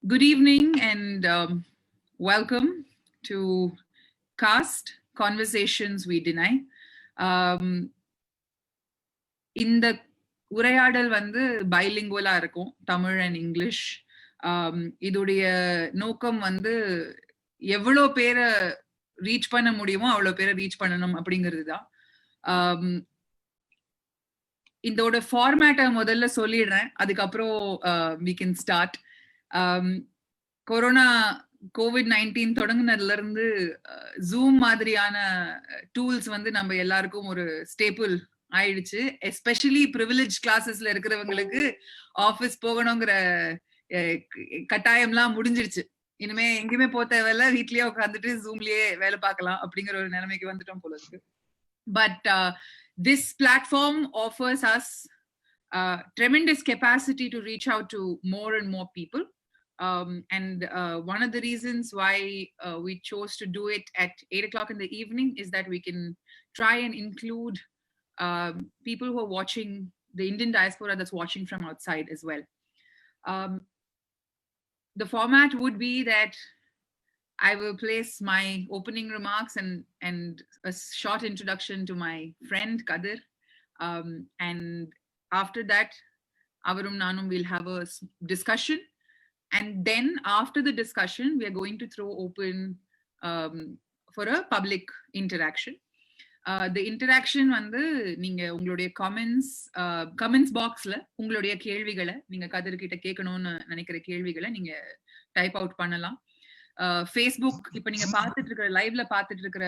Good evening and welcome to Cast Conversations We Deny. இந்த உரையாடல் வந்து பைலிங்குவலா இருக்கும், தமிழ் அண்ட் இங்கிலீஷ். இதோடைய நோக்கம் வந்து எவ்வளோ பேரை ரீச் பண்ண முடியுமோ அவ்வளோ பேரை ரீச் பண்ணணும் அப்படிங்கிறது தான். இதோட ஃபார்மேட்டை முதல்ல சொல்லிடுறேன், அதுக்கப்புறம் we can start. Corona COVID-19 தொடங்குனதுல இருந்து ஜூம் மாதிரியான டூல்ஸ் வந்து நம்ம எல்லாருக்கும் ஒரு ஸ்டேபிள் ஆயிடுச்சு. எஸ்பெஷலி ப்ரிவிலேஜ் கிளாஸஸ்ல இருக்கிறவங்களுக்கு ஆஃபீஸ் போகணுங்கிற கட்டாயம்லாம் முடிஞ்சிருச்சு. இனிமே எங்கேயுமே போக தேவையில்ல, வீட்லயே உட்காந்துட்டு ஜூம்லயே வேலை பார்க்கலாம் அப்படிங்கிற ஒரு நிலைமைக்கு வந்துட்டோம் போல இருக்கு. But this platform offers us tremendous capacity to reach out to more and more people. And one of the reasons why we chose to do it at 8 o'clock in the evening is that we can try and include people who are watching, the Indian diaspora that's watching from outside as well. The format would be that I will place my opening remarks and a short introduction to my friend Kadir. And after that, Avarum Nanum will have a discussion. And then after the discussion, we are going to throw open for a public interaction. The interaction வந்து நீங்க உங்களுடைய comments boxல உங்களுடைய கேள்விகளை, நீங்க கதிர் கிட்ட கேட்கணும்னு நினைக்கிற கேள்விகளை நீங்க டைப் அவுட் பண்ணலாம். ஃபேஸ்புக் இப்ப நீங்க பார்த்துட்டு இருக்கிற லைவ்ல பார்த்துட்டு இருக்கிற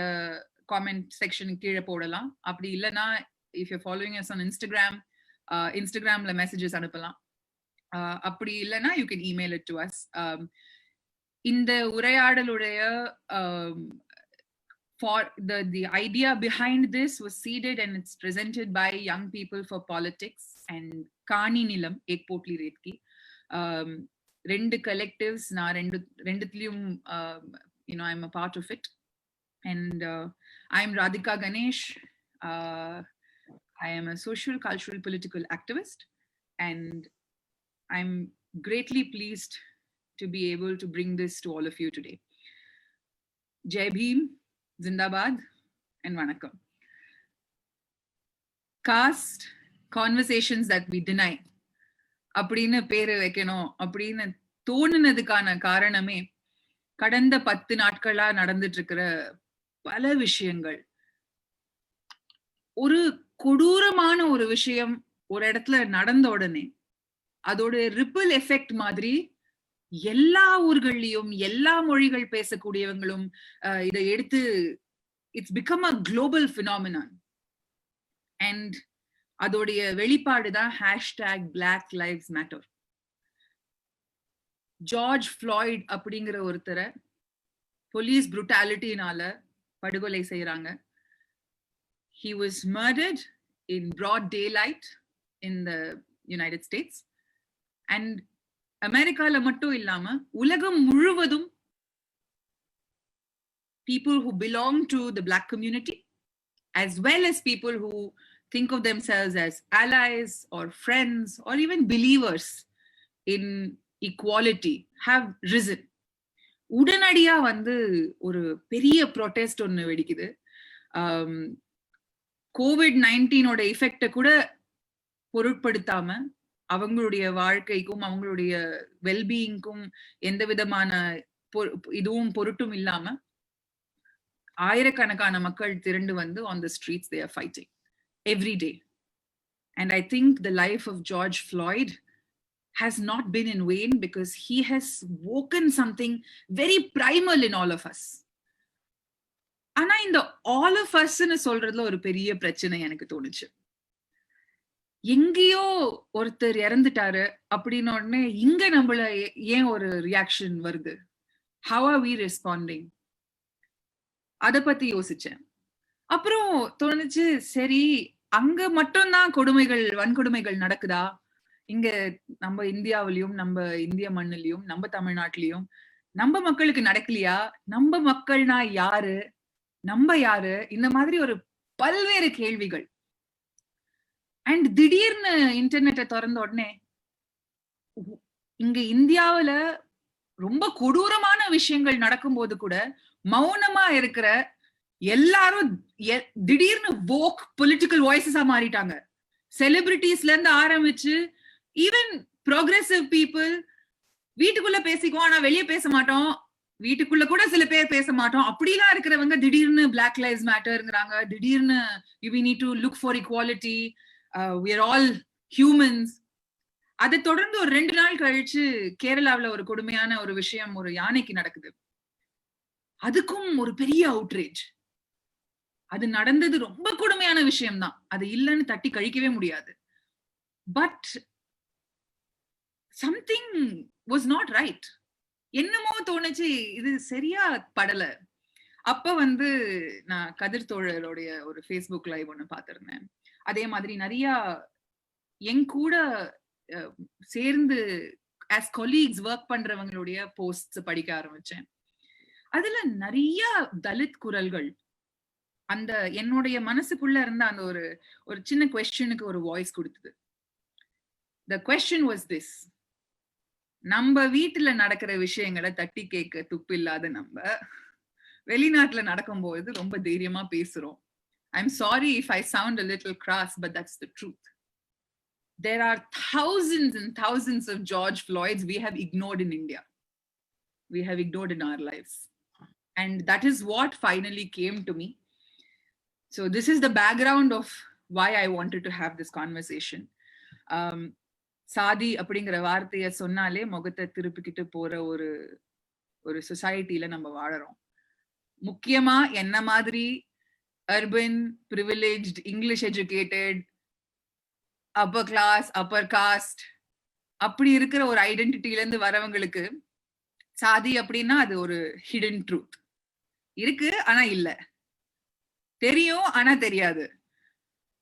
காமெண்ட் செக்ஷன் கீழே போடலாம். அப்படி இல்லைன்னா if you're following us on Instagram, இன்ஸ்டாகிராம்ல மெசேஜஸ் அனுப்பலாம். அப்படி இல்லைன்னா you can email it to us. இந்த உரையாடலுடைய for the idea behind this was seeded and it's presented by Young People for Politics and Kani Nilam Ek Potli Retki. ரெண்டு collectives, நான் ரெண்டுத்திலயும் I'm a part of it. And I'm Radhika Ganesh. I am a social, cultural, political activist, and I'm greatly pleased to be able to bring this to all of you today. Jai Bhim, Zindabad, and Vanakkam. Cast Conversations That We Deny. அப்படின்னு பேரு வைக்கணும் அப்படின்னு தோணுனதுக்கான காரணமே கடந்த 10 நாட்களா நடந்துட்டு இருக்கிற பல விஷயங்கள். ஒரு கொடூரமான ஒரு விஷயம் ஒரு இடத்துல நடந்த உடனே அதோட ரிப்பிள் எஃபெக்ட் மாதிரி எல்லா ஊர்கள்லயும் எல்லா மொழிகள் பேசக்கூடியவங்களும் இதை எடுத்து it's become a global phenomenon. And அதோடைய வெளிப்பாடுதான் #Black Lives Matter. George Floyd அப்படிங்கிற ஒருத்தரை போலீஸ் புரூட்டாலிட்டினால படுகொலை செய்யறாங்க. He was murdered in broad daylight in the United States. And அமெரிக்கால மட்டும் இல்லாம உலகம் முழுவதும் people who belong to the Black community as well as people who think of themselves as allies or friends or even believers in equality have risen. உடனடியா வந்து ஒரு பெரிய protest ஒன்னு வெடிக்குது. COVID-19 எஃபெக்ட கூட பொருட்படுத்தாம அவங்களுடைய வாழ்க்கைக்கும் அவங்களுடைய வெல்பீயிங்கும் எந்த விதமான இதுவும் பொருட்டும் இல்லாம ஆயிரக்கணக்கான மக்கள் திரண்டு வந்து on the streets they are fighting every day. And I think the life of George Floyd has not been in vain because he has woken something very primal in all of us. ஆனா இந்த all of usன்னு சொல்றதுல ஒரு பெரிய பிரச்சனை எனக்கு தோணுச்சு. எங்கேயோ ஒருத்தர் இறந்துட்டாரு அப்படின்னு உடனே இங்க நம்மள ஏன் ஒரு ரியாக்ஷன் வருது? How are we responding? அத பத்தி யோசிச்சேன். அப்புறம் தோணுச்சு, சரி அங்க மட்டும்தான் வன்கொடுமைகள் நடக்குதா? இங்க நம்ம இந்தியாவிலயும் நம்ம இந்திய மண்ணிலையும் நம்ம தமிழ்நாட்டிலையும் நம்ம மக்களுக்கு நடக்கலையா? நம்ம மக்கள்னா யாரு, நம்ம யாரு? இந்த மாதிரி ஒரு பல்வேறு கேள்விகள். அண்ட் திடீர்னு இன்டர்நெட்டை திறந்த உடனே இங்க இந்தியாவில ரொம்ப கொடூரமான விஷயங்கள் நடக்கும்போது கூட மௌனமா இருக்கிற எல்லாரும் திடீர்னு வோக் பொலிட்டிக்கல் வாய்ஸஸா மாறிட்டாங்க. செலிபிரிட்டிஸ்ல இருந்து ஆரம்பிச்சு ஈவன் ப்ரோக்ரெசிவ் பீப்புள் வீட்டுக்குள்ள பேசிக்குவோம் ஆனா வெளியே பேச மாட்டோம், வீட்டுக்குள்ள கூட சில பேர் பேச மாட்டோம், அப்படிலாம் இருக்கிறவங்க திடீர்னு பிளாக் லைவ்ஸ் மேட்டர்ங்கிறாங்க, திடீர்னு we need to look for equality, we are all humans. அதை தொடர்ந்து ஒரு 2 நாள் கழிச்சு கேரளாவுல ஒரு கொடுமையான ஒரு விஷயம் ஒரு யானைக்கு நடக்குது. அதுக்கும் ஒரு பெரிய அவுட்ரேஜ். அது நடந்தது ரொம்ப கொடுமையான விஷயம் தான், அது இல்லைன்னு தட்டி கழிக்கவே முடியாது. But something was not right. என்னமோ தோணுச்சு, இது சரியா படல. அப்ப வந்து நான் கதிர் தோழருடைய ஒரு ஃபேஸ்புக் லைவ் ஒண்ணு பார்த்திருந்தேன். அதே மாதிரி நிறைய என் கூட சேர்ந்து as colleagues ஒர்க் பண்றவங்களுடைய போஸ்ட் படிக்க ஆரம்பிச்சேன். அதுல நிறைய தலித் குரல்கள் அந்த என்னுடைய மனசுக்குள்ள இருந்த அந்த ஒரு சின்ன குவெஸ்டனுக்கு ஒரு வாய்ஸ் கொடுத்தது. The question was this: நம்ம வீட்டுல நடக்கிற விஷயங்களை தட்டி கேட்க துப்பு இல்லாத நம்ம வெளிநாட்டுல நடக்கும்போது ரொம்ப தைரியமா பேசுறோம். I'm sorry if I sound a little crass, but that's the truth. There are thousands and thousands of George Floyds we have ignored in India. We have ignored in our lives. And that is what finally came to me. So this is the background of why I wanted to have this conversation. சாதி அப்படிங்கிற வார்த்தையை சொன்னாலே முகத்தை திருப்பிக்கிட்டு போற ஒரு சொசைட்டில நம்ம வாழறோம். முக்கியமா என்ன மாதிரி urban privileged English educated upper class upper caste அப்படி இருக்கிற ஒரு ஐடென்டிட்டில இருந்து வரவங்களுக்கு சாதி அப்படின்னா அது ஒரு ஹிடன் ட்ரூத். இருக்கு ஆனா இல்ல, தெரியும் ஆனா தெரியாது.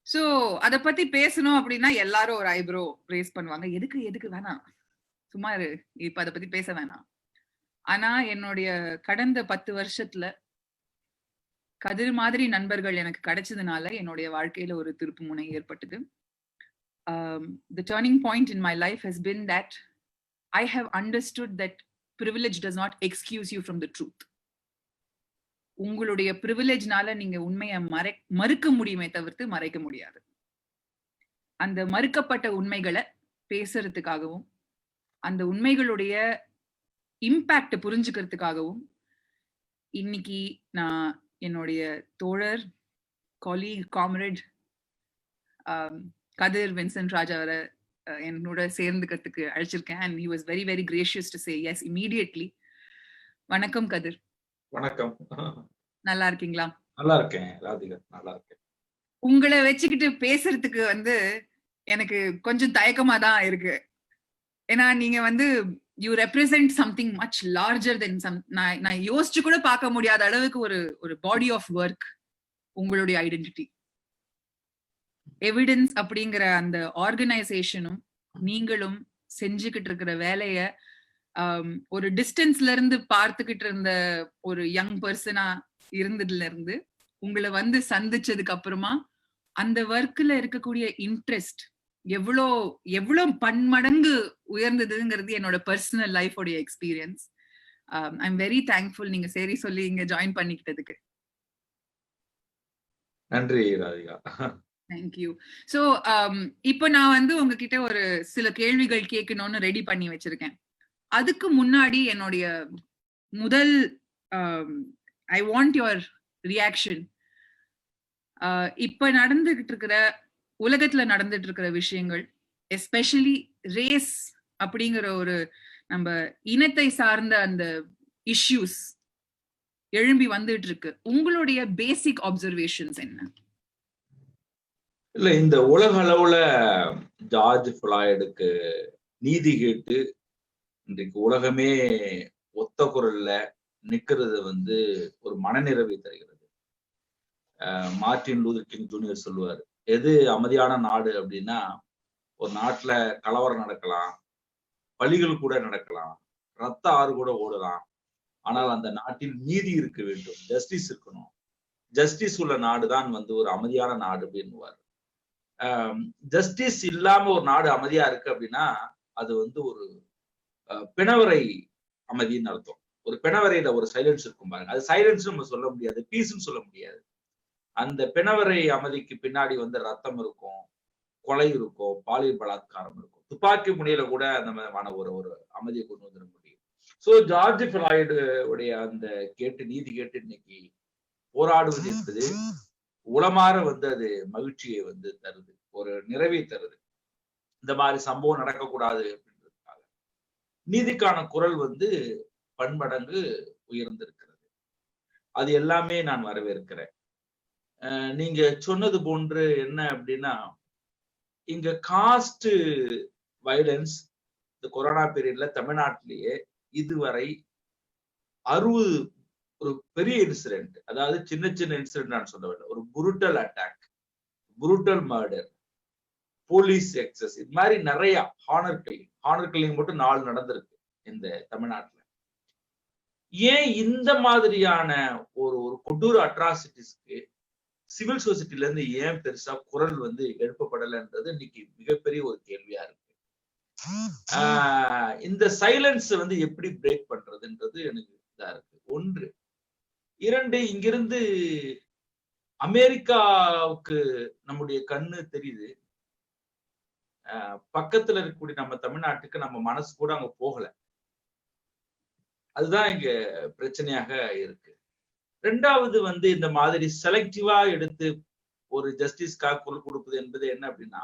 சோ அத பத்தி பேசணும் அப்படின்னா எல்லாரும் ஒரு ஐப்ரோ ரேஸ் பண்ணுவாங்க. எதுக்கு வேணாம், சும்மா இப்ப அத பத்தி பேச வேணாம். ஆனா என்னுடைய கடந்த 10 வருஷத்துல கதிர் மாதிரி நண்பர்கள் எனக்கு கிடைச்சதுனால என்னுடைய வாழ்க்கையில ஒரு திருப்பு முனை ஏற்பட்டது. The turning point in my life has been that I have understood that privilege does not excuse you from the truth. உங்களுடைய பிரிவிலேஜ்னால நீங்க உண்மையை மறுக்க முடியுமே தவிர்த்து மறைக்க முடியாது. அந்த மறுக்கப்பட்ட உண்மைகளை பேசுறதுக்காகவும் அந்த உண்மைகளுடைய இம்பாக்ட் புரிஞ்சுக்கிறதுக்காகவும் இன்னைக்கு நான் என்னுடைய தோழர் காலீக் காம்ரேட் கதிர் வின்சென்ட் ராஜா அவரை என்னோட சேர்ந்துக்கிறதுக்கு அழைச்சிருக்கேன். and he was very very gracious to say yes immediately. வணக்கம் கதிர். வணக்கம். நல்லா இருக்கீங்களா? நல்லா இருக்கேன் ராதிகா, நல்லா இருக்கேன். உங்களை வச்சுக்கிட்டு பேசுறதுக்கு வந்து எனக்கு கொஞ்சம் தயக்கமா தான் இருக்கு. ஏன்னா நீங்க வந்து you represent something much larger than நான் யோசிச்சு கூட பார்க்க முடியாத அளவுக்கு ஒரு பாடி ஆஃப் ஒர்க் உங்களுடைய ஐடென்டிட்டி. எவிடன்ஸ் அப்படிங்கிற அந்த ஆர்கனைசேஷனும் நீங்களும் செஞ்சுக்கிட்டு இருக்கிற வேலைய ஒரு டிஸ்டன்ஸ்ல இருந்து பார்த்துக்கிட்டு இருந்த ஒரு யங் பர்சனா இருந்ததுல இருந்து உங்களை வந்து சந்திச்சதுக்கு அப்புறமா அந்த ஒர்க்ல இருக்கக்கூடிய இன்ட்ரெஸ்ட் எவ்வளோ பன்மடங்கு உயர்ந்ததுங்கிறது என்னோட பர்சனல் லைஃபோடைய experience. I am very thankful நீங்க சரி சொல்லி இங்க ஜாயின் பண்ணிக்கிட்டதுக்கு. நன்றி ராதிகா. தேங்க்யூ. ஸோ இப்போ நான் வந்து உங்ககிட்ட ஒரு சில கேள்விகள் கேட்கணும்னு ரெடி பண்ணி வச்சிருக்கேன். அதுக்கு முன்னாடி என்னுடைய முதல் ஐ வாண்ட் யுவர் ரியாக்ஷன். இப்ப நடந்துகிட்டு இருக்கிற உலகத்துல நடந்துட்டு இருக்கிற விஷயங்கள், எஸ்பெஷலி ரேஸ் அப்படிங்கிற ஒரு நம்ம இனத்தை சார்ந்த அந்த இஷ்யூஸ் எழும்பி வந்துட்டு இருக்கு. உங்களுடைய பேசிக் அப்சர்வேஷன்ஸ் என்ன? இல்ல, இந்த உலக அளவுல ஜார்ஜ் ஃபிளாய்டுக்கு நீதி கேட்டு இன்றைக்கு உலகமே ஒத்த குரல்ல நிக்கிறது வந்து ஒரு மனநிறைவை தருகிறது. மார்ட்டின் லூதர் கிங் ஜூனியர் சொல்லுவாரு, எது அமைதியான நாடு அப்படின்னா, ஒரு நாட்டுல கலவரம் நடக்கலாம், பலிகள் கூட நடக்கலாம், ரத்த ஆறு கூட ஓடலாம், ஆனால் அந்த நாட்டில் நீதி இருக்க வேண்டும், ஜஸ்டிஸ் இருக்கணும். ஜஸ்டிஸ் உள்ள நாடுதான் வந்து ஒரு அமைதியான நாடு அப்படின்னுவாரு. ஜஸ்டிஸ் இல்லாம ஒரு நாடு அமைதியா இருக்கு அப்படின்னா அது வந்து ஒரு பிணவரை அமைதின்னு அர்த்தம். ஒரு பிணவரையில ஒரு சைலன்ஸ் இருக்கும் பாருங்க. அது சைலன்ஸ் நம்ம சொல்ல முடியாது, பீஸ்ன்னு சொல்ல முடியாது. அந்த பிணவரை அமைதிக்கு பின்னாடி வந்து ரத்தம் இருக்கும், கொலை இருக்கும், பாலியல் பலாத்காரம் இருக்கும். துப்பாக்கி முனையில கூட அந்த விதமான ஒரு ஒரு அமைதியை கொண்டு வந்துட முடியும். சோ ஜார்ஜ் ஃபிளாய்டு உடைய அந்த நீதி கேட்டு இன்னைக்கு போராடுவது என்பது உளமாற வந்து அது மகிழ்ச்சியை வந்து தருது, ஒரு நிறைவை தருது. இந்த மாதிரி சம்பவம் நடக்கக்கூடாது அப்படின்றதுக்காக நீதிக்கான குரல் வந்து பன்மடங்கு உயர்ந்திருக்கிறது. அது எல்லாமே நான் வரவேற்கிறேன். நீங்க சொன்னது போன்று என்ன அப்படின்னா, இங்க காஸ்ட் வயலன்ஸ் இந்த கொரோனா பீரியட்ல தமிழ்நாட்டிலேயே இதுவரை 60 ஒரு பெரிய இன்சிடென்ட், அதாவது சின்ன சின்ன இன்சிடென்ட் நான் சொல்லவில்லை, ஒரு புருட்டல் அட்டாக், புருட்டல் மர்டர், போலீஸ் எக்ஸஸ், இது மாதிரி நிறைய ஹானர் கில்லிங் மட்டும் 4 நடந்திருக்கு இந்த தமிழ்நாட்டுல. ஏன் இந்த மாதிரியான ஒரு ஒரு கொடூர அட்ராசிட்டிஸ்க்கு சிவில் சொசைட்டில இருந்து ஏன் பெருசா குரல் வந்து எழுப்பப்படலைன்றது இன்னைக்கு மிகப்பெரிய ஒரு கேள்வியா இருக்கு. இந்த சைலன்ஸ் வந்து எப்படி பிரேக் பண்றதுன்றது எனக்கு இதா இருக்கு. 1. 2, இங்கிருந்து அமெரிக்காவுக்கு நம்முடைய கண்ணு தெரியுது, பக்கத்துல இருக்கக்கூடிய நம்ம தமிழ்நாட்டுக்கு நம்ம மனசு கூட அங்க போகல. அதுதான் இங்க பிரச்சனையாக இருக்கு. 2வது வந்து இந்த மாதிரி செலக்டிவா எடுத்து ஒரு ஜஸ்டிஸ்க்காக குரல் கொடுப்பது என்பது என்ன அப்படின்னா,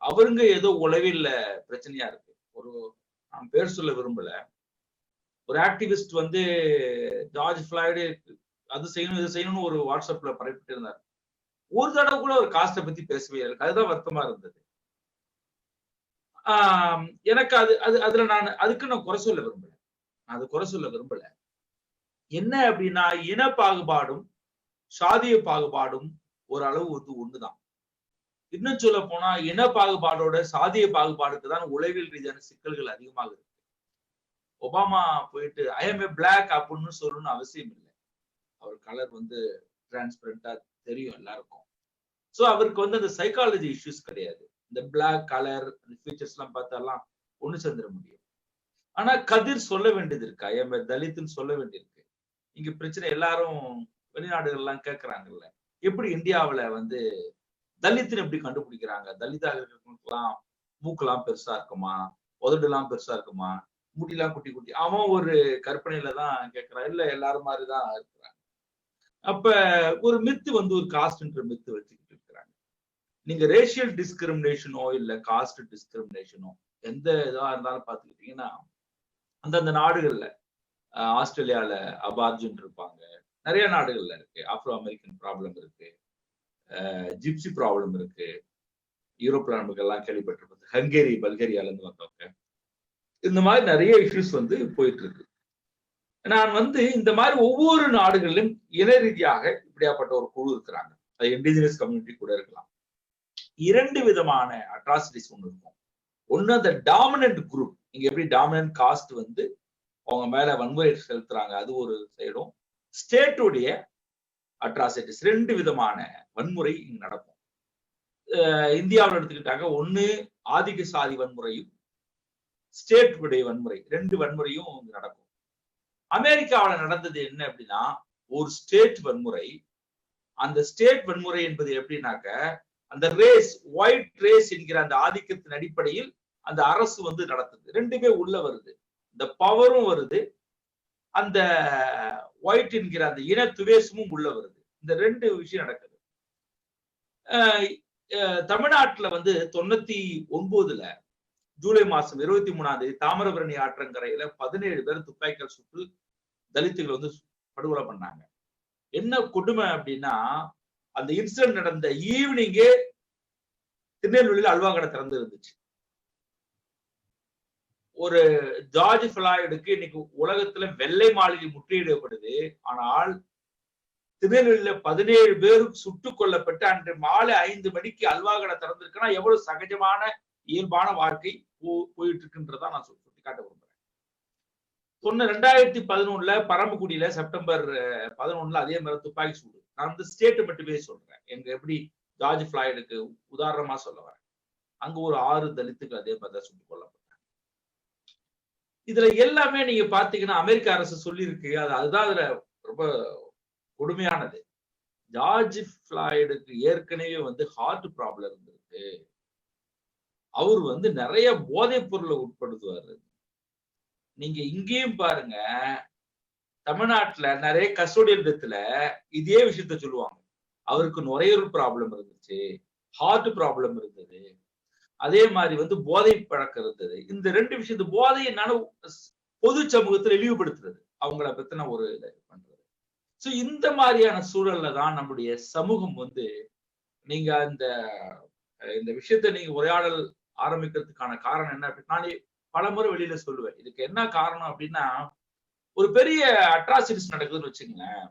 அவருங்க ஏதோ உளவியல்ல பிரச்சனையா இருக்கு. ஒரு நான் பேர் சொல்ல விரும்பல, ஒரு ஆக்டிவிஸ்ட் வந்து ஜார்ஜ் ஃபிளாய்டு அது செய்யணும் இது செய்யணும்னு ஒரு வாட்ஸ்அப்ல பரப்பிட்டு இருந்தார். ஒரு தடவை கூட ஒரு காஸ்ட பத்தி பேசவே இல்லை. அதுதான் வருத்தமா இருந்தது. எனக்கு அது அது அதுல நான் அதுக்கு நான் குறை சொல்ல விரும்பல, அது குறை சொல்ல விரும்பல. என்ன அப்படின்னா, இன பாகுபாடும் சாதிய பாகுபாடும் ஒரு அளவு வந்து ஒண்ணுதான். இன்னும் சொல்ல போனா இன பாகுபாடோட சாதிய பாகுபாடுக்கு தான் உளவியல் ரீதியான சிக்கல்கள் அதிகமாக இருக்கு. ஒபாமா போயிட்டு ஐ எம் ஏ பிளாக் அப்படின்னு சொல்லணும்னு அவசியம் இல்லை. அவர் கலர் வந்து டிரான்ஸ்பரண்டா தெரியும் எல்லாருக்கும். சோ அவருக்கு வந்து அந்த சைக்காலஜி இஷ்யூஸ் கிடையாது. இந்த பிளாக் கலர் அந்த ஃபீச்சர்ஸ் எல்லாம் பார்த்தாலாம் ஒண்ணு சேர்ந்துட முடியும். ஆனா கதிர் சொல்ல வேண்டியது இருக்கு, ஐ எம் ஏ தலித்னு சொல்ல வேண்டியிருக்கு. இங்க பிரச்சனை எல்லாரும் வெளிநாடுகள் எல்லாம் கேட்கறாங்கல்ல, எப்படி இந்தியாவில வந்து தலித்னு எப்படி கண்டுபிடிக்கிறாங்க? தலிதாக இருக்கிறவங்களுக்குலாம் மூக்கெல்லாம் பெருசா இருக்குமா, உதடுலாம் பெருசா இருக்குமா, முடியெல்லாம் குட்டி குட்டி, அவன் ஒரு கற்பனையில தான் கேட்கிறான். இல்ல எல்லாரும் மாதிரிதான் இருக்கிறாங்க. அப்ப ஒரு மித்து வந்து ஒரு காஸ்ட்ன்ற மித்து வச்சுக்கிட்டு இருக்கிறாங்க. நீங்க ரேஷியல் டிஸ்கிரிமினேஷனோ இல்ல காஸ்ட் டிஸ்கிரிமினேஷனோ எந்த இதா இருந்தாலும் பாத்துக்கிட்டீங்கன்னா, அந்தந்த நாடுகள்ல ஆஸ்திரேலியால அபார்ஜின் இருப்பாங்க, நிறைய நாடுகள்ல இருக்கு. ஆப்ரோ அமெரிக்கன் ப்ராப்ளம் இருக்கு, ஜிப்சி ப்ராப்ளம் இருக்கு, யூரோப்ல நமக்கு எல்லாம் கேள்விப்பட்டிருப்பது ஹங்கேரி பல்கேரியால இருந்து வந்தவங்க. இந்த மாதிரி நிறைய இஷ்யூஸ் வந்து போயிட்டு இருக்கு. நான் வந்து இந்த மாதிரி ஒவ்வொரு நாடுகளிலும் இன ரீதியாக இப்படியாப்பட்ட ஒரு குழு இருக்கிறாங்க. அது இண்டிஜினஸ் கம்யூனிட்டி கூட இருக்கலாம். 2 விதமான அட்ராசிட்டிஸ் ஒண்ணு இருக்கும். ஒண்ணு அந்த டாமினன்ட் குரூப், இங்க எப்படி டாமினன்ட் காஸ்ட் வந்து அவங்க மேல வன்முறை செலுத்துறாங்க, அது ஒரு சைடும். ஸ்டேட்டுடைய அட்ராசிட்டிஸ் 2 விதமான வன்முறை இங்க நடக்கும். இந்தியாவில் எடுத்துக்கிட்டாங்க, ஒண்ணு ஆதிக்க சாதி வன்முறையும் ஸ்டேட் உடைய வன்முறை, 2 வன்முறையும் நடக்கும். அமெரிக்காவில் நடந்தது என்ன அப்படின்னா, ஒரு ஸ்டேட் வன்முறை. அந்த ஸ்டேட் வன்முறை என்பது எப்படின்னாக்க, அந்த ரேஸ், ஒயிட் ரேஸ் என்கிற அந்த ஆதிக்கத்தின் அடிப்படையில் அந்த அரசு வந்து நடத்துது. 2மே உள்ள வருது, இந்த பவரும் வருது, அந்த ஒயிட் என்கிற அந்த இன துவேஷமும் உள்ள வருது. இந்த 2 விஷயம் நடக்குது. தமிழ்நாட்டுல வந்து 99ல ஜூலை மாசம் 23ஆம் தேதி தாமிரபரணி ஆற்றங்கரையில 17 பேர் துப்பாக்கிகள் சுட்டு தலித்துகள் வந்து படுகொலை பண்ணாங்க. என்ன கொடுமை அப்படின்னா, அந்த இன்சிடென்ட் நடந்த ஈவினிங்கே திருநெல்வேலியில் அல்வா கடை திறந்து இருந்துச்சு. ஒரு ஜார்ஜ் ஃபிளாய்டுக்கு இன்னைக்கு உலகத்துல வெள்ளை மாளிகை முற்றுகையிடப்படுது. ஆனால் திருநெல்வேலியில 17 பேர் சுட்டுக் கொல்லப்பட்டு அன்று மாலை 5 மணிக்கு அல்வா கடை திறந்திருக்குன்னா எவ்வளவு சகஜமான இயல்பான வாழ்க்கை போயிட்டு இருக்குன்றதா நான் சுட்டி காட்ட விரும்புறேன். 2011 பரமக்குடியில செப்டம்பர் 11 அதே மாதிரி துப்பாக்கி சூடு. நான் வந்து ஸ்டேட் மட்டுமே சொல்றேன், எங்க எப்படி ஜார்ஜ் ஃபிளாய்டுக்கு உதாரணமா சொல்ல வரேன். அங்க ஒரு 6 தலித்துக்கு அதே மாதிரி சுட்டுக் கொல்லப்பட்டாங்க. இதுல எல்லாமே நீங்க பாத்தீங்கன்னா அமெரிக்க அரசு சொல்லியிருக்கு. அதுதான் அதுல ரொம்ப கொடுமையானது. ஜார்ஜ் ஃபிளாய்டுக்கு ஏற்கனவே ஹார்ட் ப்ராப்ளம் இருந்திருக்கு. அவர் நிறைய போதைப் பொருளை உட்படுத்துவாரு. நீங்க இங்கேயும் பாருங்க, தமிழ்நாட்டுல நிறைய கஸ்டோடியல் டெத்ல இதே விஷயத்த சொல்லுவாங்க. அவருக்கு நுரையீரல் ப்ராப்ளம் இருந்துச்சு, ஹார்ட் ப்ராப்ளம் இருந்தது, அதே மாதிரி போதை பழக்கம் இருந்தது. இந்த 2 விஷயத்து போதை என்னன்னு பொது சமூகத்துல இழிவுபடுத்துறது, அவங்கள பத்தின ஒரு இதை பண்றது. சோ இந்த மாதிரியான சூழல்ல தான் நம்முடைய சமூகம் நீங்க இந்த விஷயத்தை நீங்க உரையாடல் ஆரம்பிக்கிறதுக்கான காரணம் என்ன அப்படின்னா, நான் பலமுறை வெளியில சொல்லுவேன். இதுக்கு என்ன காரணம் அப்படின்னா, ஒரு பெரிய அட்ராசிட்டிஸ் நடக்குதுன்னு வச்சுக்கோங்களேன்.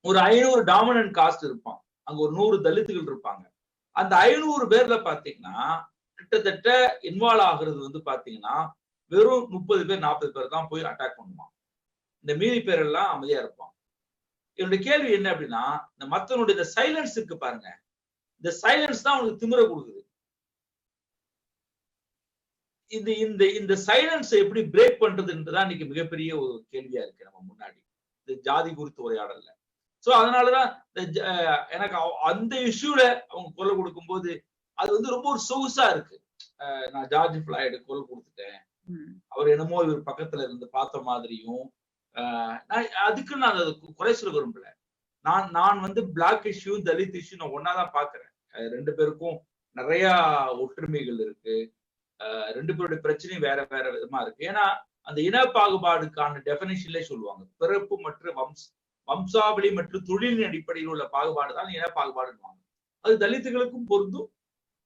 ஒரு 500 டாமினன்ட் காஸ்ட் இருப்பான், அங்க ஒரு 100 தலித்துகள் இருப்பாங்க. அந்த 500 பேர்ல பாத்தீங்கன்னா கிட்டத்தட்ட இன்வால்வ் ஆகுறது பாத்தீங்கன்னா வெறும் 30 பேர் 40 பேர் தான் போய் அட்டாக் பண்ணுவான். இந்த மீதி பேர் எல்லாம் அமைதியா இருப்பான். என்னுடைய கேள்வி என்ன அப்படின்னா, இந்த மத்தவனுடைய இந்த சைலன்ஸ் இருக்கு பாருங்க, இந்த சைலன்ஸ் தான் அவனுக்கு திமிர கொடுக்குது. இந்த சைலன்ஸ் எப்படி பிரேக் பண்றதுன்றதான் இன்னைக்கு மிகப்பெரிய ஒரு கேள்வியா இருக்கு நம்ம முன்னாடி, இந்த ஜாதி குறித்து உரையாடல்ல. சோ அதனாலதான் எனக்கு அந்த இஷ்யூல அவங்க குரல் கொடுக்கும் போது அது ரொம்ப ஒரு சொகுசா இருக்கு. நான் ஜார்ஜ் ஃபிளாய்டு குரல் கொடுத்துட்டேன், அவர் என்னமோ இவர் பக்கத்துல இருந்து பார்த்த மாதிரியும், அதுக்கு நான் அதை குறை சொல்ல விரும்பல. நான் பிளாக் இஷ்யூ தலித் இஷ்யூ நான் ஒன்னாதான் பாக்குறேன். 2 பேருக்கும் நிறைய ஒற்றுமைகள் இருக்கு. 2 பேருடைய பிரச்சனையும் வேற வேற விதமா இருக்கு. ஏன்னா அந்த இன பாகுபாடுக்கான டெபினிஷன்ல சொல்லுவாங்க, பிறப்பு மற்றும் வம்சாவளி மற்றும் தொழிலின் அடிப்படையில் உள்ள பாகுபாடு தான் இன பாகுபாடுன்னு. அது தலித்துகளுக்கும் பொருந்தும்,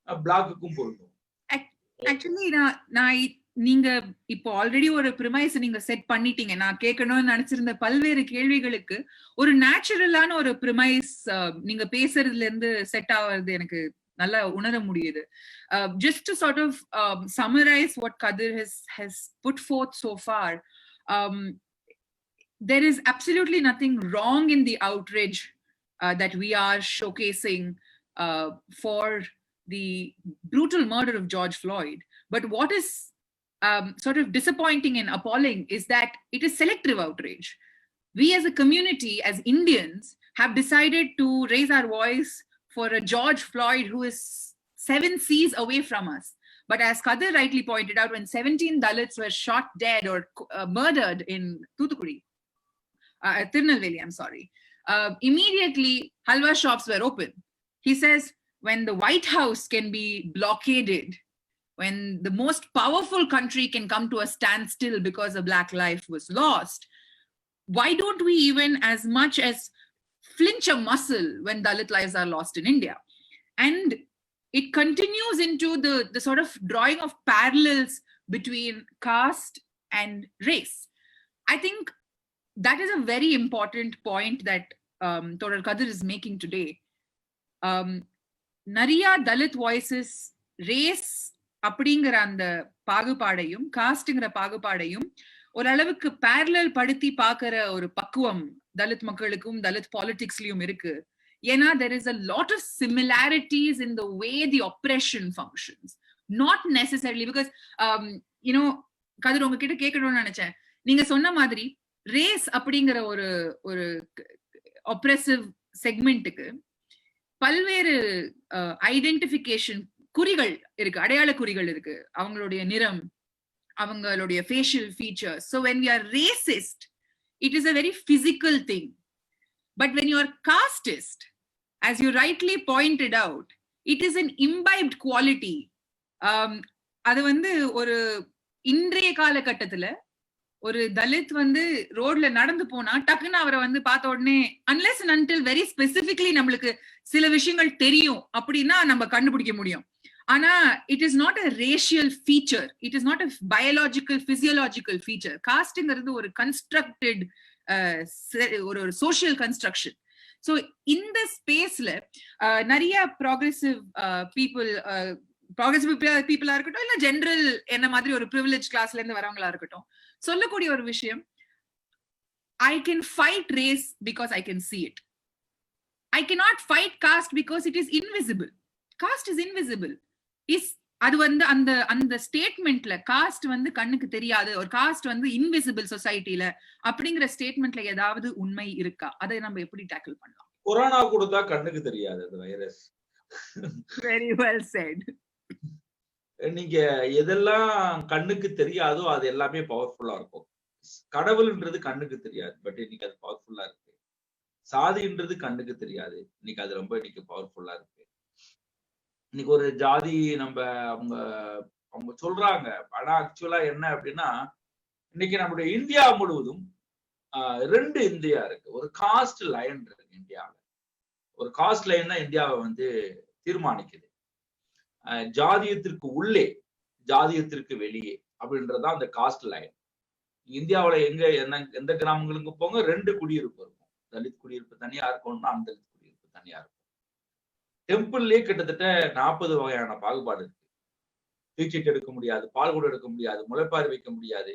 பிளாக்குக்கும் பொருந்தும். ஆக்சுவலி நான் நீங்க இப்போ ஆல்ரெடி ஒரு பிரிமைஸ் நீங்க செட் பண்ணிட்டீங்க. நான் கேட்கணும்னு நினைச்சிருந்த பல்வேறு கேள்விகளுக்கு ஒரு நேச்சுரலான ஒரு பிரிமைஸ் நீங்க பேசுறதுல இருந்து செட் ஆகுறது எனக்கு நல்லா உணர முடியுது. Just to sort of summarize what Kadir has put forth so far, there is absolutely nothing wrong in the outrage that we are showcasing for the brutal murder of George Floyd. But what is sort of disappointing and appalling is that it is selective outrage. We as a community, as Indians, have decided to raise our voice for a George Floyd who is 7 seas away from us. But as Kadir rightly pointed out, when 17 Dalits were shot dead or murdered in Thoothukudi, Tirunelveli, I'm sorry, immediately halwa shops were open. He says, when the White House can be blockaded, when the most powerful country can come to a standstill because a black life was lost, why don't we even as much as flinch a muscle when Dalit lives are lost in India? And it continues into the sort of drawing of parallels between caste and race. I think that is a very important point that Toral Kadir is making today. Nariya Dalit voices race அப்படிங்கிற அந்த பாகுபாடையும் காஸ்ட்ங்கிற பாகுபாடையும் ஓரளவுக்கு parallel படுத்தி பார்க்கிற ஒரு பக்குவம் தலித் மக்களுக்கும் தலித் பாலிடிக்ஸ்லயும் இருக்கு. ஏன்னா there is a lot of similarities in the way the oppression functions, not necessarily because கதிர் உங்ககிட்ட கேட்கணும்னு நினைச்சேன். நீங்க சொன்ன மாதிரி ரேஸ் அப்படிங்கிற ஒரு oppressive செக்மெண்ட்டுக்கு பல்வேறு ஐடென்டிபிகேஷன் குறிகள் இருக்கு, அடையாள குறிகள் இருக்கு, அவங்களுடைய நிறம், அவங்களுடைய facial features. So when we are racist, it is a very physical thing. But when you are casteist, as you rightly pointed out, it is an imbibed quality. அது ஒரு இன்றைய காலகட்டத்துல ஒரு தலித் ரோட்ல நடந்து போனா டக்குன்னு அவரை பார்த்த உடனே unless and until very specifically நம்மளுக்கு சில விஷயங்கள் தெரியும் அப்படின்னா நம்ம கண்டுபிடிக்க முடியும். ஆனா it is not a racial feature, it is not a biological physiological feature. காஸ்ட்ங்கிறது ஒரு constructed ஒரு social construction. So இந்த ஸ்பேஸ்ல நிறைய ப்ராக்ரெசிவ் பீப்புளா இருக்கட்டும், இல்ல ஜெனரல் என்ன மாதிரி ஒரு ப்ரிவிலேஜ் கிளாஸ்ல இருந்து வரவங்களா இருக்கட்டும், சொல்லக்கூடிய ஒரு விஷயம், I can fight race because I can see it. I cannot fight caste because it is invisible. Caste is invisible. அது வந்து அந்த அந்த ஸ்டேட்மெண்ட்ல காஸ்ட் வந்து கண்ணுக்கு தெரியாது, ஒரு காஸ்ட் வந்து இன்விசிபிள் சொசைட்டில அப்படிங்கிற ஸ்டேட்மெண்ட்ல ஏதாவது உண்மை இருக்கா? அதை நம்ம எப்படி டேக்கிள் பண்ணலாம்? கொரோனா கொடுத்தா கண்ணுக்கு தெரியாது அது வைரஸ். Very well set. நீங்க எதெல்லாம் கண்ணுக்கு தெரியாதோ அது எல்லாமே பவர்ஃபுல்லா இருக்கும். கடவுள்ன்றது கண்ணுக்கு தெரியாது, பட் இன்னைக்கு அது பவர்ஃபுல்லா இருக்கு. சாதின்றது கண்ணுக்கு தெரியாது, இன்னைக்கு அது ரொம்ப இன்னைக்கு பவர்ஃபுல்லா இருக்கு. இன்னைக்கு ஒரு ஜாதி நம்ம அவங்க அவங்க சொல்றாங்க. ஆனா ஆக்சுவலா என்ன அப்படின்னா, இன்னைக்கு நம்முடைய இந்தியா முழுவதும் 2 இந்தியா இருக்கு. ஒரு காஸ்ட் லைன் இருக்கு இந்தியாவுல. ஒரு காஸ்ட் லைன் தான் இந்தியாவை வந்து தீர்மானிக்குது. ஜாதியத்திற்கு உள்ளே, ஜாதியத்திற்கு வெளியே அப்படின்றதுதான் அந்த காஸ்ட் லைன். இந்தியாவுல எங்க எந்த கிராமங்களுக்கு போங்க 2 குடியிருப்பு இருக்கும். தலித் குடியிருப்பு தனியா இருக்கும், நான் தலித் குடியிருப்பு தனியா இருக்கும். டெம்பிள்லயே கிட்டத்தட்ட 40 வகையான பாகுபாடு இருக்கு. தீட்சிட்டு எடுக்க முடியாது, பால் கூட எடுக்க முடியாது, முளைப்பாரி வைக்க முடியாது,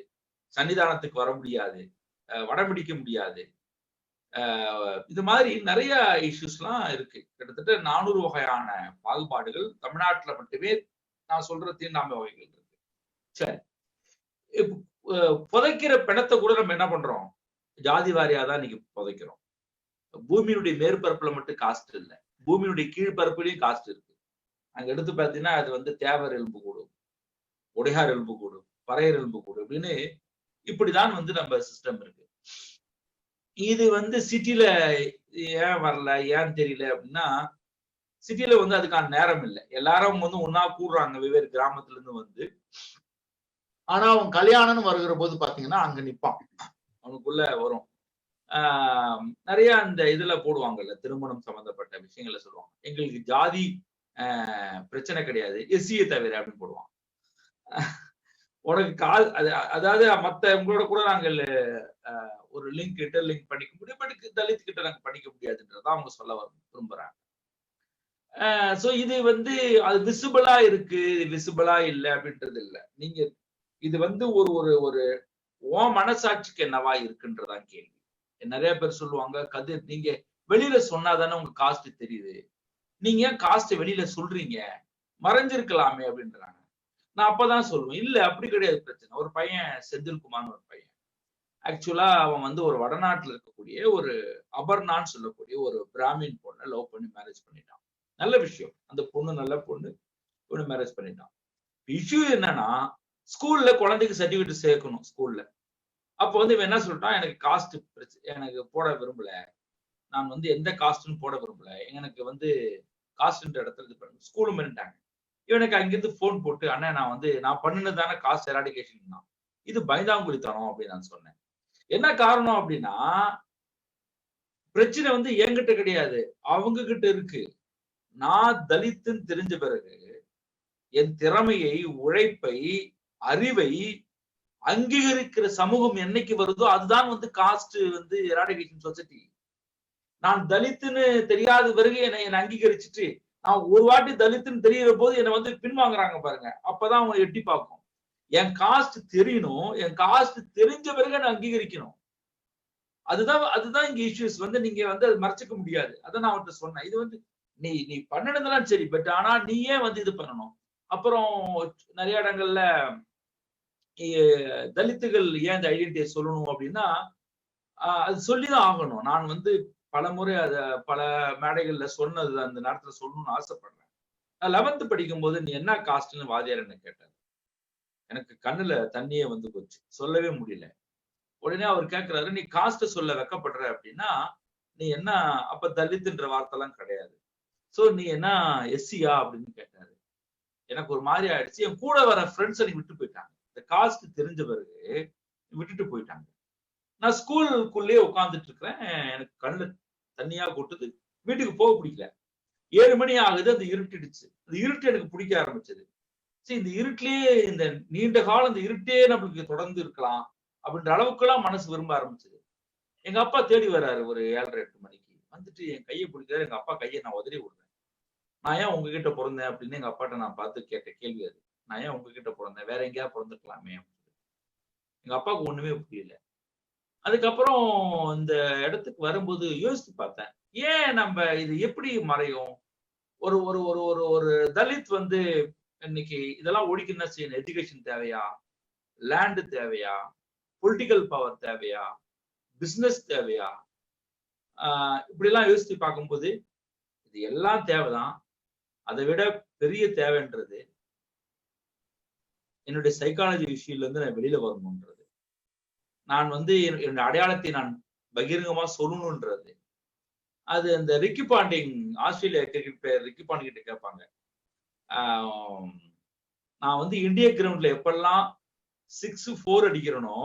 சன்னிதானத்துக்கு வர முடியாது, வடம்பிடிக்க முடியாது. இது மாதிரி நிறைய இஷ்யூஸ்லாம் இருக்கு. கிட்டத்தட்ட 400 வகையான பாகுபாடுகள் தமிழ்நாட்டுல மட்டுமே நான் சொல்ற தீண்டாமை வகைகள் இருக்கு. சரி, புதைக்கிற பிணத்தை கூட நம்ம என்ன பண்றோம்? ஜாதி வாரியா தான் இன்னைக்கு புதைக்கிறோம். பூமியினுடைய மேற்பரப்புல மட்டும் காஸ்ட் இல்லை, பூமியினுடைய கீழ்பரப்புலையும் காஸ்ட் இருக்கு. அங்க எடுத்து பார்த்தீங்கன்னா அது வந்து தேவர் எலும்பு கூடும், உடையார் எலும்பு கூடும், பறையர் எலும்பு கூடும் அப்படின்னு இப்படிதான் வந்து நம்ம சிஸ்டம் இருக்கு. இது வந்து சிட்டில ஏன் வரல, ஏன் தெரியல அப்படின்னா, சிட்டில வந்து அதுக்கான நேரம் இல்லை. எல்லாரும் வந்து ஒன்னா கூடுறாங்க வெவ்வேறு கிராமத்துல இருந்து வந்து. ஆனா அவன் கல்யாணம்னு வருகிற போது பாத்தீங்கன்னா அங்க நிப்பான், அவனுக்குள்ள வரும். நிறைய அந்த இதுல போடுவாங்கல்ல, திருமணம் சம்பந்தப்பட்ட விஷயங்களை சொல்லுவாங்க. எங்களுக்கு ஜாதி பிரச்சனை கிடையாது, எஸ்சியை தவிர அப்படின்னு போடுவான். உனக்கு அதாவது மத்த உங்களோட கூட நாங்கள் ஒரு லிங்க் லிங்க் பண்ணிக்க முடியும், பட் தலித் கிட்ட நாங்க பண்ணிக்க முடியாதுன்றதான் அவங்க சொல்ல விரும்புறாங்க. சோ இது வந்து அது விசிபிளா இருக்கு, விசிபிளா இல்ல அப்படின்றது இல்ல. நீங்க இது வந்து ஒரு ஒரு ஒரு உன் மனசாட்சிக்கு என்னவா இருக்குன்றதான் கேள்வி. நிறைய பேர் சொல்லுவாங்க, கதிர் நீங்க வெளியில சொன்னாதானே உங்க காஸ்ட் தெரியுது, நீங்க ஏன் காஸ்ட் வெளியில சொல்றீங்க, மறைஞ்சிருக்கலாமே அப்படின்றாங்க. நான் அப்பதான் சொல்லுவேன், இல்ல அப்படி கிடையாது பிரச்சனை. ஒரு பையன் செந்தில்குமார்னு ஒரு பையன், ஆக்சுவலா அவன் வந்து ஒரு வடநாட்டுல இருக்கக்கூடிய ஒரு அபர்ணான்னு சொல்லக்கூடிய ஒரு பிராமின் பொண்ணை லவ் பண்ணி மேரேஜ் பண்ணிட்டான். நல்ல விஷயம், அந்த பொண்ணு நல்ல பொண்ணு, மேரேஜ் பண்ணிட்டான். இஷ்யூ என்னன்னா, ஸ்கூல்ல குழந்தைக்கு சர்டிபிகேட் சேர்க்கணும் ஸ்கூல்ல. அப்ப வந்து இவன் என்ன சொல்லிட்டான், எனக்கு காஸ்ட் எனக்கு போட விரும்பல, நான் வந்து எந்த காஸ்ட்னு போட விரும்பல, எனக்கு வந்து காஸ்ட்ன்ற இடத்துல இது பண்ணு ஸ்கூலும் பண்ணிட்டாங்க. இவனுக்கு அங்கிருந்து போன் போட்டு, அண்ணா நான் வந்து நான் பண்ணினதான காஸ்ட் எராடிகேஷன் தான், இது பயந்தாங்குழித்தனம் அப்படின்னு நான் சொன்னேன். என்ன காரணம் அப்படின்னா, பிரச்சனை வந்து என்கிட்ட கிடையாது, அவங்க கிட்ட இருக்கு. நான் தலித்துன்னு தெரிஞ்ச பிறகு என் திறமையை, உழைப்பை, அறிவை அங்கீகரிக்கிற சமூகம் என்னைக்கு வருதோ அதுதான் வந்து காஸ்ட் வந்து எராடிகேஷன் சொசைட்டி. நான் தலித்துன்னு தெரியாத பிறகு என்னை அங்கீகரிச்சுட்டு நான் ஒரு வாட்டி தலித்துன்னு தெரிகிற போது என்னை வந்து பின்வாங்குறாங்க பாருங்க, அப்பதான் அவங்க எட்டி பார்க்கும். என் காஸ்ட் தெரியணும், என் காஸ்ட் தெரிஞ்ச பிறகு என்ன அங்கீகரிக்கணும். அதுதான் இங்க இஷ்யூஸ் வந்து நீங்க வந்து அது மறைச்சிக்க முடியாது. அதான் நான் அவன்கிட்ட சொன்னேன், இது வந்து நீ நீ பண்ணினதெல்லாம் சரி, பட் ஆனா நீ ஏன் வந்து இது பண்ணணும். அப்புறம் நிறைய இடங்கள்ல தலித்துகள் ஏன் இந்த ஐடென்டிட்டியை சொல்லணும் அப்படின்னா, அது சொல்லிதான் ஆகணும். நான் வந்து பல முறை அத பல மேடைகள்ல சொன்னது அந்த நேரத்துல சொல்லணும்னு ஆசைப்படுறேன். நான் 11th படிக்கும் போது நீ என்ன காஸ்ட்னு வாத்தியார் என்ன கேட்டார். எனக்கு கண்ணுல தண்ணியே வந்து போச்சு, சொல்லவே முடியல. உடனே அவர் கேட்கிறாரு, நீ காஸ்ட் சொல்ல வெக்கப்படுற அப்படின்னா நீ என்ன, அப்ப தலித்துன்ற வார்த்தை எல்லாம் கிடையாது, சோ நீ என்ன எஸ்சியா அப்படின்னு கேட்டாரு. எனக்கு ஒரு மாதிரி ஆயிடுச்சு. என் கூட வர ஃப்ரெண்ட்ஸ் எனக்கு விட்டு போயிட்டாங்க, இந்த காஸ்ட் தெரிஞ்ச பிறகு விட்டுட்டு போயிட்டாங்க. நான் ஸ்கூலுக்குள்ளேயே உட்கார்ந்துட்டு இருக்கிறேன், எனக்கு கண்ணுல தண்ணியா கொட்டுது, வீட்டுக்கு போக பிடிக்கல. 7 மணி ஆகுது, அந்த இருட்டிடுச்சு. அந்த இருட்டு எனக்கு பிடிக்க ஆரம்பிச்சது. சரி, இந்த இருட்டிலேயே இந்த நீண்ட காலம் இந்த இருட்டே நம்மளுக்கு தொடர்ந்து இருக்கலாம் அப்படின்ற அளவுக்கு எல்லாம் மனசு விரும்ப ஆரம்பிச்சது. எங்க அப்பா தேடி வர்றாரு ஒரு 7:30 8 மணிக்கு. வந்துட்டு என் கையை பிடிக்கிறாரு. எங்க அப்பா கையை நான் உதறி விடுறேன். நான் ஏன் உங்ககிட்ட பிறந்தேன் அப்படின்னு எங்க அப்பாட்ட நான் பார்த்து கேட்ட கேள்வி அது. நான் ஏன் உங்ககிட்ட பிறந்தேன், வேற எங்கேயாவது பிறந்திருக்கலாமே. எங்க அப்பாவுக்கு ஒண்ணுமே புரியல. அதுக்கப்புறம் இந்த இடத்துக்கு வரும்போது யோசித்து பார்த்தேன், ஏன் நம்ம இது எப்படி மறையும். ஒரு ஒரு ஒரு ஒரு ஒரு தலித் வந்து இன்னைக்கு இதெல்லாம் ஒழிக்க என்ன செய்யணும்? எஜுகேஷன் தேவையா, லேண்ட் தேவையா, பொலிட்டிக்கல் பவர் தேவையா, பிசினஸ் தேவையா? இப்படி எல்லாம் யோசித்து பார்க்கும்போது இது எல்லாம் தேவைதான். அதை விட பெரிய தேவைன்றது என்னுடைய சைக்காலஜி விஷயத்துல இருந்து நான் வெளியில வரணும்ன்றது. நான் என்னுடைய அடையாளத்தை நான் பகிரங்கமா சொல்லணும்ன்றது. அது அந்த Ricky Ponting, Australia cricket player Ricky Ponting கிட்ட கேட்பாங்க, நான் இந்திய கிரவுண்ட்ல எப்பெல்லாம் 6-4 அடிக்கிறனோ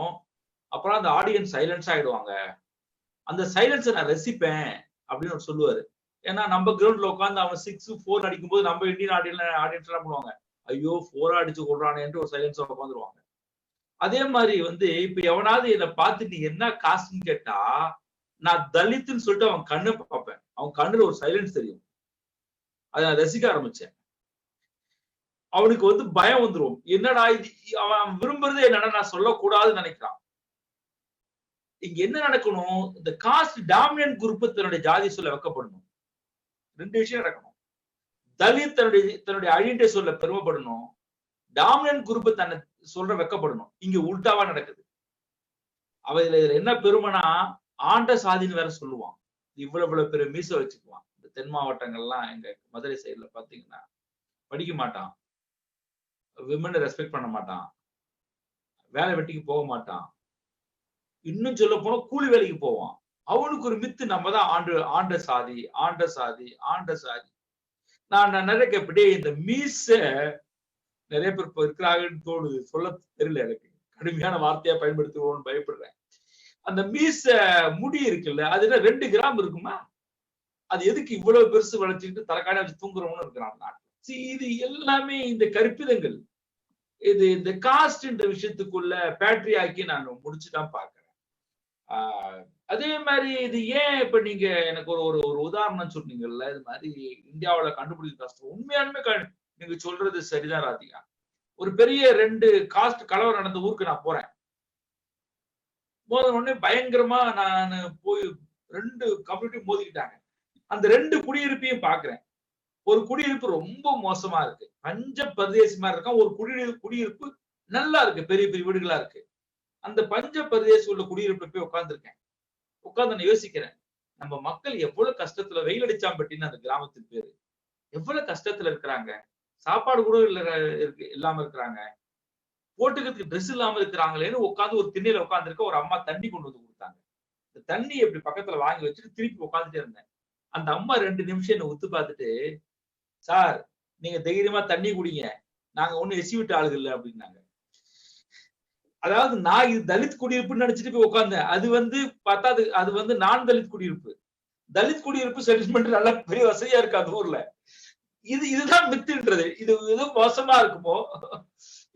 அப்புறம் அந்த ஆடியன்ஸ் சைலன்ஸ் ஆயிடுவாங்க. அந்த சைலன்ஸை நான் ரசிப்பேன் அப்படின்னு அவர் சொல்லுவாரு. ஏன்னா நம்ம கிரவுண்ட்ல உட்காந்து அவன் 6-4 அடிக்கும் போது நம்ம இந்தியன் ஆடியன்ஸ் எல்லாம் பண்ணுவாங்க, ஐயோ 4 அடிச்சு கொள்றானேன்ட்டு ஒரு சைலன்ஸ் உட்காந்துருவாங்க. அதே மாதிரி இப்ப எவனாவது என்னை பார்த்து நீ என்ன காசுன்னு கேட்டா நான் தலித்துன்னு சொல்லிட்டு அவன் கண்ணை பார்ப்பேன். அவன் கண்ணுல ஒரு சைலன்ஸ் தெரியும். அதை நான் ரசிக்க ஆரம்பிச்சேன். அவனுக்கு பயம் வந்துரும். என்னடா இது, அவன் விரும்புறது என்னடா நான் சொல்லக்கூடாதுன்னு நினைக்கிறான். இங்க என்ன நடக்கணும்? இந்த காஸ்ட் டாமினன்ட் குரூப் தன்னுடைய ஜாதி சொல்ல வைக்கப்படணும். 2 விஷயம் நடக்கணும். தலித் தன்னுடைய ஐடென்டிட்டி சொல்ல பெருமைப்படணும். டாமினன்ட் குரூப் தன்னை சொல்ற வைக்கப்படணும். இங்க உல்டாவா நடக்குது. இதுல என்ன பெருமைனா ஆண்ட சாதின்னு வேற சொல்லுவான். இவ்வளவு பெரிய மீச வச்சுக்குவான். இந்த தென் மாவட்டங்கள்லாம் எங்க மதுரை சைடுல பாத்தீங்கன்னா படிக்க மாட்டான், விமனை ரெஸ்பெக்ட் பண்ண மாட்டான், வேலை வெட்டிக்கு போக மாட்டான், இன்னும் சொல்ல போனா கூலி வேலைக்கு போவான். அவனுக்கு ஒரு மித்து நம்ம தான் ஆண்ட சாதி ஆண்ட சாதி ஆண்ட சாதி. நான் நிறைய கேப்பட்டே இந்த மீச நிறைய பேர் இருக்கிறாங்கன்னு தோணுது. சொல்ல தெரியல, எனக்கு கடுமையான வார்த்தையா பயன்படுத்துவோம்னு பயப்படுறேன். அந்த மீச முடி இருக்குல்ல, அதுல 2 கிராம் இருக்குமா? அது எதுக்கு இவ்வளவு பெருசு வளைச்சுக்கிட்டு தலைக்காணி வச்சு தூங்குறவனு இருக்கிறான் நாட்டில். இது எல்லாமே இந்த கற்பிதங்கள். இது இந்த காஸ்ட் என்ற விஷயத்துக்குள்ள பேட்டரி ஆக்கி நான் முடிச்சுதான் பாக்குறேன். அதே மாதிரி இது ஏன் இப்ப நீங்க எனக்கு ஒரு உதாரணம் சொன்னீங்கல்ல, இது மாதிரி இந்தியாவில கண்டுபிடிக்க கஷ்டம். உண்மையாலுமே நீங்க சொல்றது சரிதான் ராதிகா. ஒரு பெரிய 2 காஸ்ட் கலவரம் நடந்த ஊருக்கு நான் போறேன். மோதின உடனே பயங்கரமா நான் போய் 2 கம்யூனிட்டி மோதிக்கிட்டாங்க. அந்த 2 குடியிருப்பையும் பாக்குறேன். ஒரு குடியிருப்பு ரொம்ப மோசமா இருக்கு, பஞ்ச பிரதேசமா இருக்கான். ஒரு குடியிருப்பு நல்லா இருக்கு, பெரிய பெரிய வீடுகளா இருக்கு. அந்த பஞ்ச பிரதேசம் உள்ள குடியிருப்பு போய் உட்கார்ந்துருக்கேன். உட்கார்ந்து நான் யோசிக்கிறேன், நம்ம மக்கள் எவ்வளவு கஷ்டத்துல, வெயில் அடிச்சாம்பட்டின்னு அந்த கிராமத்துக்கு பேரு, எவ்வளவு கஷ்டத்துல இருக்கிறாங்க. சாப்பாடு கூட இல்லாம இருக்கிறாங்க, போட்டுக்கிறதுக்கு ட்ரெஸ் இல்லாம இருக்கிறாங்களேன்னு உட்காந்து ஒரு திண்ணையில உட்காந்துருக்க ஒரு அம்மா தண்ணி கொண்டு வந்து கொடுத்தாங்க. இந்த தண்ணி எப்படி பக்கத்துல வாங்கி வச்சுட்டு திருப்பி உட்காந்துட்டே இருந்தேன். அந்த அம்மா 2 நிமிஷம் என்ன உத்து பார்த்துட்டு, சார் நீங்க தைரியமா தண்ணி குடிங்க, நாங்க ஒண்ணு எசி விட்டு ஆளுகள் இல்ல அப்படின்னாங்க. அதாவது நான் இது தலித் குடியிருப்புன்னு நினைச்சிட்டு போய் உட்கார்ந்தேன். அது பார்த்தா அது நான் தலித் குடியிருப்பு. தலித் குடியிருப்பு செட்டில்மெண்ட் நல்லா பெரிய வசதியா இருக்கு அந்த ஊர்ல. இதுதான் மித்துன்றது. இது மோசமா இருக்குமோ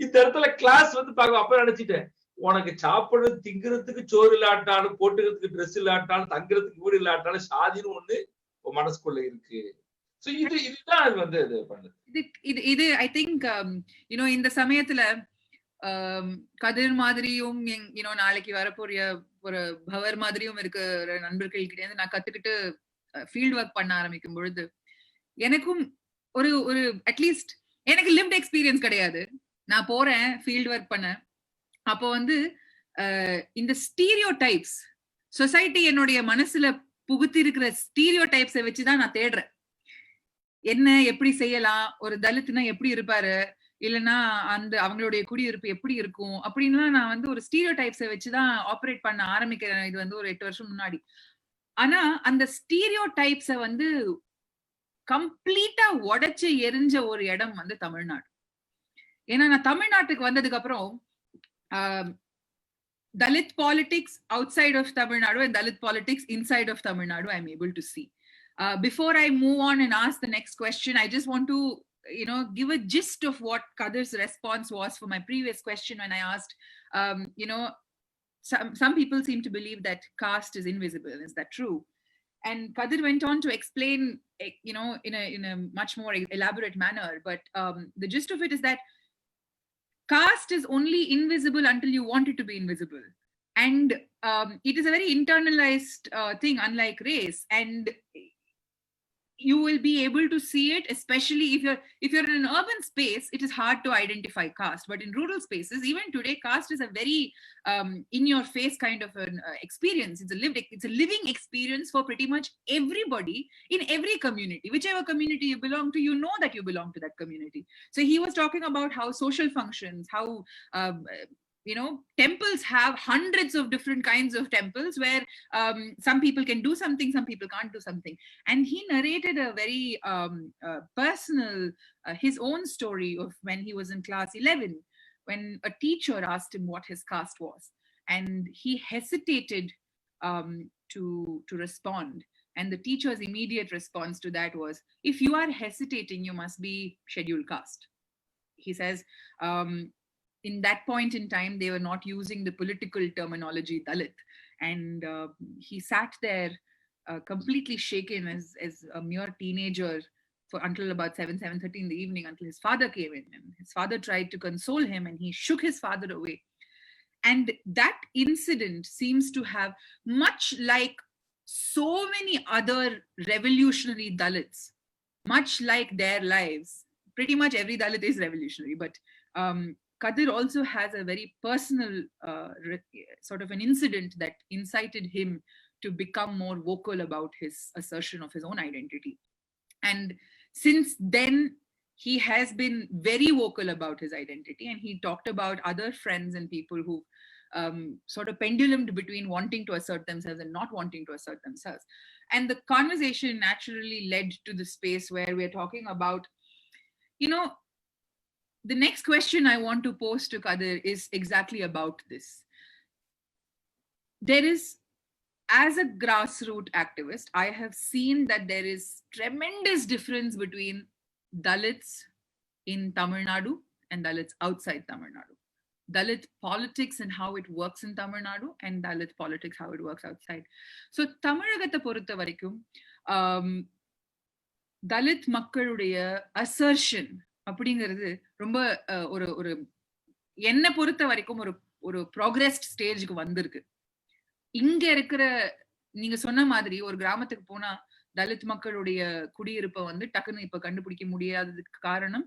இந்த இடத்துல கிளாஸ் பாக்க. அப்ப நினைச்சிட்டேன், உனக்கு சாப்பிடுறது திங்கிறதுக்கு சோறு இல்லாட்டாலும், போட்டுக்கிறதுக்கு ட்ரெஸ் இல்லாட்டாலும், தங்குறதுக்கு வீடு இல்லாட்டாலும் சாதின்னு ஒண்ணு மனசுக்குள்ள இருக்கு. இதுதான் இது பண்ணுது. இது ஐ திங்க் இந்த சமயத்துல கதிர் மாதிரியும் நாளைக்கு வரப்போறிய ஒரு பவர் மாதிரியும் இருக்கிற நண்பர்கள் கிட்ட நான் கத்துக்கிட்டு ஃபீல்ட் ஒர்க் பண்ண ஆரம்பிக்கும் பொழுது எனக்கும் ஒரு அட்லீஸ்ட் எனக்கு லிவ்ட் எக்ஸ்பீரியன்ஸ் கிடையாது. நான் போறேன் ஃபீல்ட் ஒர்க் பண்ண. அப்போ இந்த ஸ்டீரியோ டைப்ஸ் சொசைட்டி என்னுடைய மனசுல புகுத்தி இருக்கிற ஸ்டீரியோ டைப்ஸை வச்சுதான் நான் தேடுறேன். என்ன எப்படி செய்யலாம், ஒரு தலித்னா எப்படி இருப்பாரு, இல்லைன்னா அவங்களுடைய குடியிருப்பு எப்படி இருக்கும் அப்படின்லாம் நான் ஒரு ஸ்டீரியோ டைப்ஸை வச்சுதான் ஆப்ரேட் பண்ண ஆரம்பிக்கிறேன். இது ஒரு 8 வருஷம் முன்னாடி. ஆனா அந்த ஸ்டீரியோ டைப்ஸை கம்ப்ளீட்டா உடைச்சு எரிஞ்ச ஒரு இடம் தமிழ்நாடு. ஏன்னா நான் தமிழ்நாட்டுக்கு வந்ததுக்கு அப்புறம் Dalit politics outside of Tamil Nadu and Dalit politics inside of Tamil Nadu, I'm able to see. Before I move on and ask the next question, I just want to, give a gist of what Kadir's response was for my previous question when I asked, some people seem to believe that caste is invisible. Is that true? And Kadir went on to explain, in a much more elaborate manner. But the gist of it is that caste is only invisible until you want it to be invisible. And it is a very internalized thing, unlike race. And you will be able to see it, especially if you're in an urban space. It is hard to identify caste, but in rural spaces, even today, caste is a very in your face kind of an experience. It's a living experience for pretty much everybody in every community. Whichever community you belong to, you know that you belong to that community. So he was talking about how social functions, how temples have hundreds of different kinds of temples where some people can do something, some people can't do something. And he narrated a very personal, his own story of when he was in class 11, when a teacher asked him what his caste was. And he hesitated to respond. And the teacher's immediate response to that was, if you are hesitating, you must be scheduled caste. He says, in that point in time, they were not using the political terminology Dalit. And he sat there completely shaken as a mere teenager until about 7:30 in the evening, until his father came in. And his father tried to console him, and he shook his father away. And that incident seems to have, much like so many other revolutionary Dalits, much like their lives, pretty much every Dalit is revolutionary, but Kadir also has a very personal sort of an incident that incited him to become more vocal about his assertion of his own identity. And since then, he has been very vocal about his identity, and he talked about other friends and people who sort of pendulumed between wanting to assert themselves and not wanting to assert themselves. And the conversation naturally led to the space where we're talking about, the next question I want to pose to Kadir is exactly about this. There is, as a grassroots activist, I have seen that there is tremendous difference between Dalits in Tamil Nadu and Dalits outside Tamil Nadu. Dalit politics and how it works in Tamil Nadu, and Dalit politics, how it works outside. So Tamilagathai பொறுத்த வரைக்கும் Dalit மக்களுடைய assertion அப்படிங்கிறது ரொம்ப ஒரு என்னை பொறுத்த வரைக்கும் ஒரு ப்ராக்ரஸ்ட் ஸ்டேஜுக்கு வந்திருக்கு. இங்க இருக்கிற, நீங்க சொன்ன மாதிரி ஒரு கிராமத்துக்கு போனா தலித் மக்களுடைய குடியிருப்பை வந்து டக்குன்னு இப்ப கண்டுபிடிக்க முடியாததுக்கு காரணம்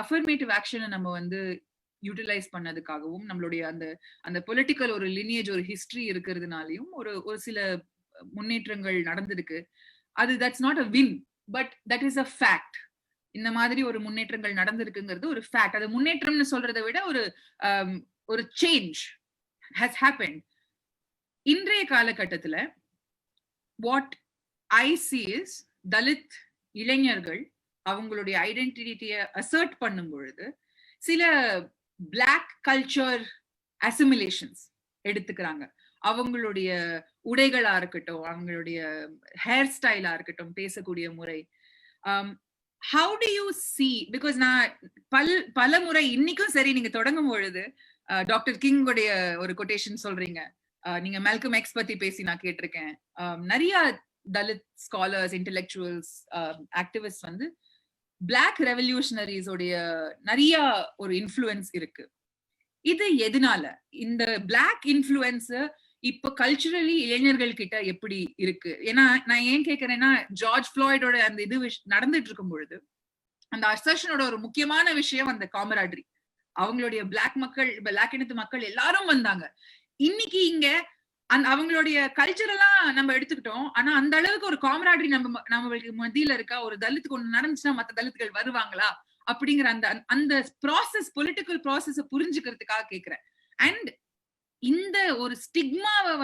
அஃபர்மேட்டிவ் ஆக்ஷனை நம்ம யூட்டிலைஸ் பண்ணதுக்காகவும், நம்மளுடைய அந்த பொலிட்டிக்கல் ஒரு லினியேஜ், ஒரு ஹிஸ்டரி இருக்கிறதுனாலையும் ஒரு சில முன்னேற்றங்கள் நடந்திருக்கு. அது that's not a win, but that is a fact. இந்த மாதிரி ஒரு முன்னேற்றங்கள் நடந்திருக்குங்கிறது ஒரு ஃபேக்ட். அது முன்னேற்றம்னு சொல்றதை விட ஒரு சேஞ்ச் ஹஸ் ஹேப்பன்ட். இன்றைய காலகட்டத்துல what I C is, Dalit இளைஞர்கள் அவங்களுடைய ஐடென்டிட்டியை அசர்ட் பண்ணும் பொழுது சில பிளாக் கல்ச்சர் அசிமிலேஷன்ஸ் எடுத்துக்கிறாங்க. அவங்களுடைய உடைகளா இருக்கட்டும், அவங்களுடைய ஹேர் ஸ்டைலா இருக்கட்டும், பேசக்கூடிய முறை. How do you see, because நான் பல முறை இன்னைக்கும் சரி, நீங்க தொடங்கும் பொழுது டாக்டர் கிங் உடைய ஒரு கொட்டேஷன் சொல்றீங்க, நீங்க மெல்கம் எக்ஸ் பத்தி பேசி நான் கேட்டிருக்கேன். நிறைய தலித் ஸ்காலர்ஸ், இன்டெலெக்சுவல்ஸ், ஆக்டிவிஸ்ட் வந்து பிளாக் ரெவல்யூஷனரிஸ் உடைய நிறைய ஒரு இன்ஃப்ளூயன்ஸ் இருக்கு. இது எதனால இந்த பிளாக் இன்ஃப்ளூயன்ஸ் இப்ப கல்ச்சுரலி இளைஞர்கள் கிட்ட எப்படி இருக்கு? ஏன்னா நான் ஏன் கேட்கிறேன்னா, ஜார்ஜ் ஃப்ளாய்டோட அந்த இது நடந்துட்டு இருக்கும் பொழுது அந்த அசர்ஷனோட ஒரு முக்கியமான விஷயம் அந்த காமராடரி. அவங்களுடைய பிளாக் இனத்து மக்கள் எல்லாரும் வந்தாங்க. இன்னைக்கு இங்க அவங்களுடைய கல்ச்சர் எல்லாம் நம்ம எடுத்துக்கிட்டோம், ஆனா அந்த அளவுக்கு ஒரு காமராடரி நம்மளுக்கு மத்தியில இருக்கா? ஒரு தலித்துக்கு ஒண்ணு நடந்துச்சுன்னா மத்த தலித்துகள் வருவாங்களா அப்படிங்கிற அந்த ப்ராசஸ், பொலிட்டிக்கல் ப்ராசஸ புரிஞ்சுக்கிறதுக்காக கேட்கிறேன். அண்ட் இந்த ஒரு ஸ்டிக்மாவை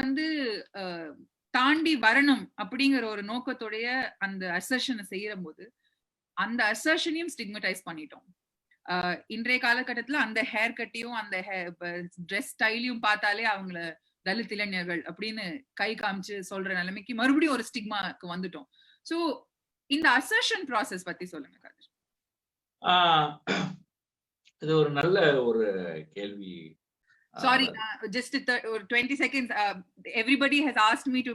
தாண்டி வரணும் அப்படிங்கிற ஒரு நோக்கத்தோடைய அந்த அசர்ஷனை செய்யற போது அந்த அசர்ஷனையும் ஸ்டிக்மடைஸ் பண்ணிட்டோம். இன்றைய காலகட்டத்துல அந்த ஹேர் கட்டையும் அந்த ட்ரெஸ் ஸ்டைலையும் பார்த்தாலே அவங்கள தலித் இளைஞர்கள் அப்படின்னு கை காமிச்சு சொல்ற நிலைமைக்கு மறுபடியும் ஒரு ஸ்டிக்மாக்கு வந்துட்டோம். சோ இந்த அசர்ஷன் ப்ராசஸ் பத்தி சொல்லுங்க காதர். இது ஒரு நல்ல ஒரு கேள்வி. Sorry, just 20 seconds. Everybody has asked me to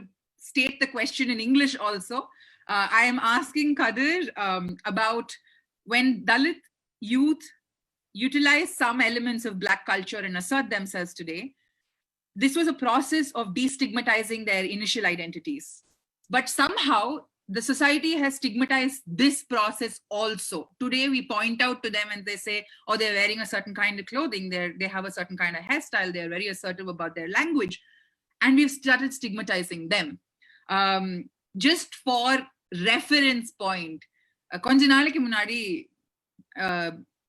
state the question in English also. I am asking Kadir about when Dalit youth utilize some elements of Black culture and assert themselves today. This was a process of destigmatizing their initial identities. But somehow the society has stigmatized this process also. Today we point out to them and they say, oh, they're wearing a certain kind of clothing, they have a certain kind of hairstyle, they're very assertive about their language, and we've started stigmatizing them. Just for reference point, கொஞ்ச நாளைக்கு முன்னாடி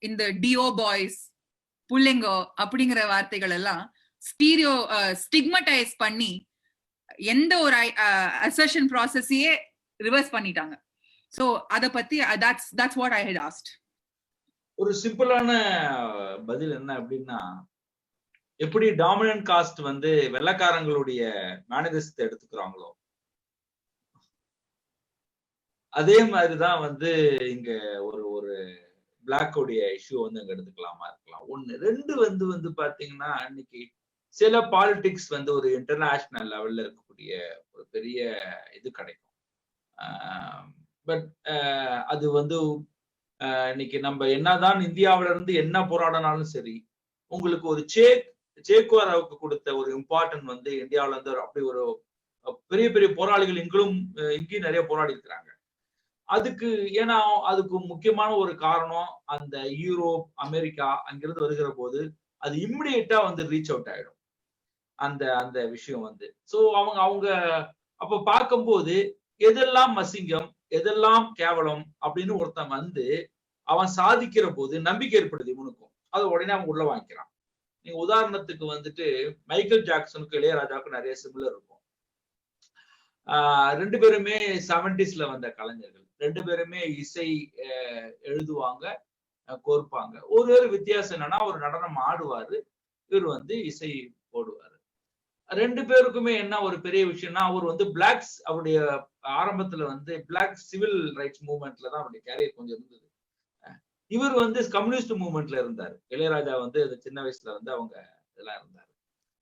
இந்த DO boys புள்ளைங்கோ அப்படிங்கிற வார்த்தைகள் எல்லாம் stigmatise பண்ணி எந்த ஒரு அசர்ஷன் ப்ராசஸையே ரிவர்ஸ் பண்ணிட்டாங்க. சோ அத பத்தி that's what I had asked. ஒரு சிம்பிளான பதில் என்ன அப்படின்னா, எப்படி டாமினன்ட் காஸ்ட் வந்து வெள்ளைக்காரங்களுடைய மேனரிசத்தை எடுத்துக்கிறாங்களோ அதே மாதிரிதான் வந்து இங்க ஒரு ஒரு பிளாக்கோடைய இஷ்யூ வந்து அங்க எடுத்துக்கலாமா இருக்கலாம். ஒண்ணு. ரெண்டு வந்து பாத்தீங்கன்னா, இன்னைக்கு சில பாலிடிக்ஸ் வந்து ஒரு இன்டர்நேஷனல் லெவல்ல இருக்கக்கூடிய ஒரு பெரிய இது கிடைக்கும். பட் அது வந்து இன்னைக்கு நம்ம என்னதான் இந்தியாவில இருந்து என்ன போராடினாலும் சரி, உங்களுக்கு ஒரு சேக்குவாராவுக்கு கொடுத்த ஒரு இம்பார்ட்டன்ட் வந்து இந்தியாவில இருந்து அப்படி ஒரு பெரிய பெரிய போராளிகள் இங்கேயும் நிறைய போராடி இருக்கிறாங்க. அதுக்கு ஏன்னா அதுக்கு முக்கியமான ஒரு காரணம் அந்த யூரோப், அமெரிக்கா அங்கிருந்து வருகிற போது அது இம்மிடியேட்டா வந்து ரீச் அவுட் ஆயிடும் அந்த அந்த விஷயம் வந்து. சோ அவங்க அப்ப பார்க்கும்போது எதெல்லாம் அசிங்கம், எதெல்லாம் கேவலம் அப்படின்னு ஒருத்தன் வந்து அவன் சாதிக்கிற போது நம்பிக்கை ஏற்படுது இவனுக்கும். அதை உடனே அவன் உள்ள வாங்கிக்கிறான். நீங்க உதாரணத்துக்கு வந்துட்டு மைக்கேல் ஜாக்சனுக்கு இளையராஜாவுக்கு நிறைய சிமிலர் இருக்கும். ரெண்டு பேருமே 70s வந்த கலைஞர்கள். ரெண்டு பேருமே இசை எழுதுவாங்க, கோர்ப்பாங்க. ஒரு வித்தியாசம் என்னன்னா, ஒரு நடனம் ஆடுவாரு, இவர் வந்து இசை போடுவாரு. ரெண்டு பேருக்குமே என்ன ஒரு பெரிய விஷயம்னா, அவர் வந்து பிளாக்ஸ், அவருடைய ஆரம்பத்துல வந்து பிளாக் சிவில் ரைட்ஸ் மூவ்மெண்ட்ல தான் அவருடைய கேரியர் கொஞ்சம் இருந்தது. இவர் வந்து கம்யூனிஸ்ட் மூவ்மெண்ட்ல இருந்தாரு. இளையராஜா வந்து சின்ன வயசுல வந்து அவங்க இதெல்லாம் இருந்தாரு.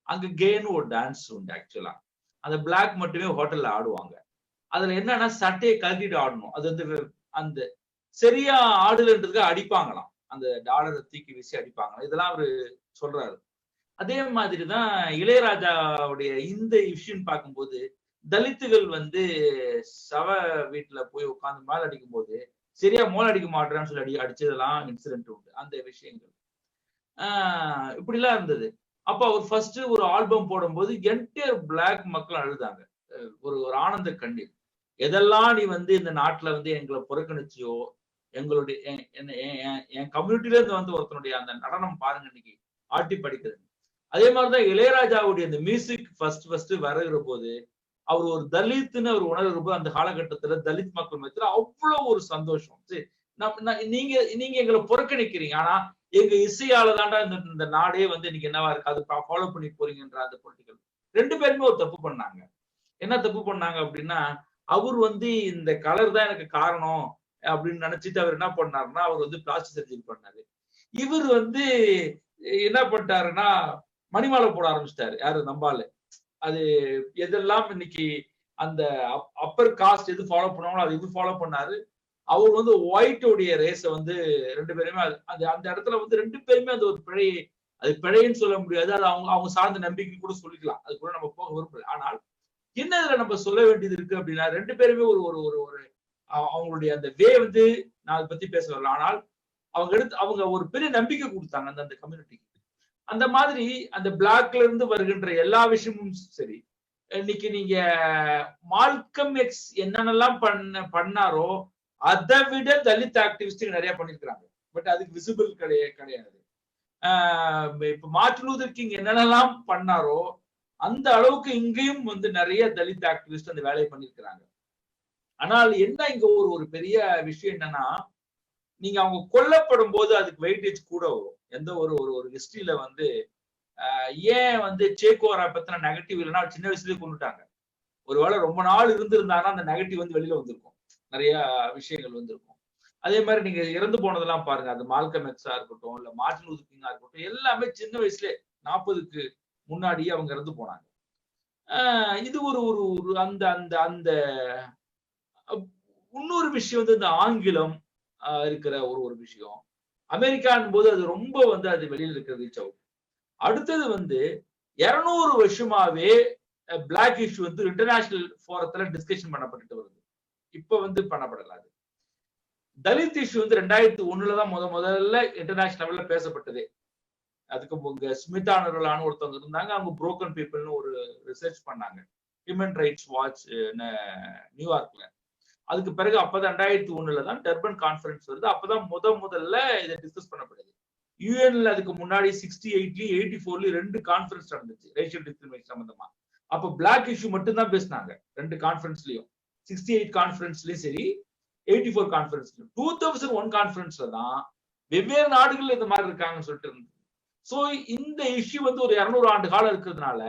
அங்க கேன்னு ஒரு டான்ஸ் உண்டு. ஆக்சுவலா அந்த பிளாக் மட்டுமே ஹோட்டல்ல ஆடுவாங்க. அதுல என்னன்னா சட்டையை கழட்டிட்டு ஆடணும். அது வந்து அந்த சரியா ஆடுலன்றதுக்கு அடிப்பாங்களாம். அந்த டாலரை தூக்கி வீசி அடிப்பாங்க. இதெல்லாம் அவரு சொல்றாரு. அதே மாதிரிதான் இளையராஜாவுடைய இந்த விஷயம் பார்க்கும்போது, தலித்துகள் வந்து சவ வீட்டுல போய் உட்கார்ந்து மேல அடிக்கும் போது சரியா மோல் அடிக்க மாட்டேன்னு சொல்லி அடிச்சதெல்லாம் இன்சிடென்ட் உண்டு. அந்த விஷயங்கள் இப்படி எல்லாம் இருந்தது. அப்ப அவர் ஃபர்ஸ்ட் ஒரு ஆல்பம் போடும்போது என்டையர் பிளாக் மக்கள் அழுதாங்க. ஒரு ஆனந்த கண்ணீர். எதெல்லாம் நீ வந்து இந்த நாட்டுல வந்து எங்களை புறக்கணிச்சியோ, எங்களுடைய என் கம்யூனிட்டில இருந்து வந்து ஒருத்தனுடைய அந்த நடனம் பாருங்க இன்னைக்கு ஆட்டி படிக்கிறது. அதே மாதிரிதான் இளையராஜாவுடைய அந்த மியூசிக் ஃபர்ஸ்ட் வருகிற போது அவர் ஒரு தலித்துன்னு அவர் உணர்கிற போது அந்த காலகட்டத்துல தலித் மக்கள் மத்தியில அவ்வளவு ஒரு சந்தோஷம். நீங்க எங்களை புறக்கணிக்கிறீங்க, ஆனா எங்க இசையால தாண்டா இந்த நாடே வந்து இன்னைக்கு என்னவா இருக்கு, அது ஃபாலோ பண்ணி போறீங்கன்ற அந்த பொலிட்டிக்கல். ரெண்டு பேருமே ஒரு தப்பு பண்ணாங்க. என்ன தப்பு பண்ணாங்க அப்படின்னா, அவர் வந்து இந்த கலர் தான் எனக்கு காரணம் அப்படின்னு நினைச்சிட்டு அவர் என்ன பண்ணாருன்னா, அவர் வந்து பிளாஸ்டிக் சர்ஜரி பண்ணாரு. இவர் வந்து என்ன பண்ணிட்டாருன்னா மணிமாலை போட ஆரம்பிச்சிட்டாரு. யாரு நம்பாலு. அது எதெல்லாம் இன்னைக்கு அந்த அப்பர் காஸ்ட் எது ஃபாலோ பண்ணுவாங்களோ அது இது ஃபாலோ பண்ணாரு. அவர் வந்து ஒயிட்டோடைய ரேஸ வந்து ரெண்டு பேருமே அந்த இடத்துல வந்து ரெண்டு பேருமே அது ஒரு பிழை, அது பிழைன்னு சொல்ல முடியாது. அது அவங்க சார்ந்த நம்பிக்கை கூட சொல்லிக்கலாம். அது கூட நம்ம போக விரும்பல. ஆனால் என்ன இதுல நம்ம சொல்ல வேண்டியது இருக்கு அப்படின்னா, ரெண்டு பேருமே ஒரு ஒரு ஒரு அவங்களுடைய அந்த வே வந்து நான் அதை பத்தி பேச வரல. ஆனால் அவங்க ஒரு பெரிய நம்பிக்கை கொடுத்தாங்க அந்த கம்யூனிட்டிக்கு. அந்த மாதிரி அந்த பிளாக்ல இருந்து வருகின்ற எல்லா விஷயமும் சரி, இன்னைக்கு நீங்க மால்கம் எக்ஸ் என்னென்னலாம் பண்ணாரோ அதை விட தலித் ஆக்டிவிஸ்ட் நிறைய பண்ணிருக்கிறாங்க. பட் அதுக்கு விசிபிள் கிடையாது. இப்ப மார்ட்டின் லூதர் கிங் என்னென்னலாம் பண்ணாரோ அந்த அளவுக்கு இங்கேயும் வந்து நிறைய தலித் ஆக்டிவிஸ்ட் அந்த வேலையை பண்ணிருக்கிறாங்க. ஆனால் என்ன இங்க ஒரு பெரிய விஷயம் என்னன்னா, நீங்க அவங்க கொல்லப்படும் போது அதுக்கு வெயிட்டேஜ் கூட வரும். எந்த ஒரு ஹிஸ்டரியில வந்து ஏன் வந்து சேக்குவாரா பத்தின நெகட்டிவ் இல்லைன்னா சின்ன வயசுலயே கொண்டுட்டாங்க. ஒருவேளை ரொம்ப நாள் இருந்திருந்தாங்கன்னா அந்த நெகட்டிவ் வந்து வெளியில வந்திருக்கும், நிறைய விஷயங்கள் வந்திருக்கும். அதே மாதிரி நீங்க இறந்து போனதெல்லாம் பாருங்க, அது மால்கம் எக்ஸா இருக்கட்டும், இல்ல மார்ட்டின் லூதர் கிங்கா இருக்கட்டும், எல்லாமே சின்ன வயசுல 40க்கு முன்னாடியே அவங்க இறந்து போனாங்க. இது ஒரு அந்த அந்த அந்த இன்னொரு விஷயம் வந்து இந்த ஆங்கிலம் இருக்கிற ஒரு விஷயம். அமெரிக்கான் போது அது ரொம்ப வந்து அது வெளியில இருக்கிறது ரீச் அவுட். அடுத்தது வந்து 200 வருஷமாவே பிளாக் இஷ்யூ வந்து இன்டர்நேஷனல் ஃபோரத்துல டிஸ்கஷன் பண்ணப்பட்டு வருது. இப்ப வந்து பண்ணப்படலாது. தலித் இஷ்யூ வந்து 2001 தான் முதல்ல இன்டர்நேஷனல் லெவல்ல பேசப்பட்டது. அதுக்கு உங்க ஸ்மிதா நருலான்னு ஒருத்தவங்க இருந்தாங்க. அவங்க புரோக்கன் பீப்புள்னு ஒரு ரிசர்ச் பண்ணாங்க. ஹியூமன் ரைட்ஸ் வாட்ச் நியூயார்க்ல. அதுக்கு பிறகு அப்பதான் 2001 தான் டர்பன் கான்ஃபரன்ஸ் வருது. அப்பதான் முதல்ல இதை டிஸ்கஸ் பண்ணப்படுது. யூஎன்ல அதுக்கு முன்னாடி 68லயும் 84லயும் 2 கான்ஃபரன்ஸ் நடந்துச்சு ரேஷியல் டிஸ்கிரிமினேஷன் சம்பந்தமா. அப்ப பிளாக் இஷ்யூ மட்டும் தான் பேசினாங்க 2 கான்ஃபரன்ஸ்லயும். 68 கான்ஃபரன்ஸ்லயும் சரி, 84 கான்ஃபரன்ஸ்லயும். 2001 கான்ஃபரன்ஸ்ல தான் வெவ்வேறு நாடுகள் இந்த மாதிரி இருக்காங்கன்னு சொல்லிட்டு இருந்தது. சோ இந்த இஷ்யூ வந்து ஒரு 200 ஆண்டு காலம் இருக்கிறதுனால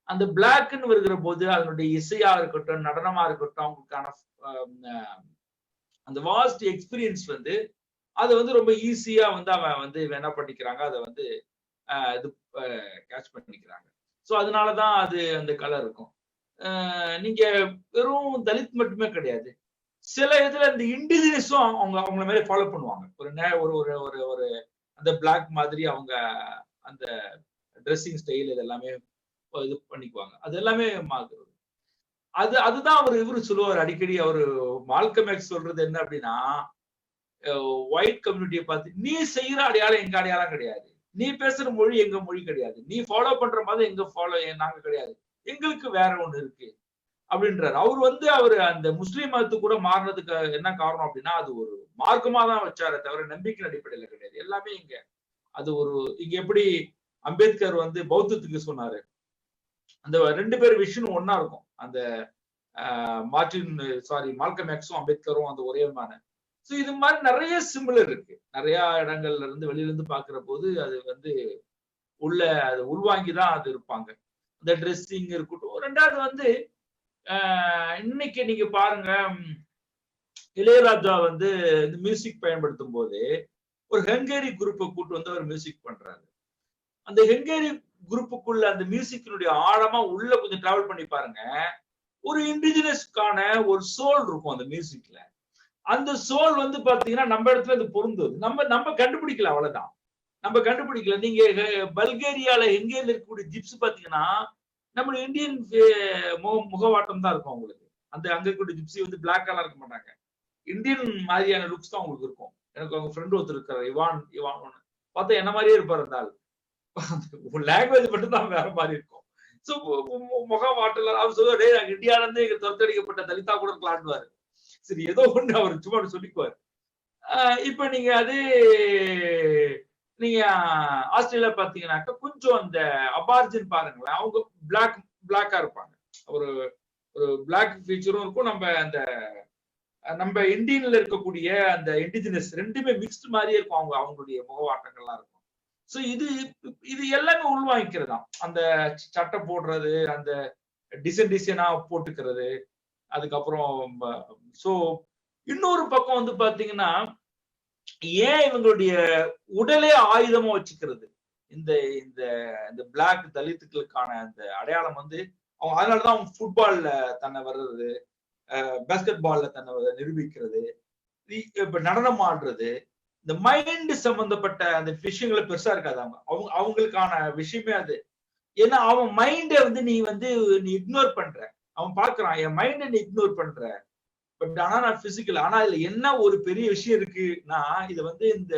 அந்த பிளாக்னு வருகிற போது அதனுடைய இசையா இருக்கட்டும், நடனமா இருக்கட்டும், அவங்களுக்கான அந்த வாஸ்ட் எக்ஸ்பீரியன்ஸ் வந்து அதை வந்து ரொம்ப ஈஸியா வந்து அவன் வந்து என்ன பண்ணிக்கிறாங்க, அதை வந்து இது கேட்ச் பண்ணிக்கிறாங்க. ஸோ அதனாலதான் அது அந்த கலர் இருக்கும். நீங்க வெறும் தலித் மட்டுமே கிடையாது, சில இதுல இந்த இண்டிஜினஸும் அவங்கள மாதிரி ஃபாலோ பண்ணுவாங்க. ஒரு ஒரு ஒரு ஒரு அந்த பிளாக் மாதிரி அவங்க அந்த ட்ரெஸ்ஸிங் ஸ்டைல் இதெல்லாமே இது பண்ணிக்குவாங்க. அது எல்லாமே மாறுது. அதுதான் இவரு சொல்லுவார் அடிக்கடி. அவரு மால்கம் எக்ஸ் சொல்றது என்ன அப்படின்னா, ஒயிட் கம்யூனிட்டியை பார்த்து நீ செய்யற அடையாளம் எங்க அடையாளம் கிடையாது, நீ பேசுற மொழி எங்க மொழி கிடையாது, நீ ஃபாலோ பண்ற மாதிரி எங்க நாங்க கிடையாது, எங்களுக்கு வேற ஒண்ணு இருக்கு அப்படின்றாரு. அவர் அந்த முஸ்லீம் மதத்துக்கு கூட மாறினதுக்கு என்ன காரணம் அப்படின்னா, அது ஒரு மார்க்கமா தான் வச்சாரே தவிர நம்பிக்கை அடிப்படையில கிடையாது. எல்லாமே இங்க அது இங்க எப்படி அம்பேத்கர் வந்து பௌத்தத்துக்கு சொன்னாரு, அந்த 2 பேர் விஷயம் ஒன்னா இருக்கும். அந்த மால்கம் எக்ஸும் அம்பேத்கரும் அந்த ஒரே மாதிரி. சோ இது மாதிரி நிறைய சிமிலர் இருக்கு. நிறைய இடங்கள்ல இருந்து வெளியில இருந்து பாக்குற போது அது வந்து அது உள்வாங்கிதான் அது இருப்பாங்க. இந்த ட்ரெஸ்ஸிங் இருக்கட்டும். 2வது வந்து இன்னைக்கு நீங்க பாருங்க, இளையராஜா வந்து இந்த மியூசிக் பயன்படுத்தும் போது ஒரு ஹங்கேரி குரூப்பை கூட்டு வந்து அவர் மியூசிக் பண்றாரு. அந்த ஹங்கேரி குரூப்புக்குள்ள அந்த மியூசிக்கினுடைய ஆழமா உள்ள கொஞ்சம் டிராவல் பண்ணி பாருங்க, ஒரு இண்டிஜினஸ்க்கான ஒரு சோல் இருக்கும் அந்த மியூசிக்ல. அந்த சோல் வந்து பாத்தீங்கன்னா நம்ம இடத்துல அது பொருந்துது. நம்ம கண்டுபிடிக்கல, அவ்வளவுதான். நம்ம கண்டுபிடிக்கல. நீங்க பல்கேரியால ஹங்கேரியில இருக்கக்கூடிய ஜிப்ஸ் பாத்தீங்கன்னா நம்ம இந்தியன் முகவாட்டம் தான் இருக்கும் அவங்களுக்கு. அந்த அங்க இருக்கக்கூடிய ஜிப்சி வந்து பிளாக்காலாம் இருக்க மாட்டாங்க, இந்தியன் மாதிரியான லுக்ஸ் தான் அவங்களுக்கு இருக்கும். எனக்கு அவங்க ஃப்ரெண்ட் ஒருத்தர் இருக்காரு, இவான் பார்த்தா என்ன மாதிரியே இருப்பாரு. இருந்தால் லாங்குவேஜ் மட்டும் தான் வேற மாதிரி இருக்கும். சோ முகவாட்டல அவர் சொல்லுவாரு, இந்தியால இருந்து துரத்தடிக்கப்பட்ட தலிதா கூட இருக்கலான்னுவாரு. சரி, ஏதோ ஒண்ணு அவர் சும்மா சொல்லிக்குவாரு. இப்ப நீங்க நீங்க ஆஸ்திரேலியா பாத்தீங்கன்னாக்கா கொஞ்சம் அந்த அபார்ஜின் பாருங்களேன், அவங்க பிளாக்கா இருப்பாங்க. ஒரு பிளாக் ஃபீச்சரும் இருக்கும். நம்ம இந்தியன்ல இருக்கக்கூடிய அந்த இண்டிஜினஸ் 2மே மிக்ஸ்ட் மாதிரியே இருக்கும். அவங்களுடைய முகவாட்டங்கள்லாம் இருக்கும். சோ இது எல்லாமே உள்வாங்கிக்கிறதாம். அந்த சட்டை போடுறது, அந்த டிசைனா போட்டுக்கிறது. அதுக்கப்புறம் சோ இன்னொரு பக்கம் வந்து பாத்தீங்கன்னா, ஏன் இவங்களுடைய உடலே ஆயுதமா வச்சுக்கிறது, இந்த இந்த இந்த பிளாக் தலித்துக்களுக்கான அந்த அடையாளம் வந்து அவங்க அதனாலதான் அவங்க ஃபுட்பால்ல தன்னை வர்றது, பேஸ்கெட் பால்ல தன்னை நிரூபிக்கிறது, இப்ப நடனம் ஆடுறது, இந்த மைண்ட் சம்பந்தப்பட்ட அந்த விஷயங்களை பெருசா இருக்காது. அவங்களுக்கான விஷயமே அது. ஏன்னா அவன் மைண்டை வந்து நீ இக்னோர் பண்ற. அவன் பாக்குறான், என் மைண்டை நீ இக்னோர் பண்ற, பட் ஆனா நான் பிசிக்கல். ஆனா இதுல என்ன ஒரு பெரிய விஷயம் இருக்குன்னா, இதை வந்து இந்த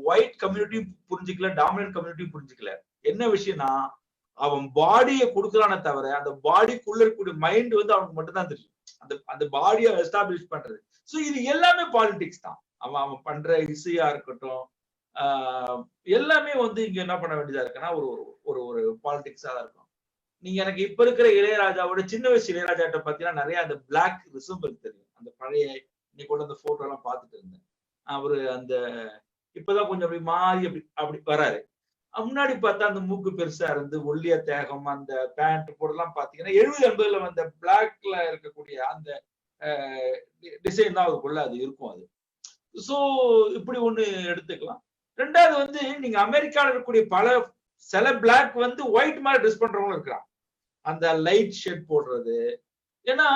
ஒயிட் கம்யூனிட்டி புரிஞ்சுக்கல, டாமினன்ட் கம்யூனிட்டி புரிஞ்சுக்கல. என்ன விஷயம்னா, அவன் பாடியை கொடுக்கலானே தவிர அந்த பாடிக்குள்ள இருக்கக்கூடிய மைண்ட் வந்து அவனுக்கு மட்டும்தான் தெரியும். அந்த பாடியை எஸ்டாப்ளிஷ் பண்றது. சோ இது எல்லாமே பாலிடிக்ஸ் தான். அவன் பண்ற இசையா இருக்கட்டும், எல்லாமே வந்து இங்க என்ன பண்ண வேண்டியதா இருக்குன்னா ஒரு ஒரு பாலிடிக்ஸா தான் இருக்கும். நீங்க எனக்கு இப்ப இருக்கிற இளையராஜாவோட சின்ன வயசு இளையராஜாட்ட பாத்தீங்கன்னா நிறைய அந்த பிளாக் ரிசம்பிள் தெரியும். அந்த பழைய இன்னைக்கு கூட அந்த போட்டோ எல்லாம் பார்த்துட்டு இருந்தேன். அவரு அந்த இப்பதான் கொஞ்சம் அப்படி மாறி அப்படி வராரு. முன்னாடி பார்த்தா அந்த மூக்கு பெருசா இருந்து ஒல்லிய தேகம், அந்த பேண்ட் போடலாம் பாத்தீங்கன்னா 70-80ல அந்த பிளாக்ல இருக்கக்கூடிய அந்த டிசைன் தான் அதுக்குள்ள அது இருக்கும். அது சோ இப்படி ஒண்ணு எடுத்துக்கலாம். 2வது வந்து நீங்க அமெரிக்கால இருக்கக்கூடிய சில பிளாக் வந்து ஒயிட் மாதிரி ட்ரெஸ் பண்றவங்களும் இருக்கிறான். அந்த லைட் ஷேட் போடுறது. ஏன்னா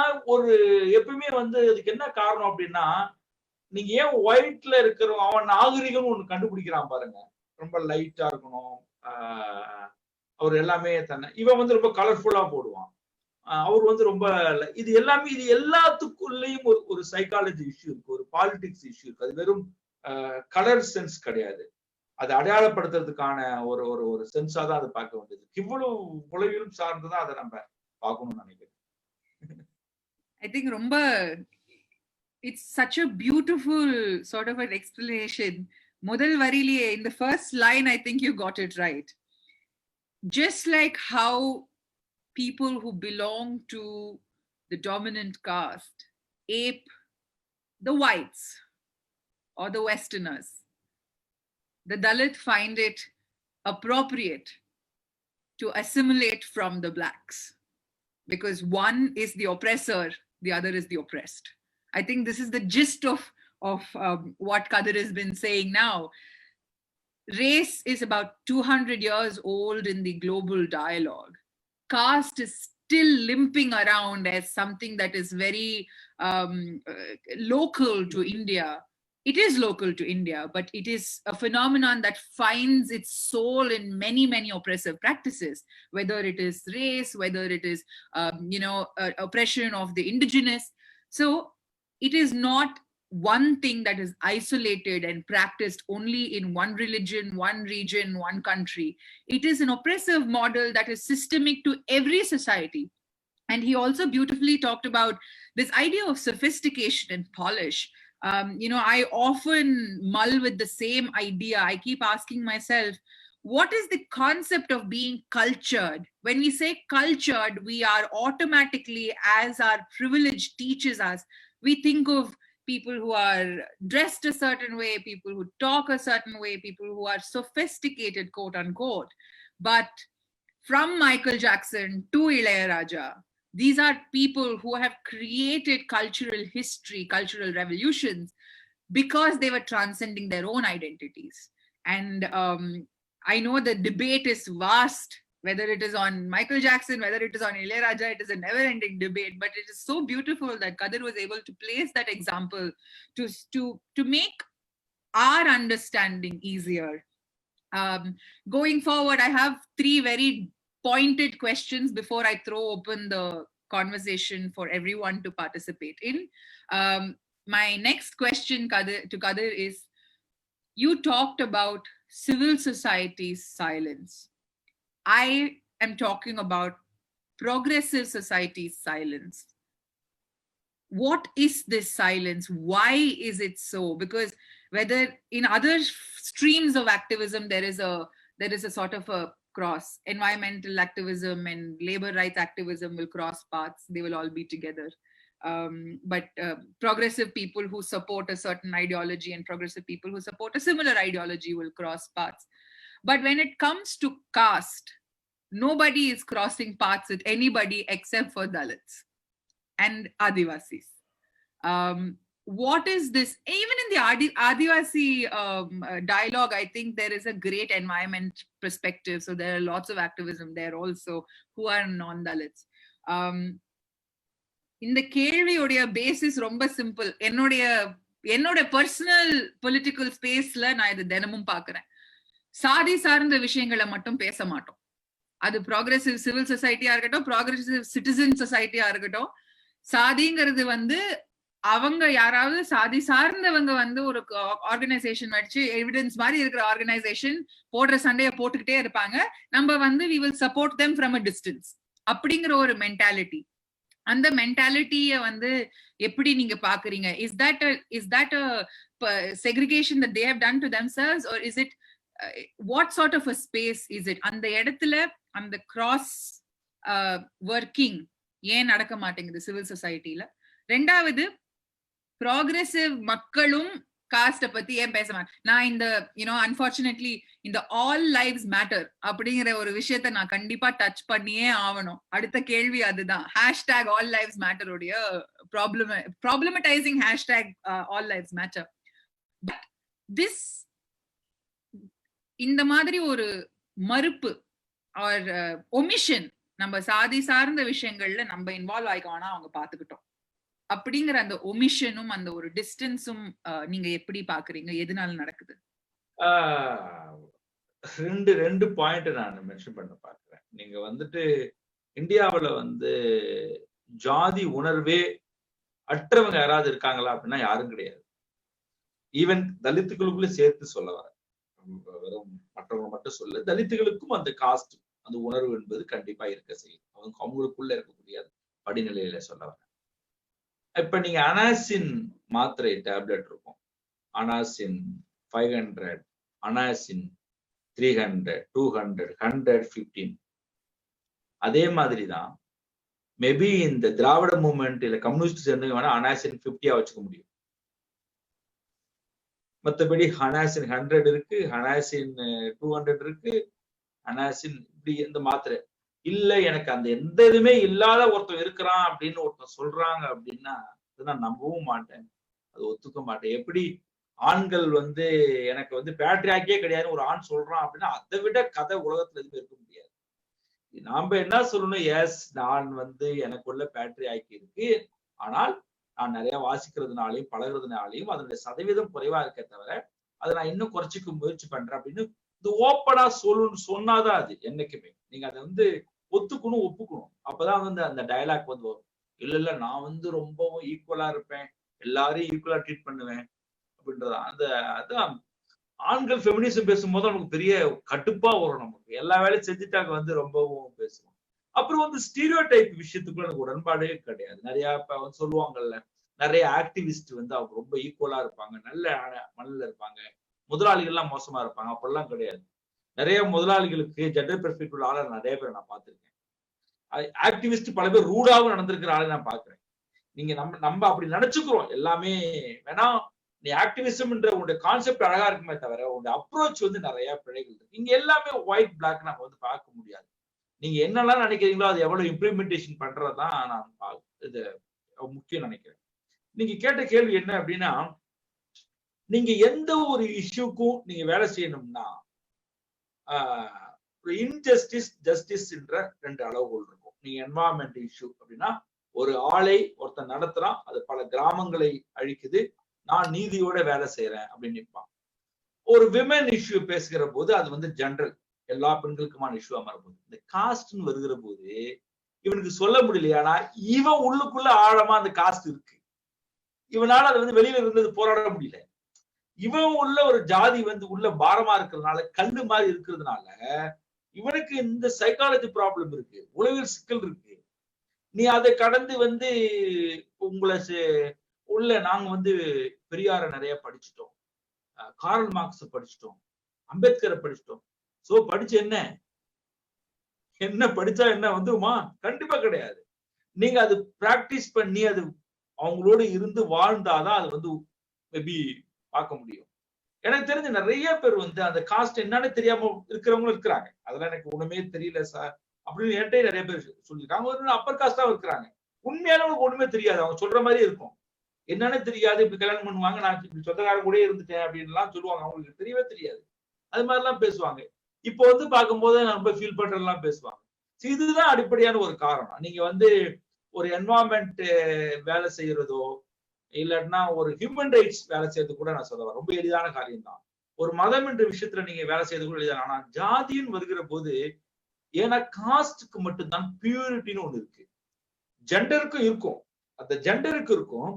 எப்பவுமே வந்து அதுக்கு என்ன காரணம் அப்படின்னா, நீங்க ஏன் ஒயிட்ல இருக்கிறவங்க அவன் நாகரிகம் ஒண்ணு கண்டுபிடிக்கிறான் பாருங்க. ரொம்ப லைட்டா இருக்கணும், அவர் எல்லாமே இவன் வந்து ரொம்ப கலர்ஃபுல்லா போடுவான். அவர் வந்து ரொம்ப இது எல்லாமே இது எல்லாத்துக்குள்ளேயும் ஒரு சைக்காலஜி இஷ்யூ இருக்கு, ஒரு பாலிடிக்ஸ் இஷ்யூ இருக்கு. அது வெறும் கலர் சென்ஸ் கிடையாது. அதை அடையாளப்படுத்துறதுக்கான ஒரு ஒரு ஒரு சென்ஸா தான் அதை பார்க்க வேண்டியது. இவ்வளவு உலகிலும் சார்ந்துதான் அதை நம்ம பார்க்கணும்னு நினைக்கிறேன். I think ரொம்ப it's such a beautiful sort of an explanation. முதல் வரியிலேயே in the first line I think you got it right. Just like how people who belong to the dominant caste ape the whites or the Westerners, the Dalit find it appropriate to assimilate from the blacks because one is the oppressor, the other is the oppressed. I think this is the gist of what Kadir has been saying now. Race is about 200 years old in the global dialogue. Caste is still limping around as something that is very local to India. It is local to India, but it is a phenomenon that finds its soul in many, many oppressive practices, whether it is race, whether it is, oppression of the indigenous. So it is not one thing that is isolated and practiced only in one religion, one region, one country. It is an oppressive model that is systemic to every society. And he also beautifully talked about this idea of sophistication and polish. I often mull with the same idea. I keep asking myself, what is the concept of being cultured? When we say cultured, we are automatically, as our privilege teaches us, we think of people who are dressed a certain way, people who talk a certain way, people who are sophisticated, quote unquote. But from Michael Jackson to Ilayaraja, these are people who have created cultural history, cultural revolutions, because they were transcending their own identities. And I know the debate is vast, whether it is on Michael Jackson, whether it is on Ilayaraja, it is a never-ending debate. But it is so beautiful that Kadir was able to place that example to make our understanding easier. Going forward, I have 3 very pointed questions before I throw open the conversation for everyone to participate in. My next question to Kadir is, you talked about civil society's silence. I am talking about progressive society's silence. What is this silence? Why is it so? Because whether in other streams of activism, there is a sort of a cross. Environmental activism and labor rights activism will cross paths. They will all be together. But progressive people who support a certain ideology and progressive people who support a similar ideology will cross paths. But when it comes to caste, nobody is crossing paths with anybody except for Dalits and Adivasis. What is this? Even in the Adivasi dialogue, I think there is a great environment perspective. So there are lots of activism there also who are non-Dalits. இந்த கேள்வியோடைய basis ரொம்ப simple. என்னோட personal political ஸ்பேஸ்ல நான் இது தினமும் பாக்குறேன். சாதி சார்ந்த விஷயங்களை மட்டும் பேச மாட்டோம். அது ப்ராக்ரெசிவ் சிவில் சொசைட்டியா இருக்கட்டும், ப்ராக்ரெசிவ் சிட்டிசன் சொசைட்டியா இருக்கட்டும், சாதிங்கிறது வந்து அவங்க யாராவது சாதி சார்ந்தவங்க ஒரு ஆர்கனைசேஷன் வச்சு எவிடன்ஸ் மாதிரி இருக்கிற ஆர்கனைசேஷன் போடுற சண்டைய போட்டுக்கிட்டே இருப்பாங்க. நம்ம we will support them from a distance அப்படிங்கிற ஒரு மென்டாலிட்டி. அந்த மென்டாலிட்டிய எப்படி நீங்க பாக்குறீங்க? Is that a segregation that they have done to themselves, or is it what sort of a space is it? அந்த இடத்துல அந்த கிராஸ் ஒர்க்கிங் ஏன் நடக்க மாட்டேங்குது சிவில் சொசைட்டில? ரெண்டாவது, ப்ராக்ரெசிவ் மக்களும் காஸ்ட பத்தி ஏன் பேச மாட்டேன்? நான் இந்த அன்பார்ச்சுனேட்லி இந்த ஆல் லைவ்ஸ் மேட்டர் அப்படிங்கிற ஒரு விஷயத்த நான் கண்டிப்பா டச் பண்ணியே ஆகணும். அடுத்த கேள்வி அதுதான். ஹேஷ்டாக் ஆல் லைவ்ஸ் மேட்டர் உடைய problematizing hashtag all lives matter. But this இந்த மாதிரி ஒரு மறுப்பு ஆர் ஒமிஷன் நம்ம சாதி சார்ந்த விஷயங்கள்ல நம்ம இன்வால்வ் ஆயிக்கோனா அவங்க பாத்துக்கிட்டோம் அப்படிங்கிற அந்த ஒமிஷனும் அந்த ஒரு டிஸ்டன்ஸும் நீங்க எப்படி பாக்குறீங்க? எதனால நடக்குது? ரெண்டு பாயிண்ட் நான் மென்ஷன் பண்ண பாக்குறேன். நீங்க இந்தியாவுல வந்து ஜாதி உணர்வே அற்றவங்க யாராவது இருக்காங்களா அப்படின்னா யாரும் கிடையாது. ஈவன் தலித்துகளுக்குள்ள சேர்த்து சொல்ல வரேன். வெறும் மற்றவங்க மட்டும் சொல்ல, தலித்துகளுக்கும் அந்த காஸ்ட், அந்த உணர்வு என்பது கண்டிப்பா இருக்க செய்யும். அவங்களுக்குள்ள இருக்கக்கூடிய படிநிலையில சொல்ல வரேன். இப்ப நீங்க அனாசின் மாத்திரை டேப்லெட் இருக்கும். Anacin 500, Anacin 300, 200, 115. அதே மாதிரிதான் மேபி இந்த திராவிட மூவ்மெண்ட் இல்ல கம்யூனிஸ்ட் சேர்ந்து வேணா அனாசின் 50 வச்சுக்க முடியும். மற்றபடி ஹனாசின் 100 இருக்கு, ஹனாசின் 200 இருக்கு, ஹனாசின் இப்படி இந்த மாத்திரை இல்ல. எனக்கு அந்த எந்த இதுவுமே இல்லாத ஒருத்தன் இருக்கிறான் அப்படின்னு ஒருத்தன் சொல்றாங்க அப்படின்னா நான் நம்பவும் மாட்டேன், அது ஒத்துக்க மாட்டேன். எப்படி ஆண்கள் வந்து எனக்கு வந்து பேட்ரியாக்கே கிடையாது ஒரு ஆண் சொல்றான் அப்படின்னா அதை விட கதை உலகத்துல எதுவுமே இருக்க முடியாது. நாம என்ன சொல்லணும், எஸ் நான் வந்து எனக்குள்ள பேட்ரியாக்கி இருக்கு, ஆனால் நான் நிறைய வாசிக்கிறதுனாலையும் பழகிறதுனாலையும் அதனுடைய சதவீதம் குறைவா இருக்க தவிர அதை நான் இன்னும் குறைச்சிக்க முயற்சி பண்றேன் அப்படின்னு இது ஓப்பனா சொன்னாதான் அது என்னைக்குமே நீங்க அதை வந்து ஒத்துக்கணும், ஒப்புக்கணும். அப்பதான் வந்து அந்த டயலாக் வந்து வரும். இல்ல நான் வந்து ரொம்பவும் ஈக்குவலா இருப்பேன், எல்லாரையும் ஈக்குவலா ட்ரீட் பண்ணுவேன் அப்படின்றதா அந்த அதான் ஆண்கள் ஃபெமினிசம் பேசும்போது நமக்கு பெரிய கட்டுப்பா வரும். நமக்கு எல்லா வேலையும் செஞ்சுட்டாங்க வந்து ரொம்பவும் பேசுவோம். அப்புறம் வந்து ஸ்டீரியோ டைப் விஷயத்துக்குள்ள எனக்கு உடன்பாடே கிடையாது. நிறைய இப்ப வந்து சொல்லுவாங்கல்ல, நிறைய ஆக்டிவிஸ்ட் வந்து அவங்க ரொம்ப ஈக்குவலா இருப்பாங்க, நல்ல மனநில இருப்பாங்க, முதலாளிகள்லாம் மோசமா இருப்பாங்க. அப்படிலாம் கிடையாது. நிறைய முதலாளிகளுக்கு ஜெண்டர் பெர்ஸ்பெக்டிவ் உள்ள ஆளை நிறைய பேர் நான் பார்த்திருக்கேன். ஆக்டிவிஸ்ட் பல பேர் ரூடாவும் நடந்திருக்கிற ஆளை நான் பார்க்கிறேன். நீங்க நம்ம அப்படி நினைச்சுக்கிறோம் எல்லாமே. வேணா நீ ஆக்டிவிசம்ன்ற உங்களுடைய கான்செப்ட் அழகா இருக்குமே தவிர உங்களுடைய அப்ரோச் வந்து நிறைய பிழைகள் இருக்கு. இங்க எல்லாமே ஒயிட் பிளாக் நம்ம வந்து பார்க்க முடியாது. நீங்க என்னெல்லாம் நினைக்கிறீங்களோ அது எவ்வளவு இம்ப்ளிமெண்டேஷன் பண்றதுதான் நான் இது முக்கியம் நினைக்கிறேன். நீங்க கேட்ட கேள்வி என்ன அப்படின்னா, நீங்க எந்த ஒரு இஷ்யூக்கும் நீங்க வேலை செய்யணும்னா இன்ஜஸ்டிஸ் ஜஸ்டிஸ் என்ற 2 அளவுகோல் இருக்கும். நீங்க என்வாயன்மெண்ட் இஷ்யூ அப்படின்னா ஒரு ஆளை ஒருத்தன் நடத்துறான், அது பல கிராமங்களை அழிக்குது, நான் நீதியோட வேலை செய்யறேன் அப்படின்னு நிற்பான். ஒரு விமன் இஷ்யூ பேசுகிற போது அது வந்து ஜெனரல், எல்லா பெண்களுக்குமான இஷ்யூ வரும்போது இந்த காஸ்ட்னு வருகிற போது இவனுக்கு சொல்ல முடியலையா, ஆனா இவன் உள்ளுக்குள்ள ஆழமா அந்த காஸ்ட் இருக்கு, இவனால அது வந்து வெளியில இருந்தது போராட முடியல. இவன் உள்ள ஒரு ஜாதி வந்து உள்ள பாரமா இருக்கிறதுனால, கல்லு மாதிரி இருக்கிறதுனால இவனுக்கு இந்த சைக்காலஜி ப்ராப்ளம் இருக்கு, உளவியல் சிக்கல் இருக்கு. நீ அதை கடந்து வந்து உங்களை உள்ள நாங்க வந்து பெரியார நிறைய படிச்சுட்டோம், கார்ல் மார்க்ஸ் படிச்சுட்டோம், அம்பேத்கரை படிச்சுட்டோம், சோ படிச்சு என்ன படிச்சா என்ன வந்துமா? கண்டிப்பா கிடையாது. நீங்க அது பிராக்டிஸ் பண்ணி அது அவங்களோட இருந்து வாழ்ந்தாதான் அது வந்து மேபி பார்க்க முடியும். எனக்கு தெரிஞ்ச நிறைய பேர் வந்து அந்த காஸ்ட் என்னன்னு தெரியாம இருக்கிறவங்களும் இருக்கிறாங்க. அதெல்லாம் எனக்கு ஒண்ணுமே தெரியல சார் அப்படின்னு என்கிட்ட நிறைய பேர் சொல்லியிருக்காங்க. அவங்க அப்பர் காஸ்டா இருக்கிறாங்க, உண்மையால அவங்களுக்கு ஒண்ணுமே தெரியாது, அவங்க சொல்ற மாதிரி இருக்கும், என்னன்னு தெரியாது, இப்படி கல்யாணம் பண்ணுவாங்க, நான் இப்படி சொந்தக்காரன் கூட இருந்துட்டேன் அப்படின்னு எல்லாம் சொல்லுவாங்க, அவங்களுக்கு தெரியவே தெரியாது. அது மாதிரி எல்லாம் பேசுவாங்க. இப்போ வந்து பார்க்கும்போது நான் ரொம்ப ஃபீல் பண்றதெல்லாம் பேசுவாங்க. இதுதான் அடிப்படையான ஒரு காரணம். நீங்க வந்து ஒரு என்வாயன்மெண்ட் வேலை செய்யறதோ இல்லைன்னா ஒரு ஹியூமன் ரைட்ஸ் வேலை செய்யறது கூட நான் சொல்ல ரொம்ப எளிதான காரியம் தான். ஒரு மதம் என்ற விஷயத்துல நீங்க வேலை செய்யறது கூட எளிதான. ஆனா ஜாதின்னு வருகிற போது ஏன்னா காஸ்டுக்கு மட்டும்தான் பியூரிட்டின்னு ஒண்ணு இருக்கு, ஜெண்டருக்கும் இருக்கும், அந்த ஜெண்டருக்கு இருக்கும்.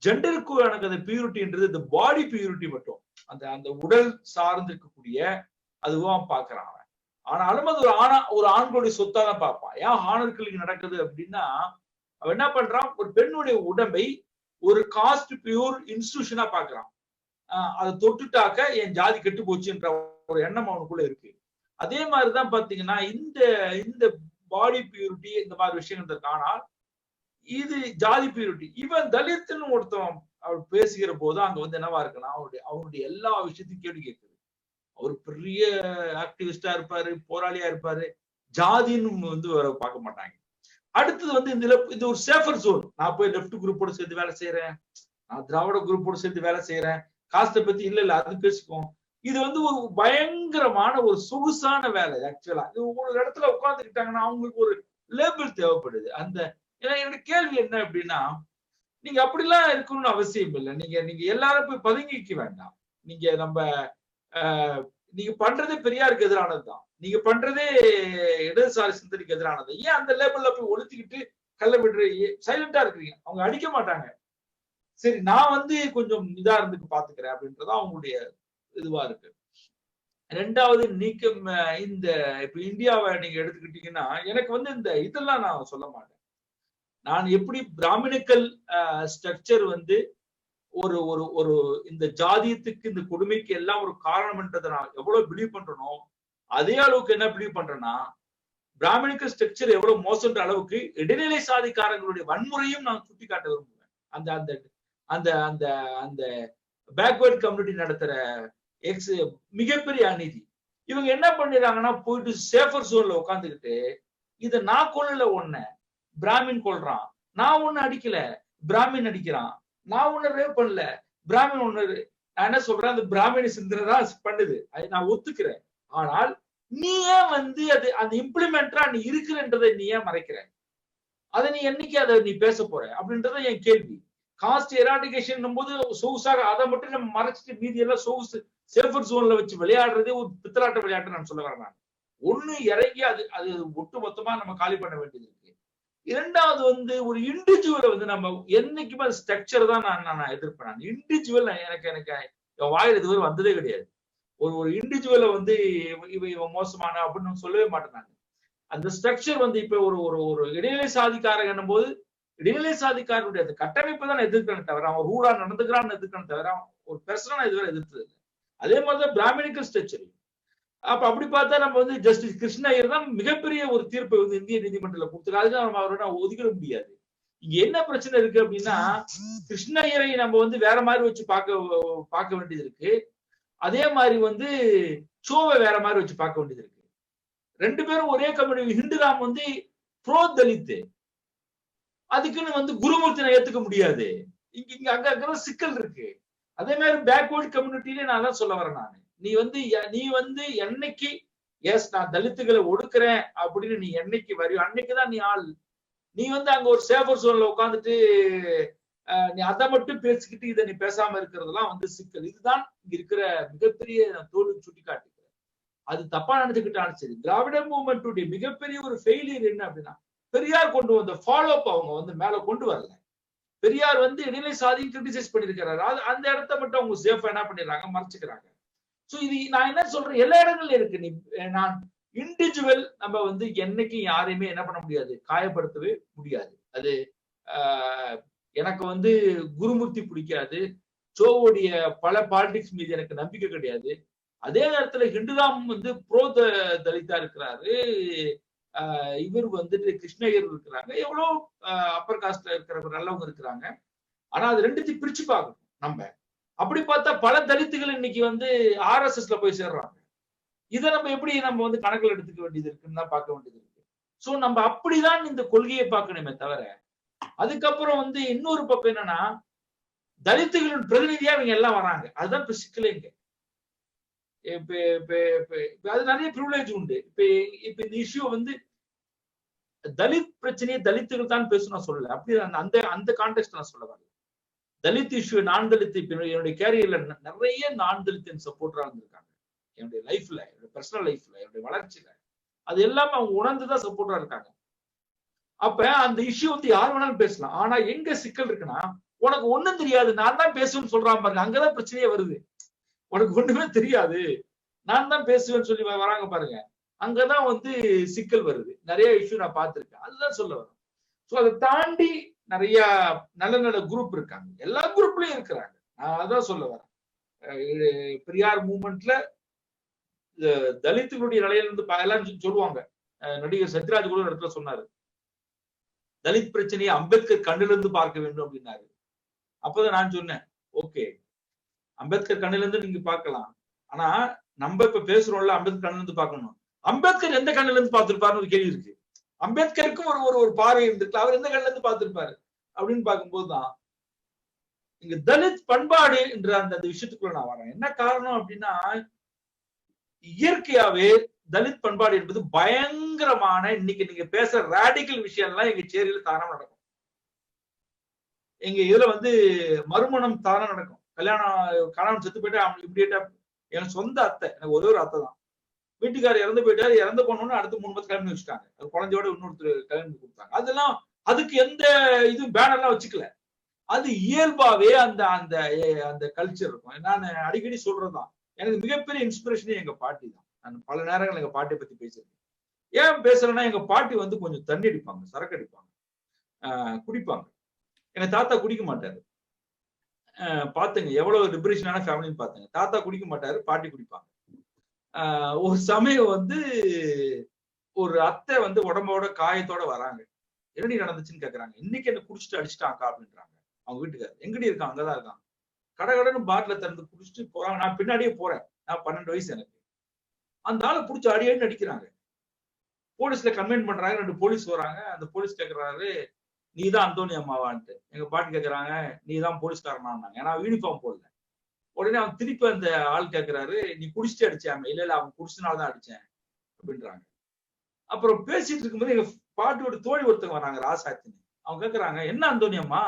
ஜெண்டருக்கும் எனக்கு அந்த பியூரிட்டின்றது இந்த பாடி பியூரிட்டி மட்டும், அந்த அந்த உடல் சார்ந்து இருக்கக்கூடிய அதுவும் பாக்குறான் அவன். ஆனாலும் அது ஒரு ஆண்களுடைய சொத்தா தான் பார்ப்பான். ஏன் ஹானர் நடக்குது அப்படின்னா அவன் என்ன பண்றான், ஒரு பெண்ணுடைய உடம்பை ஒரு காஸ்ட் பியூர் இன்ஸ்டிடியூஷனா பாக்குறான். அதை தொட்டுட்டாக்க என் ஜாதி கெட்டு போச்சுன்ற ஒரு எண்ணம் அவனுக்குள்ள இருக்கு. அதே மாதிரிதான் பாத்தீங்கன்னா இந்த இந்த பாடி பியூரிட்டி இந்த மாதிரி விஷயங்கள் ஆனால் இது ஜாதி பியூரிட்டி. இவன் தலித்துன்னு ஒருத்தன் அவர் பேசுகிற போது அங்க வந்து என்னவா இருக்குன்னா அவனுடைய எல்லா விஷயத்தையும் கேள்வி கேட்குது. அவர் பெரிய ஆக்டிவிஸ்டா இருப்பாரு, போராளியா இருப்பாரு, ஜாதின்னு வந்து பார்க்க மாட்டாங்க. அடுத்தது வந்து இந்த ஒரு சேஃபர் ஜோன். நான் போய் லெப்ட் குரூப்போட சேர்ந்து வேலை செய்யறேன், நான் திராவிட குரூப்போட சேர்ந்து வேலை செய்யறேன், காஸ்ட பத்தி இல்ல அது பேசிக்குவோம். இது வந்து ஒரு பயங்கரமான ஒரு சொகுசான வேலை. ஆக்சுவலா ஒரு இடத்துல உட்கார்ந்துக்கிட்டாங்கன்னா அவங்களுக்கு ஒரு லேபிள் தேவைப்படுது. அந்த என்னோட கேள்வி என்ன அப்படின்னா, நீங்க அப்படிலாம் இருக்கணும்னு அவசியம் இல்லை. நீங்க எல்லாரும் போய் பதுங்கிக்க வேண்டாம். நீங்க நம்ம நீங்க பண்றதே பெரியாருக்கு எதிரானதுதான். நீங்க பண்றதே இடதுசாரி சிந்தனைக்கு எதிரானது. ஏன் அந்த லேபிள்ல போய் ஒழுத்திக்கிட்டு கள்ள விடுற சைலண்டா இருக்கிறீங்க? அவங்க அடிக்க மாட்டாங்க. சரி நான் வந்து கொஞ்சம் இதா இருந்துக்கு பாத்துக்கிறேன் அப்படின்றதான் அவங்களுடைய இதுவா இருக்கு. ரெண்டாவது நீக்கம் இந்த இப்ப இந்தியாவை நீங்க எடுத்துக்கிட்டீங்கன்னா எனக்கு வந்து இந்த இதெல்லாம் நான் சொல்ல மாட்டேன். நான் எப்படி பிராமணிக்கல் ஸ்ட்ரக்சர் வந்து ஒரு ஒரு ஒரு இந்த ஜாதியத்துக்கு இந்த கொடுமைக்கு எல்லாம் ஒரு காரணம்ன்றதை நான் எவ்வளவு பிலீவ் பண்றனோ அதே அளவுக்கு என்ன பிலீவ் பண்றேன்னா பிராமணிக்கல் ஸ்ட்ரக்சர் எவ்வளவு மோசன்ற அளவுக்கு இடைநிலை சாதிக்காரங்களுடைய வன்முறையும் நான் சுட்டி காட்ட விரும்புவேன். அந்த அந்த அந்த அந்த அந்த பேக்வர்ட் கம்யூனிட்டி நடத்துற மிகப்பெரிய அநீதி. இவங்க என்ன பண்ணிடுறாங்கன்னா போயிட்டு சேஃபர் ஜோன்ல உட்காந்துக்கிட்டு இத நான் கொள்ளல ஒண்ணு பிராமின் கொள்றான், நான் ஒண்ணு அடிக்கல பிராமின் அடிக்கிறான், நான் ஒண்ணு ரேப் பண்ணல பிராமின் ஒண்ணு. நான் என்ன சொல்றேன், அந்த பிராமின் சிந்தனைதான் பண்ணுது, அதை நான் ஒத்துக்கிறேன். ஆனால் நீ ஏன் வந்து அது அந்த இம்ப்ளிமெண்டரா நீ இருக்கிறன்றதை நீ ஏன் மறைக்கிற? அதை நீ என்னைக்கு அதை நீ பேச போற அப்படின்றத என் கேள்வி. காஸ்ட் எராடிகேஷன் போது சொகுசாக அதை மட்டும் நம்ம மறைச்சிட்டு மீதி எல்லாம் சொகுசு சேஃபர் ஜோன்ல வச்சு விளையாடுறதே ஒரு பித்தலாட்ட விளையாட்டு நான் சொல்ல வரேன். நான் ஒண்ணு இறங்கி அது அது ஒட்டு மொத்தமா நம்ம காலி பண்ண வேண்டியது இருக்கு. இரண்டாவது வந்து ஒரு இண்டிவிஜுவலை வந்து நம்ம என்னைக்குமே அது ஸ்ட்ரக்சர் தான் நான் எதிர்ப்பேன். இண்டிவிஜுவல் எனக்கு எனக்கு வாயில் இதுவரை வந்ததே கிடையாது. ஒரு இண்டிவிஜுவலை வந்து இவன் மோசமான அப்படின்னு சொல்லவே மாட்டேன் நான். அந்த ஸ்ட்ரக்சர் வந்து இப்ப ஒரு ஒரு ஒரு இடைநிலை சாதிக்காரன் என்னும் போது இடைநிலை சாதிக்காரனுடைய அந்த கட்டமைப்பு தான் எதிர்க்கிறேன் தவிர அவன் ரூடா நடந்துக்கிறான்னு எதிர்க்கிறேன் தவிர ஒரு பெர்சனா நான் இதுவரை எதிர்த்தது இல்லை. அதே மாதிரிதான் பிராமணிக்கல் ஸ்ட்ரக்சர். அப்ப அப்படி பார்த்தா நம்ம வந்து ஜஸ்டிஸ் கிருஷ்ண ஐயர் தான் மிகப்பெரிய ஒரு தீர்ப்பை வந்து இந்திய நீதிமன்றத்தில் கொடுத்துருக்காரு. அதுதான் நம்ம அவரோட ஒதுக்கிட முடியாது. இங்க என்ன பிரச்சனை இருக்கு அப்படின்னா கிருஷ்ண ஐயரை நம்ம வந்து வேற மாதிரி வச்சு பார்க்க வேண்டியது இருக்கு. அதே மாதிரி வந்து சோவை வேற மாதிரி வச்சு பார்க்க வேண்டியது இருக்கு. ரெண்டு பேரும் ஒரே கம்யூனிட்டி. ஹிந்துராம் வந்து ப்ரோ தலித், அதுக்குன்னு வந்து குருமூர்த்தினை ஏத்துக்க முடியாது. இங்க அங்க சிக்கல் இருக்கு. அதே மாதிரி பேக்வர்ட் கம்யூனிட்டிலே நான் தான் சொல்ல வரேன். நீ வந்து என்னைக்கு எஸ் நான் தலித்துகளை ஒடுக்குறேன் அப்படின்னு நீ என்னைக்கு வரையோ அன்னைக்குதான் நீ ஆள். நீ வந்து அங்க ஒரு சேஃபர் ஜோன்ல உட்காந்துட்டு நீ அதை மட்டும் பேசிக்கிட்டு இதை நீ பேசாம இருக்கிறதெல்லாம் வந்து சிக்கல். இதுதான் இங்க இருக்கிற மிகப்பெரிய தோல்வி சுட்டி காட்டுகிறேன். அது தப்பா நினைச்சுக்கிட்டாலும் சரி, திராவிட மூவ்மெண்ட் மிகப்பெரிய ஒரு ஃபெயிலியர் என்ன அப்படின்னா பெரியார் கொண்டு வந்த ஃபாலோ அப் அவங்க வந்து மேல கொண்டு வரல. பெரியார் வந்து இடைநிலை சாதியும் கிரிட்டிசைஸ் பண்ணிருக்கிறாரு. அந்த இடத்த மட்டும் அவங்க சேஃபா என்ன பண்ணிடுறாங்க, மறைச்சுக்கிறாங்க. சோ இது நான் என்ன சொல்றேன், எல்லா இடங்கள்ல இருக்கு. நான் இண்டிவிஜுவல் நம்ம வந்து என்னைக்கு யாரையுமே என்ன பண்ண முடியாது, காயப்படுத்தவே முடியாது. அது எனக்கு வந்து குருமூர்த்தி பிடிக்காது, சோவுடைய பல பாலிடிக்ஸ் மீது எனக்கு நம்பிக்கை கிடையாது. அதே நேரத்துல ஹிந்துராம் வந்து ப்ரோ தலிதா இருக்கிறாரு, இவர் வந்துட்டு கிருஷ்ணகிரி இருக்கிறாங்க, எவ்வளவு அப்பர் காஸ்ட்ல இருக்கிற நல்லவங்க இருக்கிறாங்க. ஆனா அது ரெண்டுத்தையும் பிரிச்சு பார்க்கணும் நம்ம. அப்படி பார்த்தா பல தலித்துகள் இன்னைக்கு வந்து RSSல போய் சேர்றாங்க. இதை நம்ம எப்படி நம்ம வந்து கணக்கில் எடுத்துக்க வேண்டியது இருக்குன்னு தான் பார்க்க வேண்டியது இருக்கு. சோ நம்ம அப்படிதான் இந்த கொள்கையை பார்க்கணுமே தவிர, அதுக்கப்புறம் வந்து இன்னொரு பக்கம் என்னன்னா தலித்துகளின் பிரதிநிதியா இவங்க எல்லாம் வராங்க. அதுதான் இப்ப சிக்கலே இங்க. அது நிறைய பிரிவிலேஜ் உண்டு. இப்ப இந்த இஷ்யூ வந்து தலித் பிரச்சனையை தலித்துகள் தான் பேசணும் சொல்லல. அப்படி அந்த அந்த கான்டெக்ட் நான் சொல்ல வரல. தலித் இஷ்யூ நான் தலித் என்னுடைய கேரியர்ல நிறைய நான் தலித்தின் சப்போர்ட்டரா இருந்திருக்காங்க. என்னுடைய லைஃப்ல, என்னுடைய பர்சனல் லைஃப்ல, என்னுடைய வளர்ச்சியில அது எல்லாமே அவங்க உணர்ந்துதான் சப்போர்ட்டரா இருக்காங்க. அப்ப அந்த இஷ்யூ வந்து யார் வேணாலும் பேசலாம். ஆனா எங்க சிக்கல் இருக்குன்னா, உனக்கு ஒண்ணும் தெரியாது நான் தான் பேசுவேன்னு சொல்றான் பாருங்க, அங்கதான் பிரச்சனையே வருது. உனக்கு ஒண்ணுமே தெரியாது நான் தான் பேசுவேன்னு சொல்லி வராங்க பாருங்க, அங்கதான் வந்து சிக்கல் வருது. நிறைய இஷ்யூ நான் பார்த்திருக்கேன். அதுதான் சொல்ல வரேன். சோ அதை தாண்டி நிறைய நல்ல நல்ல குரூப் இருக்காங்க, எல்லா குரூப்லயும் இருக்கிறாங்க. நான் அதான் சொல்ல வரேன். பெரியார் மூவ்மெண்ட்ல தலித்துகளுடைய நிலையில இருந்து எல்லாம் சொல்லுவாங்க. நடிகர் சத்யராஜ் கூட இடத்துல சொன்னாரு, தலித் பிரச்சனையை அம்பேத்கர் கண்ணில இருந்து பார்க்க வேண்டும் அப்படின்னாரு. அப்பதான் நான் சொன்னேன், ஓகே அம்பேத்கர் கண்ணில இருந்து நீங்க பார்க்கலாம், ஆனா நம்ம இப்ப பேசுறோம்ல அம்பேத்கர் கண்ணில இருந்து பார்க்கணும். அம்பேத்கர் எந்த கண்ணில இருந்து பார்த்திருப்பாருன்னு ஒரு கேள்வி இருக்கு. அம்பேத்கருக்கும் ஒரு பார்வை இருந்துருக்கு, அவர் எந்த கண்ணில இருந்து பார்த்திருப்பாரு அப்படின்னு பார்க்கும்போதுதான் இங்க தலித் பண்பாடு என்ற அந்த விஷயத்துக்குள்ள நான் வரேன். என்ன காரணம் அப்படின்னா, இயற்கையாவே தலித் பண்பாடு என்பது பயங்கரமான, இன்னைக்கு நீங்க பேசுற ராடிக்கல் விஷயம் எல்லாம் எங்க சேரியில தானம் நடக்கும். எங்க இதுல வந்து மறுமணம் தானம் நடக்கும். கல்யாணம் செத்து போயிட்டு அவங்க இம்மிடியேட்டா எனக்கு சொந்த அத்தை, எனக்கு ஒரே ஒரு அத்தை தான். வீட்டுக்காரர் இறந்து போயிட்டாரு. இறந்து போனோன்னு அடுத்து 3 மாசம் கல்யாணம் வச்சுட்டாங்க. அது குழந்தையோட இன்னொருத்தர் கல்யாணம் கொடுத்தாங்க. அதெல்லாம் அதுக்கு எந்த இதுவும் பேனர்லாம் வச்சுக்கல. அது இயல்பாவே அந்த அந்த அந்த கல்ச்சர் இருக்கும். நான் அடிக்கடி சொல்றதுதான். எனக்கு மிகப்பெரிய இன்ஸ்பிரேஷனே எங்க பாட்டி தான். நான் பல நேரங்கள் எங்க பாட்டியை பத்தி பேசியிருக்கேன். ஏன் பேசுறேன்னா, எங்க பாட்டி வந்து கொஞ்சம் தண்ணி அடிப்பாங்க, சரக்கு அடிப்பாங்க, குடிப்பாங்க. எங்க தாத்தா குடிக்க மாட்டாரு. பாத்துங்க எவ்வளவு லிபரேஷனான ஃபேமிலின்னு பாத்துங்க. தாத்தா குடிக்க மாட்டாரு, பாட்டி குடிப்பாங்க. ஒரு சமயம் வந்து ஒரு அத்தை வந்து உடம்போட காயத்தோட வராங்க. என்னடி நடந்துச்சுன்னு கேக்குறாங்க. இன்னைக்கு என்ன குடிச்சிட்டு அடிச்சுட்டாங்கக்கா அப்படின்றாங்க. அவங்க வீட்டுக்காரர். எங்கடி இருக்கான்? அங்கதான் இருக்கான். கடகடன்னு பாட்டில திறந்து குடிச்சிட்டு போறாங்க. நான் பின்னாடியே போறேன். நான் 12 வயசு எனக்கு. அந்த ஆளை புடிச்சு அடியேன்னு அடிக்கிறாங்க. போலீஸ்ல கம்ப்ளைண்ட் பண்றாங்க. 2 போலீஸ் வராங்க. அந்த போலீஸ் கேக்குறாரு, நீதான் அந்தோனி அம்மாவான்ட்டு. எங்க பாட்டி கேக்குறாங்க, நீதான் போலீஸ்காரனான்னாங்க. ஏன்னா யூனிஃபார்ம் போடல. உடனே அவன் திருப்பி அந்த ஆள் கேக்குறாரு, நீ குடிச்சிட்டு அடிச்சாம? இல்ல இல்ல, அவன் குடிச்சனாலதான் அடிச்சேன் அப்படின்றாங்க. அப்புறம் பேசிட்டு இருக்கும்போது எங்க பாட்டியோட தோழி ஒருத்தவங்க வராங்க, ராசாத்தின்னு. அவங்க கேக்குறாங்க, என்ன அந்தோனி அம்மா,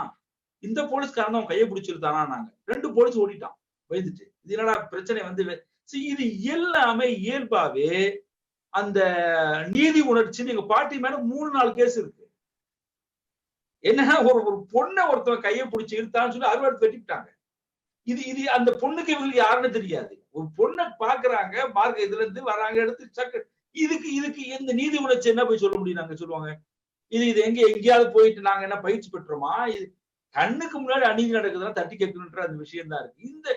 இந்த போலீஸ்காரன் அவன் கையை பிடிச்சிருத்தானா? 2 போலீஸ் ஓடிட்டான் பயந்துட்டு. இது என்னடா பிரச்சனை வந்து இது எல்லாமே இயல்பாவே அந்த நீதி உணர்ச்சி. எங்க பாட்டி மேல 3-4 கேஸ் இருக்கு. என்னன்னா, ஒரு பொண்ணை ஒருத்தவன் கையை பிடிச்சி இழுத்தான்னு சொல்லி அறுவாடு வெட்டிவிட்டாங்க. இது அந்த பொண்ணுக்கு இவங்களுக்கு யாருன்னு தெரியாது. ஒரு பொண்ணை பாக்குறாங்க, மார்க்க இதுல இருந்து வராங்க, எடுத்து சக்கு. இதுக்கு எந்த நீதி உணர்ச்சி என்ன போய் சொல்ல முடியும்? நாங்க சொல்லுவாங்க, இது எங்கேயாவது போயிட்டு நாங்க என்ன பயிற்சி பெற்றோமா? இது கண்ணுக்கு முன்னாடி அநீதி நடக்குதுன்னா தட்டி கேட்கணுன்ற அந்த விஷயம் தான் இருக்கு. இந்த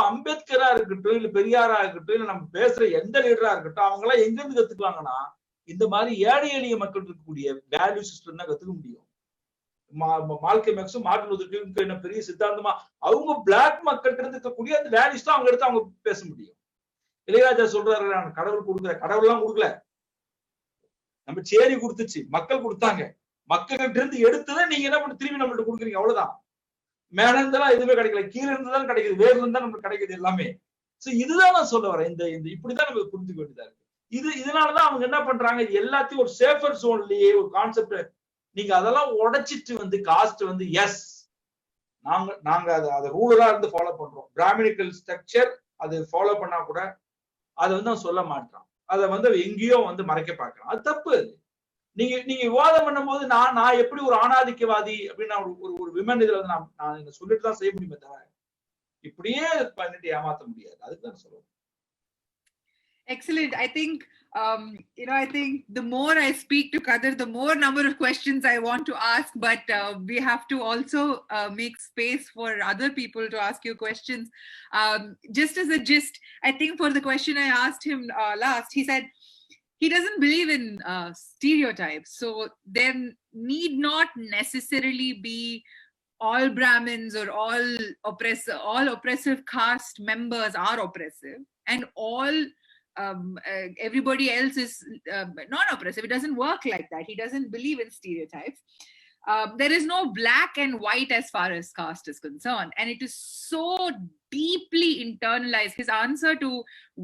அம்பேத்கரா இருக்கட்டும், இல்ல பெரியாரா இருக்கட்டும், இல்ல நம்ம பேசுற எந்த லீடரா இருக்கட்டும், அவங்க எல்லாம் எங்க இருந்து கத்துக்குவாங்கன்னா, இந்த மாதிரி ஏழை எளிய மக்கள் இருக்கக்கூடிய வேல்யூ சிஸ்டம் தான் கத்துக்க முடியும். மால்கம் எக்ஸும் மார்ட்டின் லூதர் கிங்கும் என்ன பெரிய சித்தாந்தமா, அவங்க பிளாக் மக்கள் இருக்கக்கூடிய அந்த வேல்யூஸ் தான் அவங்க எடுத்து அவங்க பேச முடியும். இளையராஜா சொல்றாரு, நான் கடவுள் கொடுக்குற, கடவுள் எல்லாம் கொடுக்கல, நம்ம சேரி கொடுத்துச்சு, மக்கள் கொடுத்தாங்க. மக்கள்கிட்ட இருந்து எடுத்துதான் நீங்க என்ன பண்ணி திரும்பி நம்மள்ட்ட கொடுக்குறீங்க, அவ்வளவுதான். மேல இருந்தெல்லாம் எதுவுமே கிடைக்கல, கீழே இருந்துதான் கிடைக்குது, வேர்ல இருந்தா நமக்கு கிடைக்குது எல்லாமே. சோ இதுதான் நான் சொல்ல வரேன். இந்த இப்படிதான் நம்ம புரிஞ்சுக்க வேண்டியதா இருக்கு. இதனாலதான் அவங்க என்ன பண்றாங்க, இது எல்லாத்தையும் ஒரு சேஃபர் ஜோன்லயே ஒரு கான்செப்ட். நீங்க அதெல்லாம் உடைச்சிட்டு வந்து காஸ்ட் வந்து எஸ் நாங்க அதை ரூலரா இருந்து ஃபாலோ பண்றோம். பிராமணிக்கல் ஸ்ட்ரக்சர் அது ஃபாலோ பண்ணா கூட அதை வந்து அவன் சொல்ல மாட்டான். அதை வந்து எங்கேயோ வந்து மறைக்க பார்க்கலாம். அது தப்பு. அது நீங்க விவாதம் பண்ணும் போது நான் எப்படி ஒரு ஆணாதிக்கவாதி அப்படின்னு ஒரு விமன் இதுல வந்து நான் சொல்லிட்டு தான் செய்ய முடியுமே தவிர இப்படியே பண்ணிட்டு ஏமாத்த முடியாது. அதுக்கு தான் சொல்லுவேன். Excellent. I think I think the more I speak to Kadir, the more number of questions I want to ask, but we have to also make space for other people to ask you questions. Just as a gist, I think for the question I asked him last, he said he doesn't believe in stereotypes. So there need not necessarily be all Brahmins or all oppressive caste members are oppressive, and all everybody else is non-oppressive. It doesn't work like that. He doesn't believe in stereotypes. There is no black and white as far as caste is concerned, and it is so deeply internalized. His answer to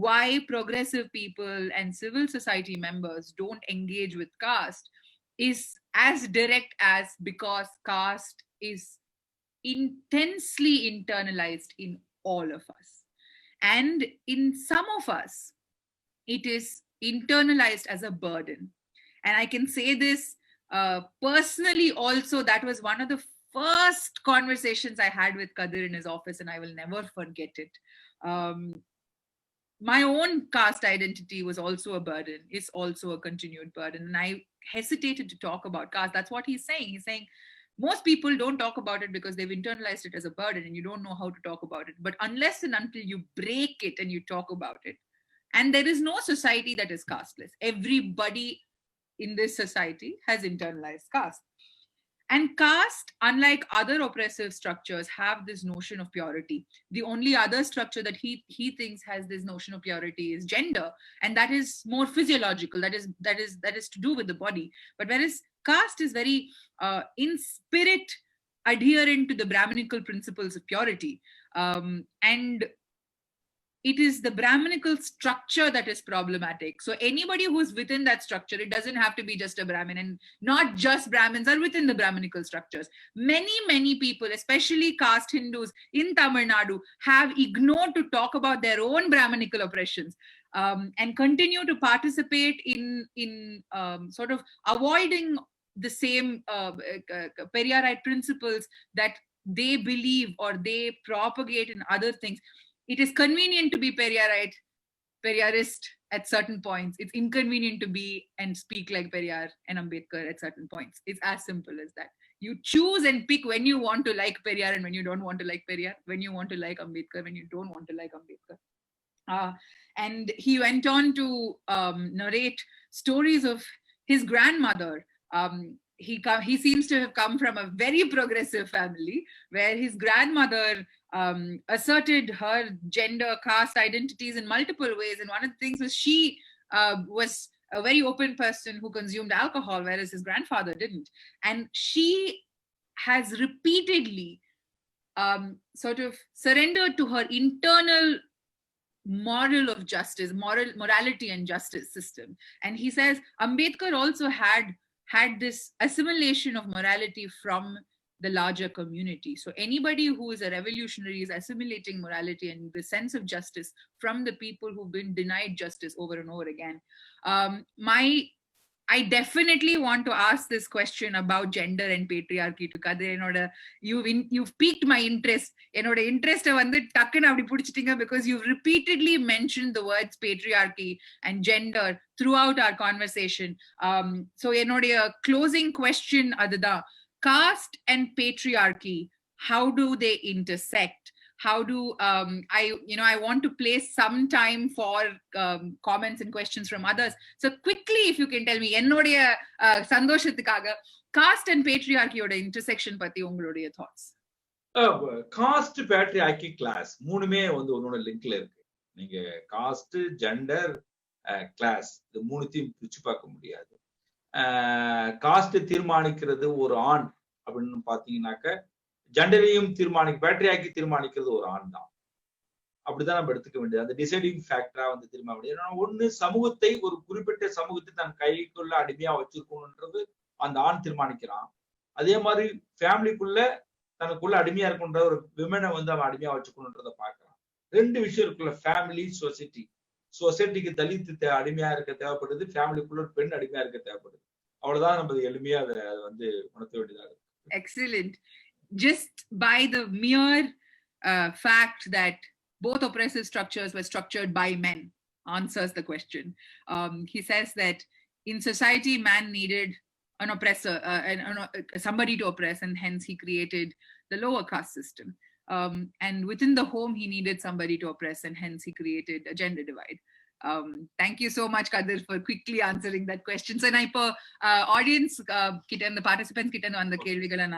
why progressive people and civil society members don't engage with caste is as direct as because caste is intensely internalized in all of us, and in some of us it is internalized as a burden. And I can say this personally also. That was one of the first conversations I had with Kadir in his office, and I will never forget it. My own caste identity was also a burden. It's also a continued burden, and I hesitated to talk about caste. That's what he's saying. He's saying most people don't talk about it because they've internalized it as a burden, and you don't know how to talk about it. But unless and until you break it and you talk about it, and there is no society that is casteless. Everybody in this society has internalized caste. And caste, unlike other oppressive structures, have this notion of purity. The only other structure that he thinks has this notion of purity is gender, and that is more physiological. That is to do with the body. But whereas caste is very in spirit adherent to the Brahminical principles of purity, and it is the Brahminical structure that is problematic. So anybody who's within that structure, it doesn't have to be just a Brahmin, and not just Brahmins are within the Brahminical structures. Many people, especially caste Hindus in Tamil Nadu, have ignored to talk about their own Brahminical oppressions, and continue to participate in sort of avoiding the same Periyarite principles that they believe or they propagate in other things. It is convenient to be Periyarist at certain points. It's inconvenient to be and speak like Periyar and Ambedkar at certain points. It's as simple as that. You choose and pick when you want to like Periyar and when you don't want to like Periyar, when you want to like Ambedkar, when you don't want to like Ambedkar. And he went on to narrate stories of his grandmother. He seems to have come from a very progressive family where his grandmother asserted her gender, caste identities in multiple ways. And one of the things was she was a very open person who consumed alcohol, whereas his grandfather didn't. And she has repeatedly sort of surrendered to her internal model of justice, morality and justice system. And he says Ambedkar also had this assimilation of morality from the larger community. So anybody who is a revolutionary is assimilating morality and the sense of justice from the people who've been denied justice over and over again. I definitely want to ask this question about gender and patriarchy to Kadir. You've piqued my interest. Interest because you've repeatedly mentioned the words patriarchy and gender throughout our conversation. So closing question adada. Caste and patriarchy, how do they intersect? How do I want to place some time for comments and questions from others. So quickly, if you can tell me, sandoshathukkaga, caste and patriarchy oda intersection patti ungaludaiya thoughts. Caste patriarchy class மூணுமே வந்து ஒன்னோட லிங்க்ல இருக்கு. நீங்க caste, gender, class இந்த மூணுத்தையும் பிரிச்சு பார்க்க முடியாது. காஸ்ட் தீர்மானிக்கிறது ஒரு ஆண் அப்படின்னு பாத்தீங்கன்னாக்க ஜெண்டரையும் பேட்ரியாக்கி தீர்மானிக்கிறது ஒரு ஆண் தான். அப்படிதான் நம்ம எடுத்துக்க வேண்டியது. அந்த டிசைடிங் ஃபேக்டரா வந்து தீர்மானிக்க ஒண்ணு சமூகத்தை, ஒரு குறிப்பிட்ட சமூகத்தை தன் கைக்குள்ள அடிமையா வச்சிருக்கணும்ன்றது அந்த ஆண் தீர்மானிக்கிறான். அதே மாதிரி ஃபேமிலிக்குள்ள தனக்குள்ள அடிமையா இருக்குன்ற ஒரு விமனை வந்து அவன் அடிமையா வச்சுக்கணும்ன்றத பாக்குறான். ரெண்டு விஷயம் இருக்குல்ல, ஃபேமிலி, சொசைட்டி. சொசைட்டிக்கு தலித் அடிமையா இருக்க தேவைப்படுது, ஃபேமிலிக்குள்ள ஒரு பெண் அடிமையா இருக்க தேவைப்படுது. அவ்வளவுதான் நம்ம எளிமையா அதை வந்து உணர்த்த வேண்டியதா இருக்கு. Excellent. Just by the mere fact that both oppressive structures were structured by men answers the question. He says that in society, man needed an oppressor, somebody to oppress, and hence he created the lower caste system. And within the home, he needed somebody to oppress, and hence he created a gender divide. Thank you so much, Kadir, for quickly answering that question. So, now, audience, the participants, you can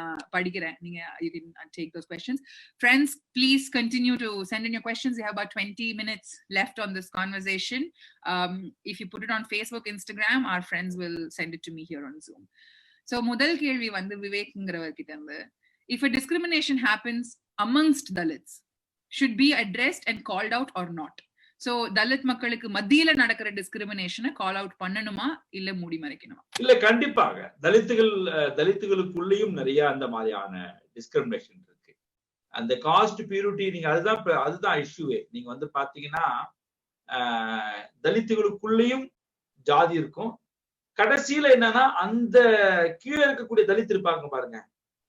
take those questions. Friends, please continue to send in your questions. We have about 20 minutes left on this conversation. If you put it on Facebook, Instagram, our friends will send it to me here on Zoom. So, முதல் கேள்வி வந்து விவேக்ங்கிறவர்கிட்ட இருந்து, if a discrimination happens amongst Dalits, should be addressed and called out or not? So Dalit மக்களுக்கு மத்தியில நடக்கிற டிஸ்கிரிமினேஷனை call out பண்ணணுமா இல்ல மூடி மறைக்கணுமா? இல்ல, கண்டிப்பாக தலித்துகளுக்குள்ளேயும் நிறைய அந்த மாதிரியான டிஸ்கிரிமினேஷன் இருக்கு. அந்த காஸ்ட் பியூரிட்டி, நீங்க அதுதான் இஷ்யூவே. நீங்க வந்து பாத்தீங்கன்னா தலித்துகளுக்குள்ளேயும் ஜாதி இருக்கும். கடைசியில என்னன்னா அந்த கீழே இருக்கக்கூடிய தலித் இருப்பாங்க பாருங்க,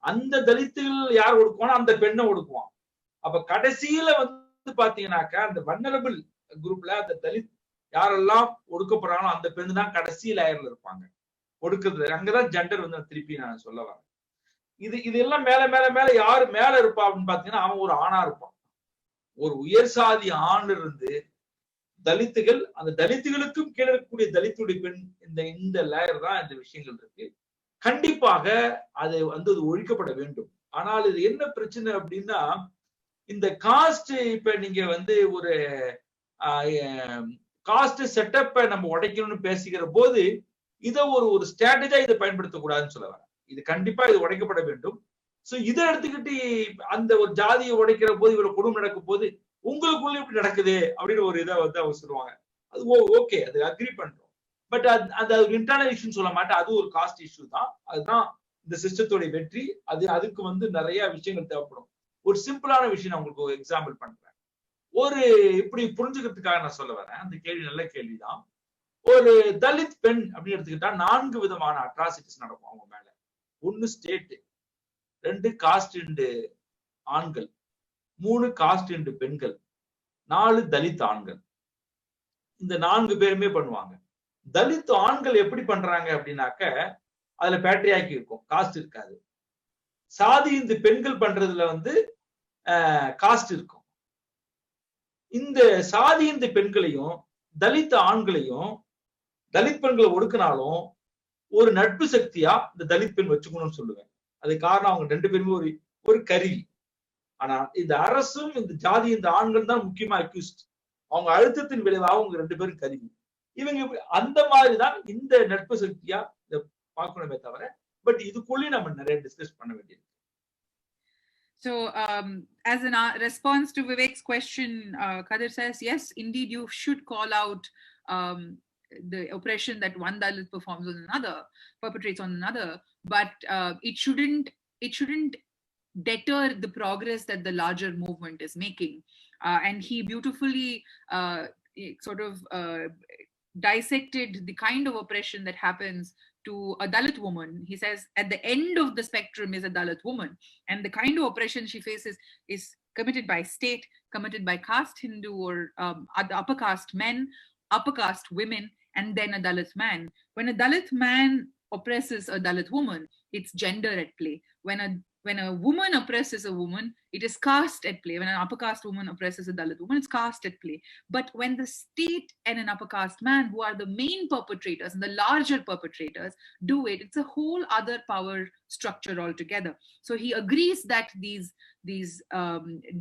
அந்த தலித்துகள் யார் ஒடுக்குவானோ அந்த பெண்ணை ஒடுக்குவான். அப்ப கடைசியில வந்து பாத்தீங்கன்னாக்கா அந்த வல்னரபிள் குரூப்ல அந்த தலித் யாரெல்லாம் ஒடுக்கப்படுறாங்களோ அந்த பெண் தான் கடைசி லேயர்ல இருப்பாங்க ஒடுக்குறது. அங்கதான் ஜெண்டர் வந்து திருப்பி நான் சொல்ல வரேன். இதெல்லாம் மேல மேல மேல யாரு மேல இருப்பா அப்படின்னு பாத்தீங்கன்னா அவன் ஒரு ஆணா இருப்பான். ஒரு உயர் சாதி ஆண் இருந்து தலித்துகள், அந்த தலித்துகளுக்கும் கீழே இருக்கக்கூடிய தலித்துடைய பெண், இந்த லேயர் தான் இந்த விஷயங்கள் இருக்கு. கண்டிப்பாக அது வந்து ஒழிக்கப்பட வேண்டும். ஆனால் இது என்ன பிரச்சனை அப்படின்னா, இந்த காஸ்ட் இப்ப நீங்க வந்து ஒரு காஸ்ட் செட்டப்பை நம்ம உடைக்கணும்னு பேசிக்கிற போது இதை ஒரு ஸ்ட்ராட்டஜா இதை பயன்படுத்தக்கூடாதுன்னு சொல்ல வரேன். இது கண்டிப்பா இது உடைக்கப்பட வேண்டும். சோ இதை எடுத்துக்கிட்டு அந்த ஒரு ஜாதியை உடைக்கிற போது, இவ்வளவு குடும்பம் நடக்கும் போது உங்களுக்குள்ள இப்படி நடக்குது அப்படின்னு ஒரு இதை வந்து அவங்க சொல்லுவாங்க. அது ஓகே, அது அக்ரி பண்றோம். பட் அது இன்டர்னல் இஷ்யூன்னு சொல்ல மாட்டேன், அது ஒரு காஸ்ட் இஷ்யூ தான். அதுதான் இந்த சிஸ்டத்தோட வெற்றி. அதுக்கு வந்து நிறைய விஷயங்கள் தேவைப்படும். ஒரு சிம்பிளான விஷயம் நான் உங்களுக்கு ஒரு எக்ஸாம்பிள் பண்றேன். ஒரு இப்படி புரிஞ்சுக்கிறதுக்காக நான் சொல்ல வரேன். அந்த கேள்வி நல்ல கேள்விதான். ஒரு தலித் பெண் அப்படின்னு எடுத்துக்கிட்டா 4 விதமான அட்ராசிட்டிஸ் நடக்கும் அவங்க மேல. 1 ஸ்டேட், 2 காஸ்ட் அண்ட் ஆண்கள், 3 காஸ்ட் அண்ட் பெண்கள், 4 தலித் ஆண்கள். இந்த 4 பேருமே பண்ணுவாங்க. தலித் ஆண்கள் எப்படி பண்றாங்க அப்படின்னாக்க அதுல பேட்ரியாக்கி இருக்கும், காஸ்ட் இருக்காது. சாதி இந்த பெண்கள் பண்றதுல வந்து காஸ்ட் இருக்கும். இந்த சாதி இந்த பெண்களையும் தலித் ஆண்களையும் தலித் பெண்களை ஒடுக்கினாலும் ஒரு நட்பு சக்தியா இந்த தலித் பெண் வச்சுக்கணும்னு சொல்லுவேன். அது காரணம் அவங்க 2 பேருமே ஒரு கருவி. ஆனா இந்த அரசும் இந்த ஜாதி இந்த ஆண்கள் தான் முக்கியமா அக்யூஸ்ட். அவங்க அழுத்தத்தின் விளைவாக அவங்க 2 பேரும் கருவி. இவங்க அந்த மாதிரிதான் இந்த நட்பு சக்தியா இதை பார்க்கணுமே தவிர, பட் இதுக்குள்ளே நம்ம நிறைய டிஸ்கஸ் பண்ண வேண்டியது. So, as a response to Vivek's question, Kadir says, yes, indeed, you should call out the oppression that one Dalit performs on another, perpetrates on another, but it shouldn't deter the progress that the larger movement is making. And he beautifully sort of dissected the kind of oppression that happens to a Dalit woman. He says at the end of the spectrum is a Dalit woman, and the kind of oppression she faces is committed by state, committed by caste Hindu or upper caste men, upper caste women, and then a Dalit man. When a Dalit man oppresses a Dalit woman, it's gender at play. When a woman oppresses a woman, it is caste at play. When an upper caste woman oppresses a Dalit woman, it's caste at play. But when the state and an upper caste man, who are the main perpetrators and the larger perpetrators, do it, it's a whole other power structure altogether. So he agrees that these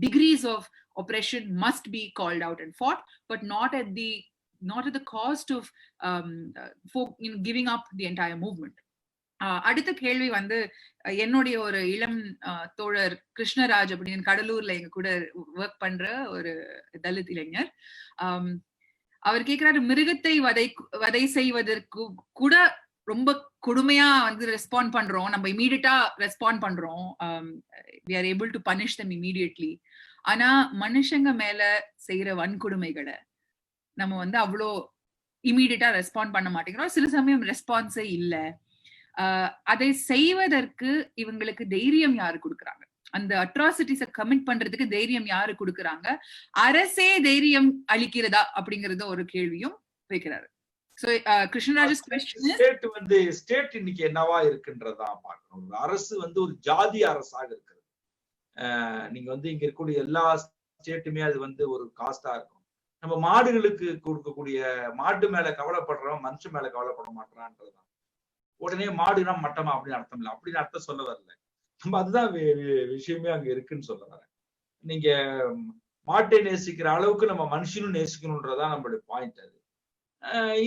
degrees of oppression must be called out and fought, but not at the cost of giving up the entire movement. அடுத்த கேள்வி வந்து என்னுடைய ஒரு இளம் தோழர் கிருஷ்ணராஜ் அப்படின்னு கடலூர்ல எங்க கூட ஒர்க் பண்ற ஒரு தலித் இளைஞர். அவர் கேட்கிறாரு, மிருகத்தை வதை செய்வதற்கு கூட ரொம்ப கொடுமையா வந்து ரெஸ்பாண்ட் பண்றோம், நம்ம இமீடியட்டா ரெஸ்பாண்ட் பண்றோம், we are able to punish them immediately. ஆனா மனுஷங்க மேல செய்யற வன்கொடுமைகளை நம்ம வந்து அவ்வளோ இமீடியட்டா ரெஸ்பாண்ட் பண்ண மாட்டேங்கிறோம். சில சமயம் ரெஸ்பான்ஸே இல்லை. அதை செய்வதற்கு இவங்களுக்கு தைரியம் யாரு கொடுக்குறாங்க? அந்த அட்ராசிட்டிஸை கமிட் பண்றதுக்கு தைரியம் யாரு கொடுக்குறாங்க? அரசே தைரியம் அளிக்கிறதா அப்படிங்கறது ஒரு கேள்வியும் வைக்கிறாரு. So Krishnaraj's question is, state இன்னைக்கு என்னவா இருக்குன்றதா பார்க்கணும். அரசு வந்து ஒரு ஜாதி அரசாக இருக்கிறது. நீங்க வந்து இங்க இருக்கக்கூடிய எல்லா ஸ்டேட்டுமே அது வந்து ஒரு காஸ்டா இருக்கும். நம்ம மாடுகளுக்கு கொடுக்கக்கூடிய மாட்டு மேல கவலைப்படுறோம், மனுஷன் மேல கவலைப்பட மாட்டான்றதுதான். உடனே மாடுனா மட்டமா அப்படின்னு அர்த்தம் இல்லை, அப்படின்னு அர்த்தம் சொல்ல வரல. நம்ம அதுதான் விஷயமே அங்க இருக்குன்னு சொல்ல வரேன். நீங்க மாட்டை நேசிக்கிற அளவுக்கு நம்ம மனுஷனும் நேசிக்கணும்ன்றதான் நம்மளுடைய பாயிண்ட். அது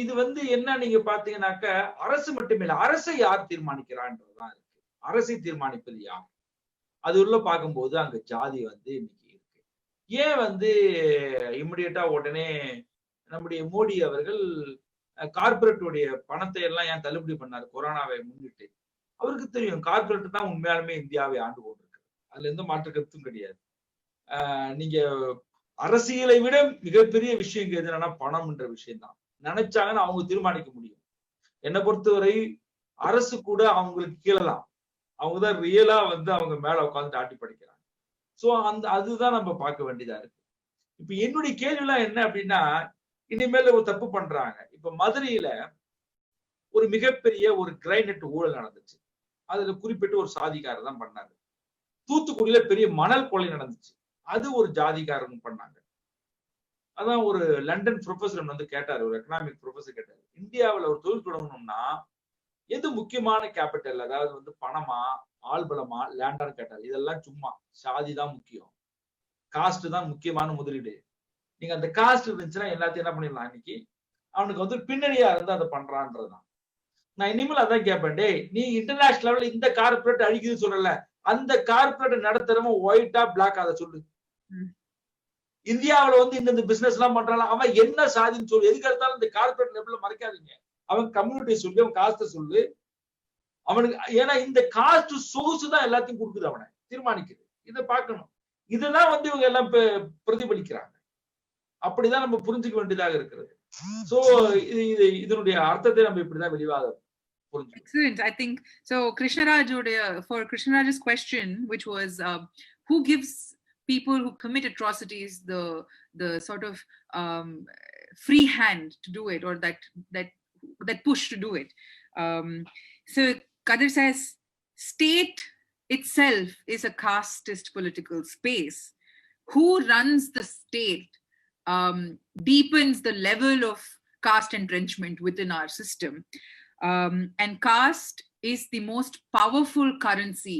இது வந்து என்ன நீங்க பாத்தீங்கன்னாக்க அரசு மட்டுமே இல்லை, அரசை யார் தீர்மானிக்கிறான்றதுதான் இருக்கு. அரசை தீர்மானிப்பது யார்? அது உள்ள பார்க்கும்போது அங்க ஜாதி வந்து இன்னைக்கு இருக்கு. ஏன் வந்து இம்மிடியட்டா உடனே நம்முடைய மோடி அவர்கள் கார்பரேட்டுடைய பணத்தை எல்லாம் ஏன் தள்ளுபடி பண்ணாரு கொரோனாவை முன்னிட்டு? அவருக்கு தெரியும் கார்பரேட் தான் உண்மையாலுமே இந்தியாவை ஆண்டு கொண்டிருக்கு. அதுல எந்த மாற்று கருத்தும் கிடையாது. நீங்க அரசியலை விட மிகப்பெரிய விஷயம் எதுனா பணம்ன்ற விஷயம் தான். நினைச்சாங்கன்னா அவங்க தீர்மானிக்க முடியும். என்னை பொறுத்தவரை அரசு கூட அவங்களுக்கு கீழலாம், அவங்கதான் ரியலா வந்து அவங்க மேல உட்காந்துட்டு ஆட்டி படிக்கிறாங்க. சோ அதுதான் நம்ம பார்க்க வேண்டியதா இருக்கு. இப்ப என்னுடைய கேள்வி எல்லாம் என்ன அப்படின்னா, இனிமேல ஒரு தப்பு பண்றாங்க. இப்ப மதுரையில ஒரு மிகப்பெரிய ஒரு கிரைனட் ஊழல் நடந்துச்சு. அதுல குறிப்பிட்டு ஒரு சாதிக்காரர் தான் பண்ணாரு. தூத்துக்குடியில பெரிய மணல் கொலை நடந்துச்சு, அது ஒரு ஜாதிக்காரன் பண்ணாங்க. அதான் ஒரு லண்டன் ப்ரொஃபசர் வந்து கேட்டாரு, ஒரு எக்கனாமிக் ப்ரொஃபசர் கேட்டாரு, இந்தியாவில் ஒரு தொழில் தொடங்கணும்னா எது முக்கியமான கேபிட்டல், அதாவது வந்து பணமா ஆள்பலமா லேண்டான்னு கேட்டாரு. இதெல்லாம் சும்மா, சாதி தான் முக்கியம், காஸ்ட் தான் முக்கியமான முதலீடு. நீங்க அந்த காஸ்ட் இருந்துச்சுன்னா எல்லாத்தையும் என்ன பண்ணிடலாம். இன்னைக்கு அவனுக்கு வந்து பின்னணியா இருந்து அதை பண்றான்றதுதான். நான் இனிமேல் அதான் கேட்பேன், டே நீ இன்டர்நேஷனல் லெவல்ல இந்த கார்பரேட் அழிக்குதுன்னு சொல்லல, அந்த கார்பரேட் நடத்துறவன் ஒயிட்டா பிளாக் அதை சொல்லு. இந்தியாவில வந்து இந்த பிசினஸ் எல்லாம் பண்றாங்க, அவன் என்ன சாதின்னு சொல்லு. எதுக்கு எடுத்தாலும் இந்த கார்பரேட் லெவல்ல மறைக்காதீங்க. அவன் கம்யூனிட்டி சொல்லு, அவன் காஸ்ட சொல்லு. அவனுக்கு ஏன்னா இந்த காஸ்ட் சோர்ஸ் தான் எல்லாத்தையும் கொடுக்குது, அவனை தீர்மானிக்குது. இதை பார்க்கணும். இதெல்லாம் வந்து இவங்க எல்லாம் பிரதிபலிக்கிறாங்க. அப்படிதான் நம்ம புரிஞ்சுக்க வேண்டியதாக இருக்கிறது. சோ இதனுடைய அர்த்தத்தை நம்ம இப்படிதான் வெளிவாக புரிஞ்சுக்கணும். Excellent. I think so. For Krishnaraj's question, which was who gives people who commit atrocities the sort of free hand to do it, or that push to do it. So Kadir says state itself is a casteist political space. Who runs the state deepens the level of caste entrenchment within our system. And caste is the most powerful currency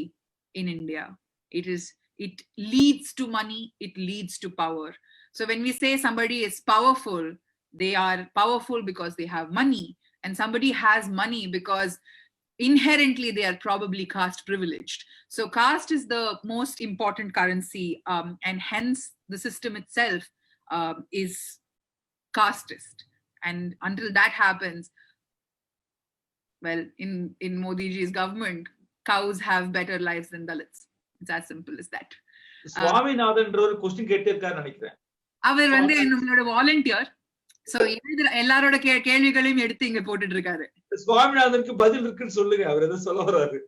in India. It leads to money, it leads to power. So when we say somebody is powerful, they are powerful because they have money, and somebody has money because inherently they are probably caste privileged. So caste is the most important currency, and hence the system itself is casteist. And until that happens, well, in Modi ji's government, cows have better lives than Dalits. It's as simple as that. Swaminathan ஒரு question கேட்டே இருக்காரு நினைக்கிறேன். அவர் வந்து நம்மளோட volunteer. So எல்லாரோட கேள்விகளையும் எடுத்து இங்க போட்டுட்டு இருக்காரு. சுவாமிநாதனுக்கு பதில் இருக்குன்னு சொல்லுங்க. அவர் எதை சொல்ல வராரு?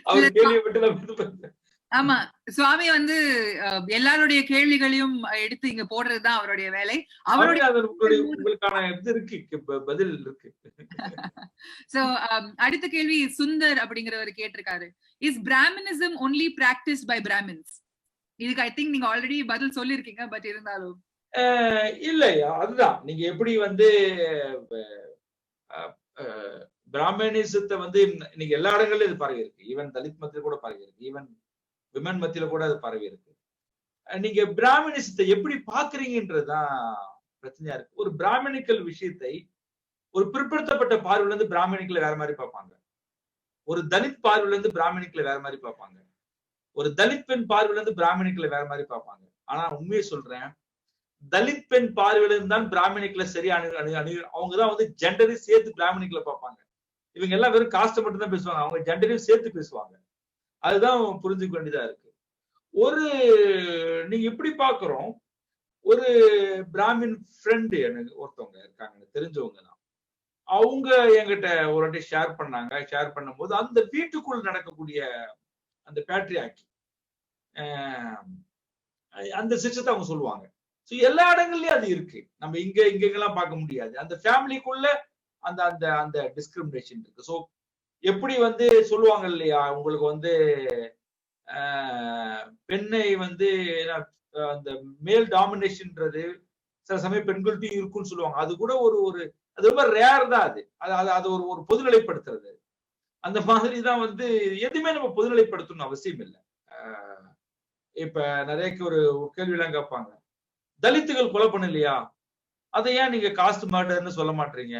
அவர் கேள்வியை விட்டு ஆமா, சுவாமி வந்து எல்லாருடைய கேள்விகளையும் எடுத்து இங்க போடுறதுதான் அவருடைய வேலை. அவருடைய உங்களுக்கான இது இருக்கு, பதில் இருக்கு. சோ அடுத்த கேள்வி சுந்தர் அப்படிங்கிறவர் கேட்டிருக்காரு. Is Brahminism only practised by Brahmins? இதுக்கு ஐ திங்க் நீங்க ஆல்ரெடி பதில் சொல்லிருக்கீங்க, பட் இருந்தாலும் இல்லையா, அதுதான் நீங்க எப்படி வந்து பிராமணிசத்தை வந்து இன்னைக்கு எல்லா இடங்கள்லயும் இது பரவி இருக்கு. ஈவன் தலித் மத்தியில கூட பரவி இருக்கு, ஈவன் விமன் மத்தியில கூட அது பரவி இருக்கு. நீங்க பிராமணிசத்தை எப்படி பாக்குறீங்கன்றதுதான் பிரச்சனையா இருக்கு. ஒரு பிராமணிக்கல் விஷயத்தை ஒரு பிற்படுத்தப்பட்ட பார்வையில இருந்து பிராமணிக்களை வேற மாதிரி பார்ப்பாங்க, ஒரு தலித் பார்வையில இருந்து பிராமணிக்களை வேற மாதிரி பார்ப்பாங்க, ஒரு தலித் பெண் பார்வையில இருந்து பிராமணிக்களை வேற மாதிரி பார்ப்பாங்க. ஆனா உண்மையை சொல்றேன், தலித் பெண் பார்வையில இருந்தால் பிராமணிக்களை சரியா அவங்கதான் வந்து ஜெண்டரையும் சேர்த்து பிராமணிக்களை பார்ப்பாங்க. இவங்க எல்லாம் வெறும் காஸ்ட மட்டும் தான் பேசுவாங்க, அவங்க ஜெண்டரையும் சேர்த்து பேசுவாங்க. அதுதான் புரிஞ்சுக்க வேண்டியதா இருக்கு. ஒரு நீங்க எப்படி பாக்குறோம், ஒரு பிராமின் ஃப்ரெண்டு எனக்கு ஒருத்தவங்க இருக்காங்க, தெரிஞ்சவங்க தான். அவங்க என்கிட்ட ஒரு வாட்டி ஷேர் பண்ணாங்க. ஷேர் பண்ணும் போது அந்த வீட்டுக்குள் நடக்கக்கூடிய அந்த பேட்ரியாக்கி அந்த சிஸ்டத்தை அவங்க சொல்லுவாங்க. ஸோ எல்லா இடங்கள்லயும் அது இருக்கு. நம்ம இங்கெல்லாம் பார்க்க முடியாது. அந்த ஃபேமிலிக்குள்ள அந்த அந்த அந்த டிஸ்கிரிமினேஷன் இருக்கு. ஸோ எப்படி வந்து சொல்லுவாங்க இல்லையா, உங்களுக்கு வந்து பெண்ணை வந்து அந்த மேல் டாமினேஷன்ன்றது சில சமயம் பெண்கள்ட்டையும் இருக்குன்னு சொல்லுவாங்க. அது கூட அது ரொம்ப ரேர் தான். அது ஒரு பொதுநிலைப்படுத்துறது. அந்த மாதிரிதான் வந்து எதுவுமே நம்ம பொதுநிலைப்படுத்தணும்னு அவசியம் இல்லை. இப்ப நிறைய ஒரு கேள்வி எல்லாம் கேட்பாங்க, தலித்துகள் கொலை பண்ணலையா, அதை ஏன் நீங்க காஸ்ட் மர்டர்ன்னு சொல்ல மாட்டீங்க,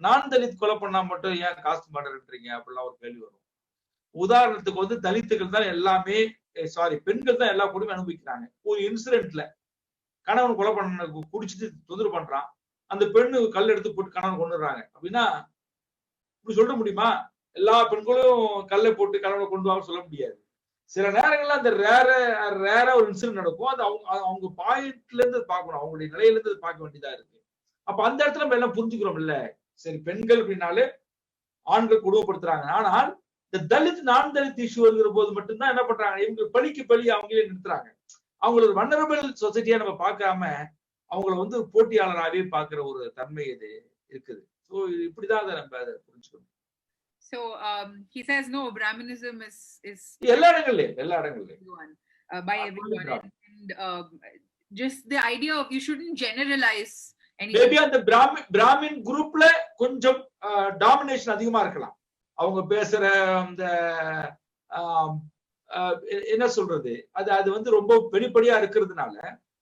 நான் தலித் கொலை பண்ணா மட்டும் ஏன் காஸ்ட் மர்டர்ன்றீங்க அப்படிலாம் ஒரு கேள்வி வரும். உதாரணத்துக்கு வந்து தலித்துகள் தான் எல்லாமே, பெண்கள் தான் எல்லா கொடுமையும் அனுபவிக்கிறாங்க. ஒரு இன்சிடென்ட்ல கணவன் கொலை பண்ண குடிச்சிட்டு தொந்தரவு பண்றான், அந்த பெண்ணு கல் எடுத்து போட்டு கணவன் கொண்டுறாங்க அப்படின்னா இப்படி சொல்ல முடியுமா? எல்லா பெண்களும் கல்லை போட்டு கணவனை கொண்டு வாங்க சொல்ல முடியாது. சில நேரங்கள்ல அந்த ரேரா ஒரு இன்சிடென்ட் நடக்கும். அது அவங்க பாயிண்ட்ல இருந்து பார்க்கணும், அவங்களுடைய நிலையில இருந்து பார்க்க வேண்டியதா இருக்கு. அப்ப அந்த இடத்துல நம்ம எல்லாம் புரிஞ்சுக்கிறோம் இல்ல, சரி பெண்கள் அப்படின்னாலே ஆண்கள் கொடுமைப்படுத்துறாங்க. ஆனால் இந்த தலித் நான் தலித் இஷ்யூங்கிற போது மட்டும்தான் என்ன பண்றாங்க, இவங்க பழிக்கு பழி அவங்களே நிறுத்துறாங்க. அவங்கள ஒரு வல்னரபிள் சொசைட்டியா நம்ம பார்க்காம அவங்கள வந்து போட்டியாளராகவே பார்க்கிற ஒரு தன்மை இது இருக்குது. ஸோ இப்படிதான் அதை நம்ம அதை புரிஞ்சுக்கணும். So he says no, Brahmanism is எல்லா இடங்கள்லயும் by everyone, and just the idea of you shouldn't generalize anything. Maybe அந்த பிராமின் குரூப்ல கொஞ்சம் டாமினேஷன் அதிகமா இருக்கலாம். அவங்க பேசுற அந்த என்ன சொல்றது, அது வந்து ரொம்ப வெளிப்படையா இருக்கிறதுனால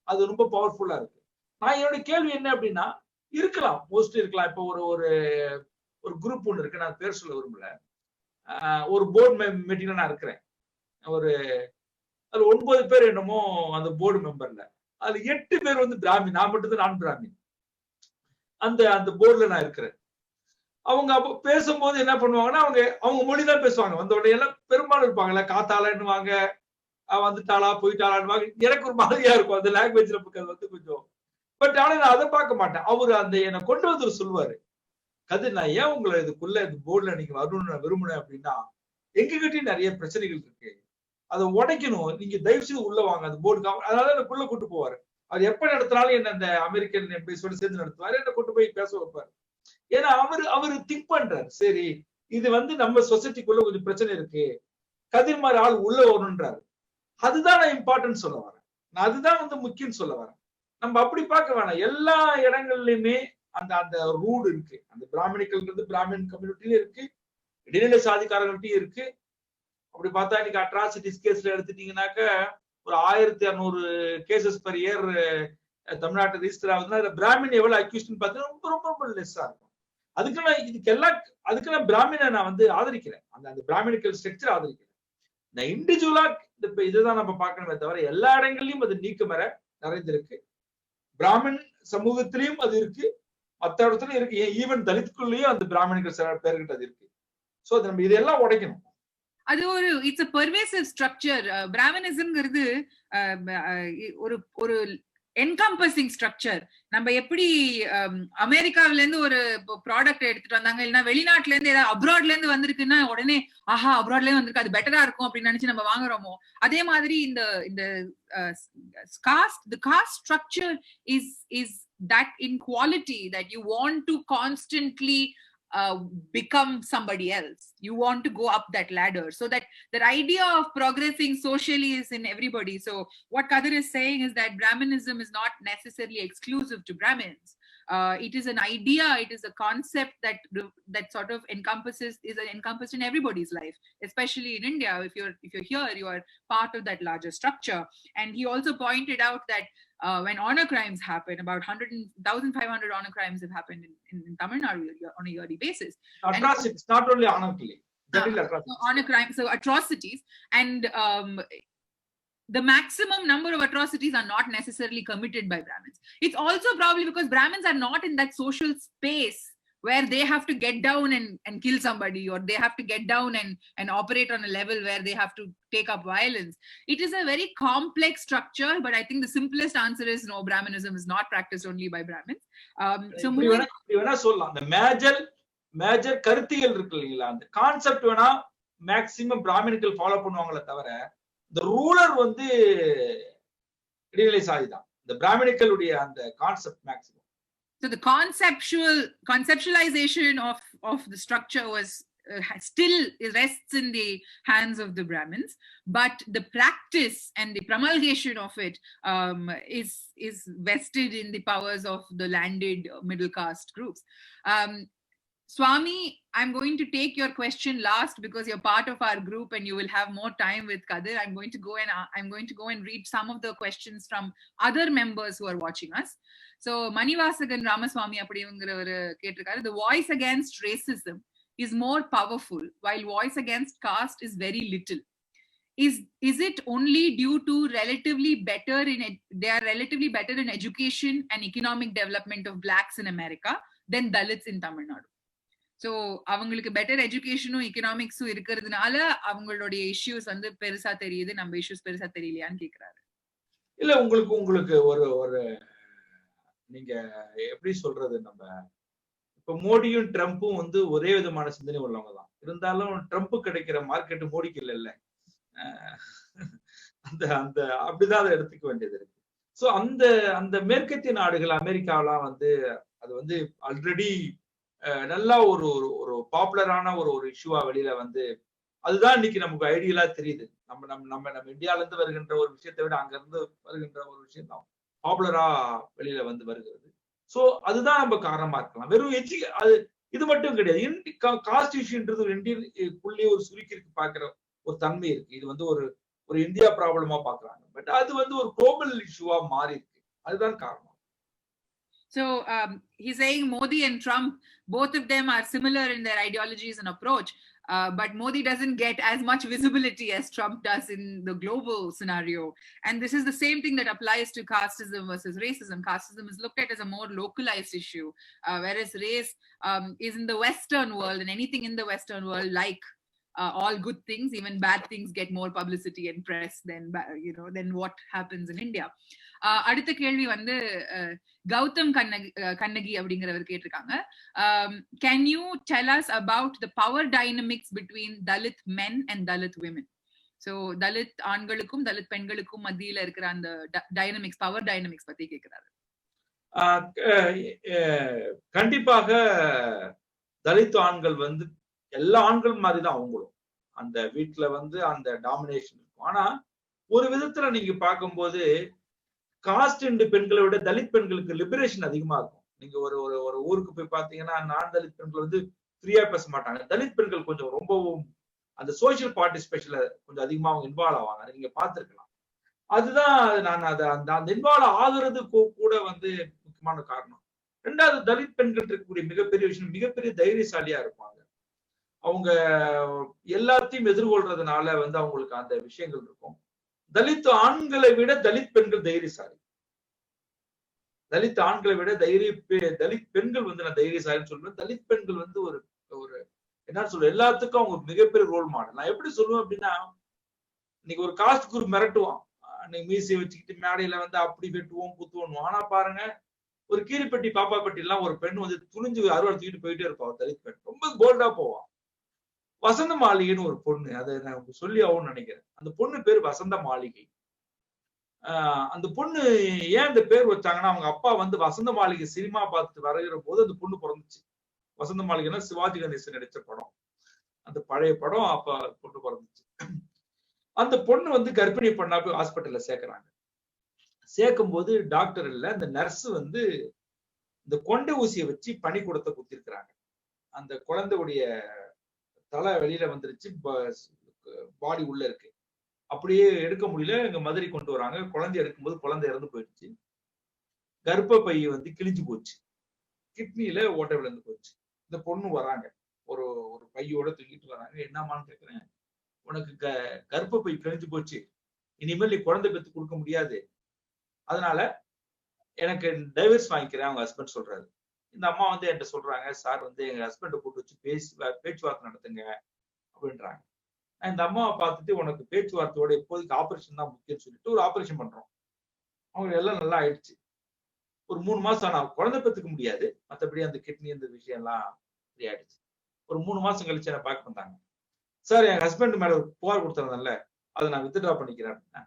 அது ரொம்ப பவர்ஃபுல்லா இருக்கு. நான் என்னோட கேள்வி என்ன அப்படின்னா, இருக்கலாம், மோஸ்ட்லி இருக்கலாம். இப்போ ஒரு குரூப் ஒன்று இருக்கு, நான் பேர் சொல்ல விரும்பல. ஒரு போர்டு மீட்டிங்ல நான் இருக்கிறேன். ஒரு அதுல 9 பேர் என்னமோ அந்த போர்டு மெம்பர்ல, அதுல 8 பேர் வந்து பிராமின். நான் மட்டும் தான் நான் பிராமின். அந்த போர்டுல நான் இருக்கிறேன். அவங்க அப்ப பேசும்போது என்ன பண்ணுவாங்கன்னா, அவங்க மொழி தான் பேசுவாங்க. வந்த உடனே எல்லாம் பெரும்பாலும் இருப்பாங்கல்ல, காத்தாலன்னுவாங்க, வந்துட்டாளா போயிட்டாளான்னுவாங்க. எனக்கு ஒரு மாதிரியா இருக்கும் அந்த லாங்குவேஜ்ல வந்து கொஞ்சம். பட் ஆனா நான் அதை பார்க்க மாட்டேன். அவரு அந்த என்னை கொண்டு வந்து சொல்லுவாரு, கதிர் நான் ஏன் உங்களை இதுக்குள்ள இந்த போர்டுல நீங்க வரணும்னு நான் விரும்பினேன் அப்படின்னா, எங்ககிட்டயும் நிறைய பிரச்சனைகள் இருக்கு. அதை உடைக்கணும். நீங்க தயவு செய்து உள்ள வாங்க அந்த போர்டுக்கு. அதனால எனக்குள்ள கூட்டு போவாரு. அவர் எப்ப நடத்தினாலும் என்ன அந்த அமெரிக்கன் எம்பேசியோட சேர்ந்து நடத்துவாரு. என்ன கொண்டு போய் பேச வைப்பாரு. ஏன்னா அவரு திங்க் பண்றாரு. சரி, இது வந்து நம்ம சொசைட்டிக்குள்ள கொஞ்சம் பிரச்சனை இருக்கு. கதிர் மாதிரி ஆள் உள்ள வரணுன்றாரு. அதுதான் நான் இம்பார்ட்டன்ட் சொல்ல வரேன். நான் அதுதான் வந்து முக்கியம் சொல்ல வரேன். நம்ம அப்படி பார்க்க வேணாம். எல்லா இடங்கள்லயுமே அந்த அந்த ரூட் இருக்கு. அந்த பிராமணிக்கல்ன்றது பிராமின் கம்யூனிட்டிலயும் இருக்கு, இடைநிலை சாதிக்காரர்கள்ட்டையும் இருக்கு. அப்படி பார்த்தா இன்னைக்கு அட்ராசிட்டிஸ் கேஸ்ல எடுத்துட்டீங்கன்னாக்க ஒரு 1200 கேசஸ் பெர் இயர் தமிழ்நாட்டு ரிஜிஸ்டர் ஆகுதுன்னா அதுல பிராமின் எவ்வளவு அக்யூஸ்ட்னு பார்த்தீங்கன்னா ரொம்ப ரொம்ப ரொம்ப லெஸ்ஸா இருக்கும். அதுக்கு நான் பிராமினை நான் வந்து ஆதரிக்கிறேன். அந்த பிராமினிக்கல் ஸ்ட்ரக்சர் ஆதரிக்கிறேன். நான் இண்டிவிஜுவலா இதுதான் நம்ம பார்க்கணுமே தவிர எல்லா இடங்கள்லயும் அது நீக்கமர நிறைந்திருக்கு. பிராமின் சமூகத்திலையும் அது இருக்கு, மற்ற இடத்துலயும் இருக்கு. ஈவன் தலித்துக்குள்ளேயும் அந்த பிராமணிகள் சில பேர்கிட்ட அது இருக்கு. சோ நம்ம இதெல்லாம் உடைக்கணும். அது ஒரு இட்ஸ் a pervasive structure. பிராமணிசம்ங்கிறது ஒரு என்கம்பசிங் ஸ்ட்ரக்சர். நம்ம எப்படி அமெரிக்காவில இருந்து ஒரு ப்ராடக்ட் எடுத்துட்டு வந்தாங்க, இல்லைன்னா வெளிநாட்டுல இருந்து ஏதாவது அப்ராட்ல இருந்து வந்திருக்குன்னா உடனே ஆஹா அப்ராட்ல இருந்து வந்திருக்கு அது பெட்டரா இருக்கும் அப்படின்னு நினைச்சு நம்ம வாங்குறோமோ, அதே மாதிரி இந்த cost structure is that inequality that you want to constantly become somebody else. You want to go up that ladder. So that idea of progressing socially is in everybody. So what Kadir is saying is that Brahminism is not necessarily exclusive to Brahmins. It is an idea, it is a concept that sort of encompassed in everybody's life, especially in India. If you're here, you are part of that larger structure. And he also pointed out that when honor crimes happen, about 1,500 honor crimes have happened in Tamil Nadu on a yearly basis. Atrocities, not only honor killing. Honor crimes, so atrocities. And the maximum number of atrocities are not necessarily committed by Brahmins. It's also probably because Brahmins are not in that social space where they have to get down and kill somebody, or they have to get down and operate on a level where they have to take up violence. It is a very complex structure, but I think the simplest answer is no, Brahminism is not practiced only by Brahmins. So வேணா சொல்லலாம். அந்த major கருத்தியல் இருக்கு இல்லைங்களா, அந்த concept வேணா maximum பிராமணிகள் follow பண்ணுவாங்களே தவிர இந்த ரூலர் வந்து இடைநிலை சாதிதான். இந்த பிராமணிகளுடைய அந்த concept maximum. So the conceptualization of the structure was still rests in the hands of the Brahmins, but the practice and the promulgation of it is vested in the powers of the landed middle caste groups. Swami, I'm going to take your question last because you're part of our group and you will have more time with Kadir. I'm going to go and read some of the questions from other members who are watching us. So Manivasagan Ramaswamy அப்படிங்கறவரு கேட்டிருக்காரு, the voice against racism is more powerful while voice against caste is very little. Is it only due to they are relatively better in education and economic development of blacks in America than Dalits in Tamil Nadu? So அவங்களுக்கு better எஜுகேஷனும் எக்கனாமிக்ஸும் இருக்கிறதுனால அவங்களுடைய issues வந்து பெருசா தெரியுது, நம்ம issues பெருசா தெரியலையான்னு கேக்குறாரு. இல்ல உங்களுக்கு ஒரு நீங்க எப்படி சொல்றது, நம்ம இப்ப மோடியும் ட்ரம்ப்பும் வந்து ஒரே விதமான சிந்தனை உள்ளவங்க தான். இருந்தாலும் ட்ரம்ப் கிடைக்கிற மார்க்கெட் மோடிக்கு இல்ல. அந்த அப்படிதான் அதை எடுத்துக்க வேண்டியது இருக்கு. சோ அந்த மேற்கத்திய நாடுகள் அமெரிக்காவெல்லாம் வந்து அது வந்து ஆல்ரெடி நல்லா ஒரு பாப்புலரான ஒரு இஷ்யூவா வெளியில வந்து அதுதான் இன்னைக்கு நமக்கு ஐடியலா தெரியுது. நம்ம இந்தியால இருந்து வருகின்ற ஒரு விஷயத்தை விட அங்க இருந்து வருகின்ற ஒரு விஷயம் தான் பாப்புலரா வெளியில வந்து வருகிறது. சோ அதுதான் நம்ம காரணமா இருக்கலாம். வெறும் அது இது மட்டும் கிடையாது. காஸ்ட் இஷ்யூன்றது ஒரு இந்தியனுக்குள்ளே ஒரு சுருக்கி பாக்குற ஒரு தன்மை இருக்கு. இது வந்து ஒரு இந்தியா ப்ராப்ளமா பாக்குறாங்க. பட் அது வந்து ஒரு குளோபல் இஷ்யூவா மாறி இருக்கு. அதுதான் காரணம். So he's saying Modi and Trump, both of them are similar in their ideologies and approach. But Modi doesn't get as much visibility as Trump does in the global scenario. And this is the same thing that applies to casteism versus racism. Casteism is looked at as a more localized issue, whereas race is in the Western world, and anything in the Western world, like all good things, even bad things get more publicity and press than what happens in India. அடுத்த கேள்வி வந்து கௌதம் கண்ணகி அப்படிங்கிறவர் கேட்டிருக்காங்க. Can you tell us about the power dynamics between Dalit men and Dalit women? So Dalit ஆண்களுக்கும் Dalit பெண்களுக்கும் மத்தியில இருக்கிற அந்த டைனமிக்ஸ், பவர் டைனமிக்ஸ் பத்தி கேட்கிறாரு. கண்டிப்பாக தலித் ஆண்கள் வந்து எல்லா ஆண்கள் மாதிரிதான் அவங்களும் அந்த வீட்டுல வந்து அந்த டாமினேஷன் இருக்கும். ஆனா ஒரு விதத்துல நீங்க பார்க்கும்போது காஸ்ட் இண்டு பெண்களை விட தலித் பெண்களுக்கு லிபரேஷன் அதிகமா இருக்கும். நீங்க ஒரு ஒரு ஒரு ஊருக்கு போய் பாத்தீங்கன்னா நான் தலித் பெண்கள் வந்து ஃப்ரீயா பேச மாட்டாங்க. தலித் பெண்கள் கொஞ்சம் ரொம்பவும் அந்த சோசியல் பார்ட்டிசிபேஷன்ல கொஞ்சம் அதிகமா அவங்க இன்வால்வ் ஆவாங்க. நீங்க பார்த்திருக்கலாம். அதுதான் நான் அந்த இன்வால்வ் ஆகுறது கூட வந்து முக்கியமான காரணம். ரெண்டாவது தலித் பெண்கள் இருக்கக்கூடிய மிகப்பெரிய விஷயம், மிகப்பெரிய தைரியசாலியா இருப்பாங்க. அவங்க எல்லாத்தையும் எதிர்கொள்றதுனால வந்து அவங்களுக்கு அந்த விஷயங்கள் இருக்கும். தலித் ஆண்களை விட தலித் பெண்கள் தைரியசாலி. தலித் ஆண்களை விட தலித் பெண்கள் வந்து நான் தைரியசாலின்னு சொல்லுவேன். தலித் பெண்கள் வந்து ஒரு ஒரு என்ன சொல்லுவேன், எல்லாத்துக்கும் அவங்க மிகப்பெரிய ரோல் மாடல். நான் எப்படி சொல்லுவேன் அப்படின்னா, இன்னைக்கு ஒரு காஸ்ட் குரூப் மிரட்டுவான், அன்னைக்கு மீசையை வச்சுக்கிட்டு மேடையில வந்து அப்படி வெட்டுவோம் குத்துவோம். ஆனா பாருங்க, ஒரு கீரிப்பட்டி பாப்பாப்பட்டி எல்லாம் ஒரு பெண் வந்து துணிஞ்சு அறுவாள் தூக்கிட்டு போயிட்டே இருப்பான். தலித் பெண் ரொம்ப போல்டா போவான். வசந்த மாளிகைன்னு ஒரு பொண்ணு, அதை நான் சொல்லி ஆகும்னு நினைக்கிறேன். அந்த பொண்ணு பேர் வசந்த மாளிகை. அந்த பொண்ணு ஏன் அந்த பேர் வச்சாங்கன்னா, அவங்க அப்பா வந்து வசந்த மாளிகை சினிமா பார்த்துட்டு வருகிற போது அந்த பொண்ணு பிறந்துச்சு. வசந்த மாளிகைன்னா சிவாஜி கணேசன் நடிச்ச படம், அந்த பழைய படம். அப்ப பொண்ணு பிறந்துச்சு. அந்த பொண்ணு வந்து கர்ப்பிணி பண்ணா போய் ஹாஸ்பிட்டல்ல சேர்க்கிறாங்க. சேர்க்கும் போது டாக்டர் இல்ல, அந்த நர்ஸ் வந்து இந்த கொண்டை ஊசியை வச்சு பனிக்கூடத்தை குத்திருக்கிறாங்க. அந்த குழந்தையுடைய தலை வெளியில வந்துருச்சு, பாடி உள்ள இருக்கு, அப்படியே எடுக்க முடியல. எங்க மதுரை கொண்டு வராங்க. குழந்தை எடுக்கும்போது குழந்தை இறந்து போயிடுச்சு. கர்ப்பப்பை வந்து கிழிஞ்சு போச்சு, கிட்னியில ஓட்டை விழுந்து போச்சு. இந்த பொண்ணு வராங்க, ஒரு ஒரு பையோட தூக்கிட்டு வராங்க. என்னமான்னு கேக்குறேன், உனக்கு கர்ப்பப்பை கிழிஞ்சு போச்சு, இனிமேல் நீ குழந்தை பெற்று கொடுக்க முடியாது, அதனால எனக்கு டைவர்ஸ் வாங்கிக்கிறேன் அவங்க ஹஸ்பண்ட் சொல்றாரு. இந்த அம்மா வந்து என்கிட்ட சொல்றாங்க, சார் வந்து எங்க ஹஸ்பண்டை கூட்டு வச்சு பேச்சுவார்த்தை நடத்துங்க அப்படின்றாங்க. இந்த அம்மாவை பார்த்துட்டு, உனக்கு பேச்சுவார்த்தையோட இப்போதைக்கு ஆபரேஷன் தான் முக்கியம்னு சொல்லிட்டு ஒரு ஆபரேஷன் பண்றோம். அவங்க எல்லாம் நல்லா ஆயிடுச்சு. ஒரு 3 மாசம் ஆனா குழந்தை பெற்றுக்க முடியாது, மற்றபடி அந்த கிட்னி இந்த விஷயம் எல்லாம் ஃப்ரீ ஆயிடுச்சு. ஒரு 3 மாசம் கழிச்சு என்ன பார்க்க வந்தாங்க. சார், என் ஹஸ்பண்ட் மேல ஒரு புகார் கொடுத்துருந்தேன்ல, அதை நான் வித்ட்ரா பண்ணிக்கிறேன் அப்படின்னா.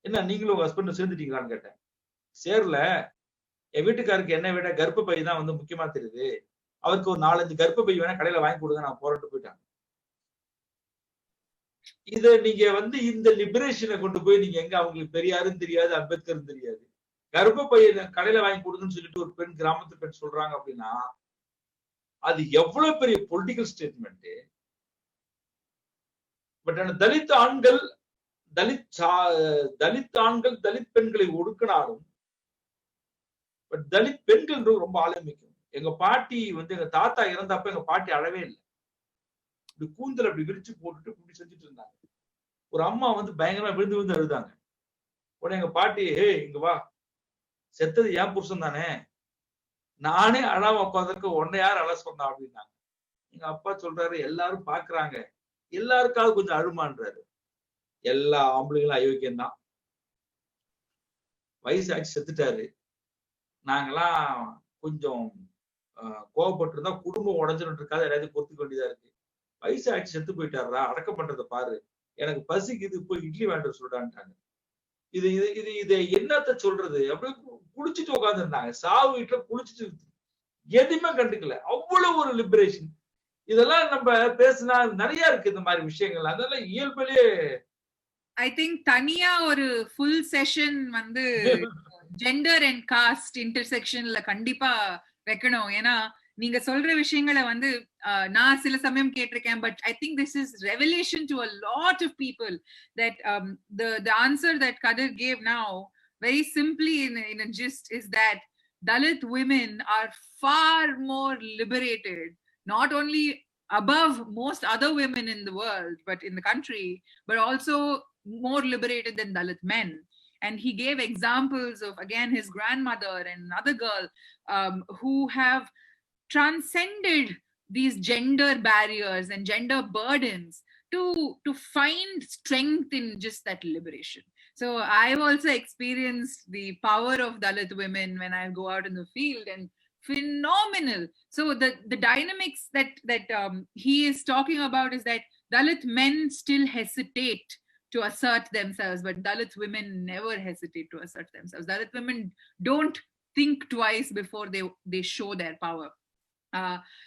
என்ன நீங்களும் உங்க ஹஸ்பண்ட் சேர்ந்துட்டீங்களான்னு கேட்டேன். சேரல, என் வீட்டுக்காருக்கு என்னை விட கர்ப்பப்பை தான் வந்து முக்கியமா தெரியுது, அவருக்கு ஒரு 4-5 கர்ப்பப்பை வேணா கடையில வாங்கி கொடுங்க, நான் போராட்டு போயிட்டாங்க. இத நீங்க வந்து இந்த லிபரேஷனை கொண்டு போய் நீங்க எங்க, அவங்களுக்கு பெரியாரும் தெரியாது, அம்பேத்கரும் தெரியாது, கர்ப்பப்பையை கடையில வாங்கி கொடுங்கன்னு சொல்லிட்டு ஒரு பெண், கிராமத்து பெண் சொல்றாங்க அப்படின்னா, அது எவ்வளவு பெரிய பொலிட்டிக்கல் ஸ்டேட்மெண்ட். பட் தலித் ஆண்கள் தலித் பெண்களை ஒடுக்கினாலும் பட் தலித் பெண்கள் ரொம்ப ஆலமிக்கும். எங்க பாட்டி வந்து, எங்க தாத்தா இறந்தப்ப எங்க பாட்டி அழவே இல்லை, இப்படி கூந்தல் அப்படி விரிச்சு போட்டுட்டு இப்படி செஞ்சுட்டு இருந்தாங்க. ஒரு அம்மா வந்து பயங்கரமா விழுந்து விழுந்து அழுதாங்க. உடனே எங்க பாட்டி, இங்க வா, செத்தது ஏன் புருஷன் தானே, நானே அழாம உட்காந்துருக்கு, உன்னை யார் அழ சொன்னா அப்படின்னாங்க. எங்க அப்பா சொல்றாரு, எல்லாரும் பாக்குறாங்க, எல்லாருக்காவது கொஞ்சம் அழுமான்றாரு. எல்லா ஆம்பளைங்களும் அயோக்கியம் தான், வயசாச்சு செத்துட்டாரு, நாங்கெல்லாம் கொஞ்சம் கோவப்பட்டு இருந்தா குடும்பம் உடஞ்சுட்டு இருக்காது, எல்லாத்தையும் பொறுத்துக்க வேண்டியதா இருக்கு. வயசாச்சு செத்து போயிட்டாரா, அடக்கம் பண்றதை பாரு, எனக்கு பசிக்குது, போய் இட்லி வேண்டாம் சொல்றான்ட்டாங்க. இதை என்னத்த சொல்றது, அப்படியே குளிச்சுட்டு உட்கார்ந்து இருந்தாங்க. சாவு வீட்டுல குளிச்சுட்டு எதுவுமே கண்டுக்கல. அவ்வளவு ஒரு லிபரேஷன். இதெல்லாம் நம்ம பேசினா நிறைய இருக்கு இந்த மாதிரி விஷயங்கள். அதெல்லாம் இயல்பிலேயே ஐ திங்க் தனியா ஒரு ஃபுல் செஷன் வந்து ஜெண்டர் அண்ட் காஸ்ட் இன்டர்செக்ஷன்ல கண்டிப்பா வைக்கணும். ஏன்னா நீங்க சொல்ற விஷயங்களை வந்து நான் சில சமயம் கேட்டிருக்கேன். But I think this is revelation to a lot of people that the answer that Kadir gave now very simply in a gist is that Dalit women are far more liberated, not only above most other women in the world, but in the country, but also more liberated than Dalit men. And he gave examples of, again, his grandmother and another girl who have transcended these gender barriers and gender burdens to find strength in just that liberation. So I've also experienced the power of Dalit women when I go out in the field, and phenomenal. So the dynamics that he is talking about is that Dalit men still hesitate to assert themselves, but Dalit women never hesitate to assert themselves. Dalit women don't think twice before they show their power.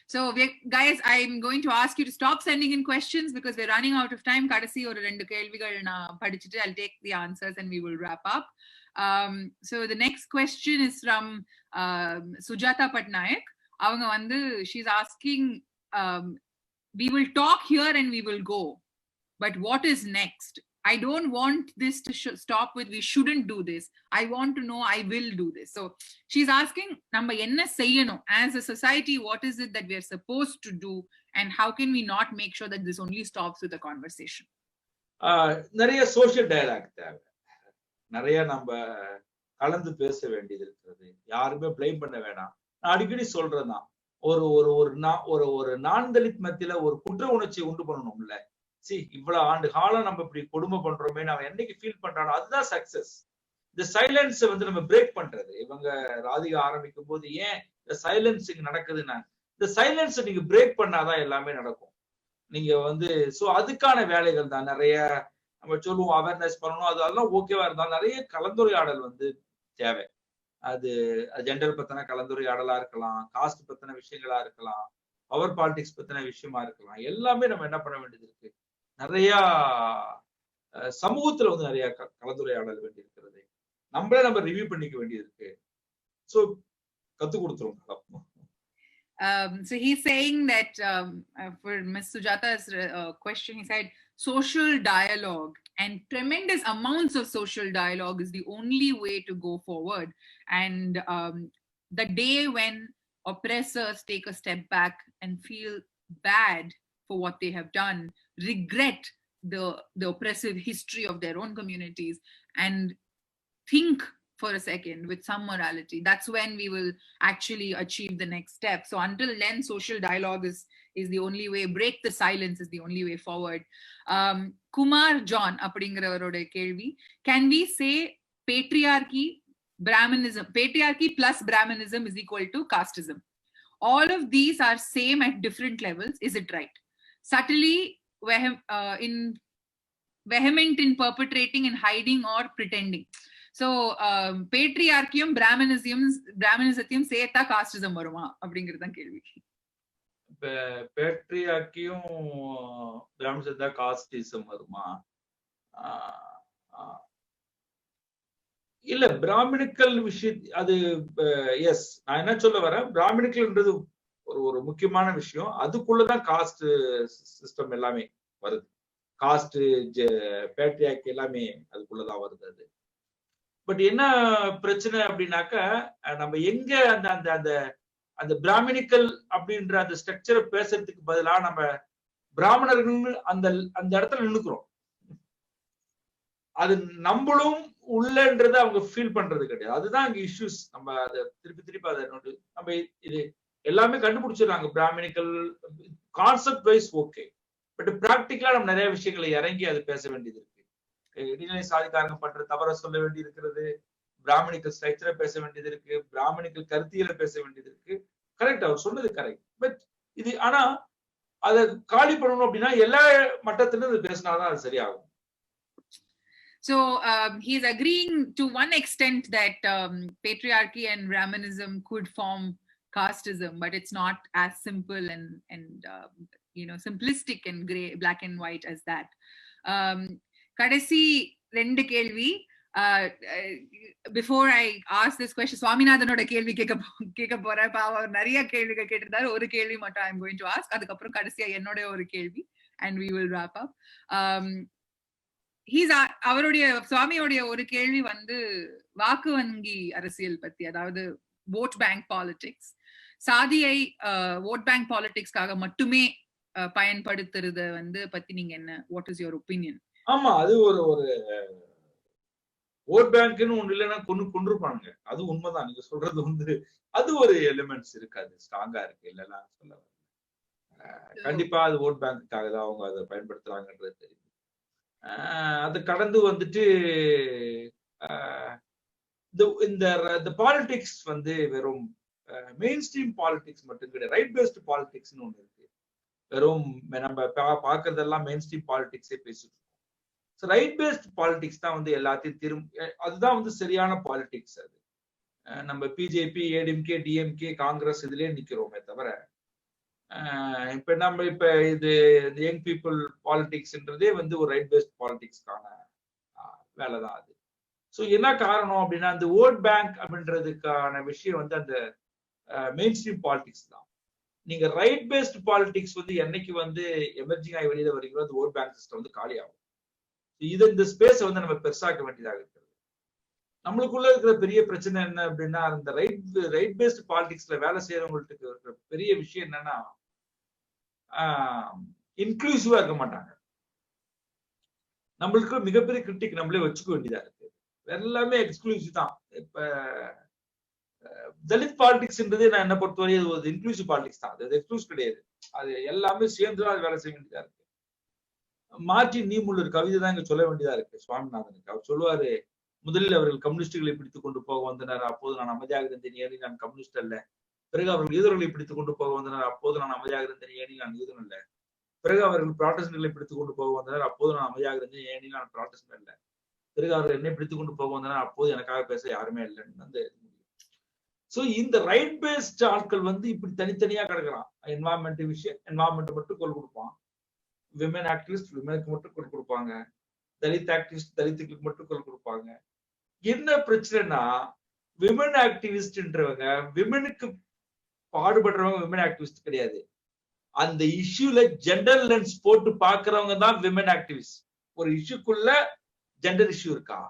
So guys, I'm going to ask you to stop sending in questions because we're running out of time. Kadasi or rendu kelvigal na padichittu I'll take the answers and we will wrap up. So the next question is from Sujata Patnaik. Avanga vandu, she's asking, we will talk here and we will go, but what is next? I don't want this to stop with we shouldn't do this. I want to know I will do this. So she's asking, நம்ம என்ன செய்யணும் as a society? What is it that we are supposed to do, and how can we not make sure that this only stops with a conversation? நிறைய social dialogue தேவை. நிறைய நம்ம கலந்து பேச வேண்டியது இருக்கிறது. யாருமே பிளேம் பண்ண வேணாம். நான் அடிக்கடி சொல்றேன், ஒரு நான் தலித் மத்தியில ஒரு குற்ற உணர்ச்சி உண்டு பண்ணணும்ல. இவ்வளவு ஆண்டு காலம் நம்ம இப்படி கொடுமை பண்றோமே, நம்ம என்னைக்கு ஃபீல் பண்றானோ அதுதான் சக்சஸ். இந்த சைலன்ஸ் வந்து நம்ம பிரேக் பண்றது. இவங்க ராதிகா ஆரம்பிக்கும் போது ஏன் இந்த சைலன்ஸிங் நடக்குதுன்னா, இந்த சைலன்ஸ் நீங்க பிரேக் பண்ணாதான் எல்லாமே நடக்கும். நீங்க வந்து சோ அதுக்கான வேலைகள் தான் நிறைய நம்ம சொல்லுவோம், அவேர்னஸ் பண்ணணும். அதெல்லாம் ஓகேவா இருந்தாலும் நிறைய கலந்துரையாடல் வந்து தேவை. அது ஜெண்டர் பத்தின கலந்துரையாடலா இருக்கலாம், காஸ்ட் பத்தின விஷயங்களா இருக்கலாம், பவர் பாலிடிக்ஸ் பத்தின விஷயமா இருக்கலாம். எல்லாமே நம்ம என்ன பண்ண வேண்டியது இருக்கு, நிறைய சமூகத்துல வந்து நிறைய கலந்துரையாடல் வேண்டி இருக்கிறது. நம்மளே நம்ம ரிவ்யூ பண்ணிக்க வேண்டியது இருக்கு. சோ கத்து கொடுத்துருவோம். So he's saying that for Ms. Sujata's question, he said social dialogue and tremendous amounts of social dialogue is the only way to go forward. And the day when oppressors take a step back and feel bad for what they have done, regret the oppressive history of their own communities, and think for a second with some morality, that's when we will actually achieve the next step. So until then, social dialogue is the only way. Break the silence is the only way forward. Kumar John அப்படிங்கிறவரோட கேள்வி, can we say patriarchy plus Brahmanism is equal to casteism? All of these are same at different levels. Is it right? Subtly vehement in perpetrating and hiding or pretending. So patriarchyum brahmanism சேர்த்தா casteism வருமா அப்படிங்கிறது தான் கேள்வி. பேட்ரியார்க்கியும் பிராமணிசம் தான் casteism வருமா? இல்ல, Brahmanical விஷயம் அது எஸ். நான் என்ன சொல்ல வரேன், பிராமணிக்கல்ன்றது ஒரு முக்கியமான விஷயம். அதுக்குள்ளதான் காஸ்ட் சிஸ்டம் எல்லாமே வருது. காஸ்ட் பேட்ரியார்க்கி எல்லாமே அதுக்குள்ளதான் வருது. அது பட் என்ன பிரச்சனை அப்படின்னாக்கா, நம்ம எங்க அந்த பிராமணிக்கல் அப்படின்ற அந்த ஸ்ட்ரக்சரை பேசுறதுக்கு பதிலா நம்ம பிராமணர்கள் அந்த இடத்துல நின்னுக்கிறோம். அது நம்மளும் உள்ளன்றத அவங்க ஃபீல் பண்றது கிடையாது. அதுதான் அங்க இஷ்யூஸ். நம்ம அதை திருப்பி அதை நம்ம இது எல்லாமே கண்டுபிடிச்சிடறாங்க. Brahmanical concept wise okay, but பிராக்டிக்கலா நம்ம நிறைய விஷயங்களை இறங்கி அது பேச வேண்டியது இருக்கு. இடைநிலை சாதிக்காரங்க பண்ற தவற சொல்ல வேண்டி இருக்கிறது, பிராமணிக்கல் ஸ்ட்ரக்சரை பேச வேண்டியது இருக்கு, பிராமணிக்கல் கருத்தியலை பேச வேண்டியது இருக்கு. கரெக்ட், அவர் சொன்னது கரெக்ட். பட் இது ஆனா அதை காலி பண்ணணும் அப்படின்னா எல்லா மட்டத்திலும் இது பேசினாதான் அது சரியாகும். So he is agreeing to one extent that patriarchy and Brahmanism could form casteism, but it's not as simple and simplistic and gray, black and white as that. Kadasi rendu kelvi. Before I ask this question, Swaminathan kelvi keka pora paava nariya kelvigal kettirudaru. Oru kelvi mattum I am going to ask, adukapram kadasiya ennoda oru kelvi, and we will wrap up. அவருடைய சுவாமியோடைய ஒரு கேள்வி வந்து வாக்கு வங்கி அரசியல் பத்தி, அதாவது vote bank politics. சாதியை vote bank politicsக்காக மட்டுமே பயன்படுத்துறத வந்து பத்தி நீங்க என்ன, வாட் இஸ் யுவர் ஒப்பீனியன்? ஆமா, அது ஒரு ஒரு ஓட் பேங்க்னு ஒண்ணு இல்லைன்னா கொண்டிருப்பாங்க. அது உண்மைதான். நீங்க சொல்றது வந்து அது ஒரு எலிமெண்ட்ஸ் இருக்காது. ஸ்ட்ராங்கா இருக்கு. இல்லைன்னா சொல்ல வரல. கண்டிப்பா அது ஓட் பேங்க்குக்காக தான் அவங்க அதை பயன்படுத்துறாங்கன்றது தெரியும். அது கடந்து வந்துட்டு இந்த பாலிடிக்ஸ் வந்து வெறும் மெயின் ஸ்ட்ரீம் பாலிடிக்ஸ் மட்டும் கிடையாது. ரைட் பேஸ்ட் பாலிடிக்ஸ்னு ஒண்ணு இருக்கு. வெறும் நம்ம பாக்குறதெல்லாம் மெயின் ஸ்ட்ரீம் பாலிடிக்ஸே பேசிட்டு இருக்கோம். ரைட் பேஸ்ட் பாலிடிக்ஸ் தான் வந்து எல்லாத்தையும் அதுதான் வந்து சரியான பாலிடிக்ஸ். அது நம்ம பிஜேபி, ஏடிஎம்கே, டிஎம்கே, காங்கிரஸ் இதுலயே நிக்கிறோமே தவிர இப்ப நம்ம இது யங் பீப்புள் பாலிடிக்ஸ்ன்றதே வந்து ஒரு ரைட் பேஸ்ட் பாலிடிக்ஸ்க்கான வேலைதான் அது. சோ என்ன காரணம் அப்படின்னா, அந்த ஓட் பேங்க் அப்படின்றதுக்கான விஷயம் வந்து அந்த மெயின் ஸ்ட்ரீம் பாலிடிக்ஸ் தான். நீங்க ரைட் பேஸ்ட் பாலிடிக்ஸ் வந்து என்னைக்கு வந்து எமர்ஜிங் ஆகி வெளியில வரீங்களோ அந்த ஓட் பேங்க் சிஸ்டம் வந்து காலி ஆகும். இந்த ஸ்பேஸ் வந்து நம்ம பெருசாக்க வேண்டியதாக இருக்கிறது. நம்மளுக்குள்ள இருக்கிற பெரிய பிரச்சனை என்ன அப்படின்னா, அந்த ரைட் பேஸ்ட் பாலிடிக்ஸ்ல வேலை செய்யறவங்களுக்கு இருக்கிற பெரிய விஷயம் என்னன்னா, இன்க்ளூசிவா இருக்க மாட்டாங்க. நம்மளுக்கு மிகப்பெரிய கிரிட்டிக் நம்மளே வச்சுக்க வேண்டியதா இருக்கு. எல்லாமே எக்ஸ்க்ளூசிவ் தான். இப்ப தலித் பாலிடிக்ஸ்ன்றதே நான் என்ன பொறுத்தவரை ஒரு இன்க்ளூசிவ் பாலிடிக்ஸ் தான். அது எக்ஸ்க்ளூசிவ் கிடையாது. அது எல்லாமே சேர்ந்துதான் அது வேலை செய்ய வேண்டியதா இருக்கு. மார்ட்டின் நீமுல்லர் கவிதை தான் இங்க சொல்ல வேண்டியதா இருக்கு சுவாமிநாதனுக்கு. அவர் சொல்லுவாரு, முதலில் அவர்கள் கம்யூனிஸ்டுகளை பிடித்துக் கொண்டு போக வந்தனர், அப்போது நான் அமைதியாக இருந்தேன், ஏனி நான் கம்யூனிஸ்ட் அல்ல. பிறகு அவர்கள் யூதர்களை பிடித்துக் கொண்டு போக வந்தனர், அப்போது நான் அமைதியாக இருந்தேன், ஏனி நான் யூதன் அல்ல. பிறகு அவர்கள் புராட்டஸ்டன்ட்களை பிடித்துக் கொண்டு போக வந்தனர், அப்போது நான் அமைதியாக இருந்தேன், ஏனி நான் புராட்டஸ்டன்ட் அல்ல. பிறகு அவர்கள் என்னை பிடித்துக் கொண்டு போக வந்தனர், அப்போது எனக்காக பேச யாருமே இல்லைன்னு வந்து. சோ இந்த ரைட் பேஸ்ட் ஆட்கள் வந்து இப்படி தனித்தனியா கிடக்குறான். என்வாயன்மெண்ட் விஷயம், என்வாயன்மெண்ட் மட்டும் குரல் கொடுப்பான். விமன் ஆக்டிவிஸ்ட் விமனுக்கு மட்டும் குரல் கொடுப்பாங்க. தலித் ஆக்டிவிஸ்ட் தலித்துக்கு மட்டும் குரல் கொடுப்பாங்க. என்ன பிரச்சனைனா, விமன் ஆக்டிவிஸ்ட்ன்றவங்க விமனுக்கு பாடுபடுறவங்க விமன் ஆக்டிவிஸ்ட் கிடையாது. அந்த இஷ்யூல ஜெண்டர் லென்ஸ் போட்டு பாக்குறவங்க தான் விமன் ஆக்டிவிஸ்ட். ஒரு இஷ்யூக்குள்ள ஜெண்டர் இஷ்யூ இருக்கா,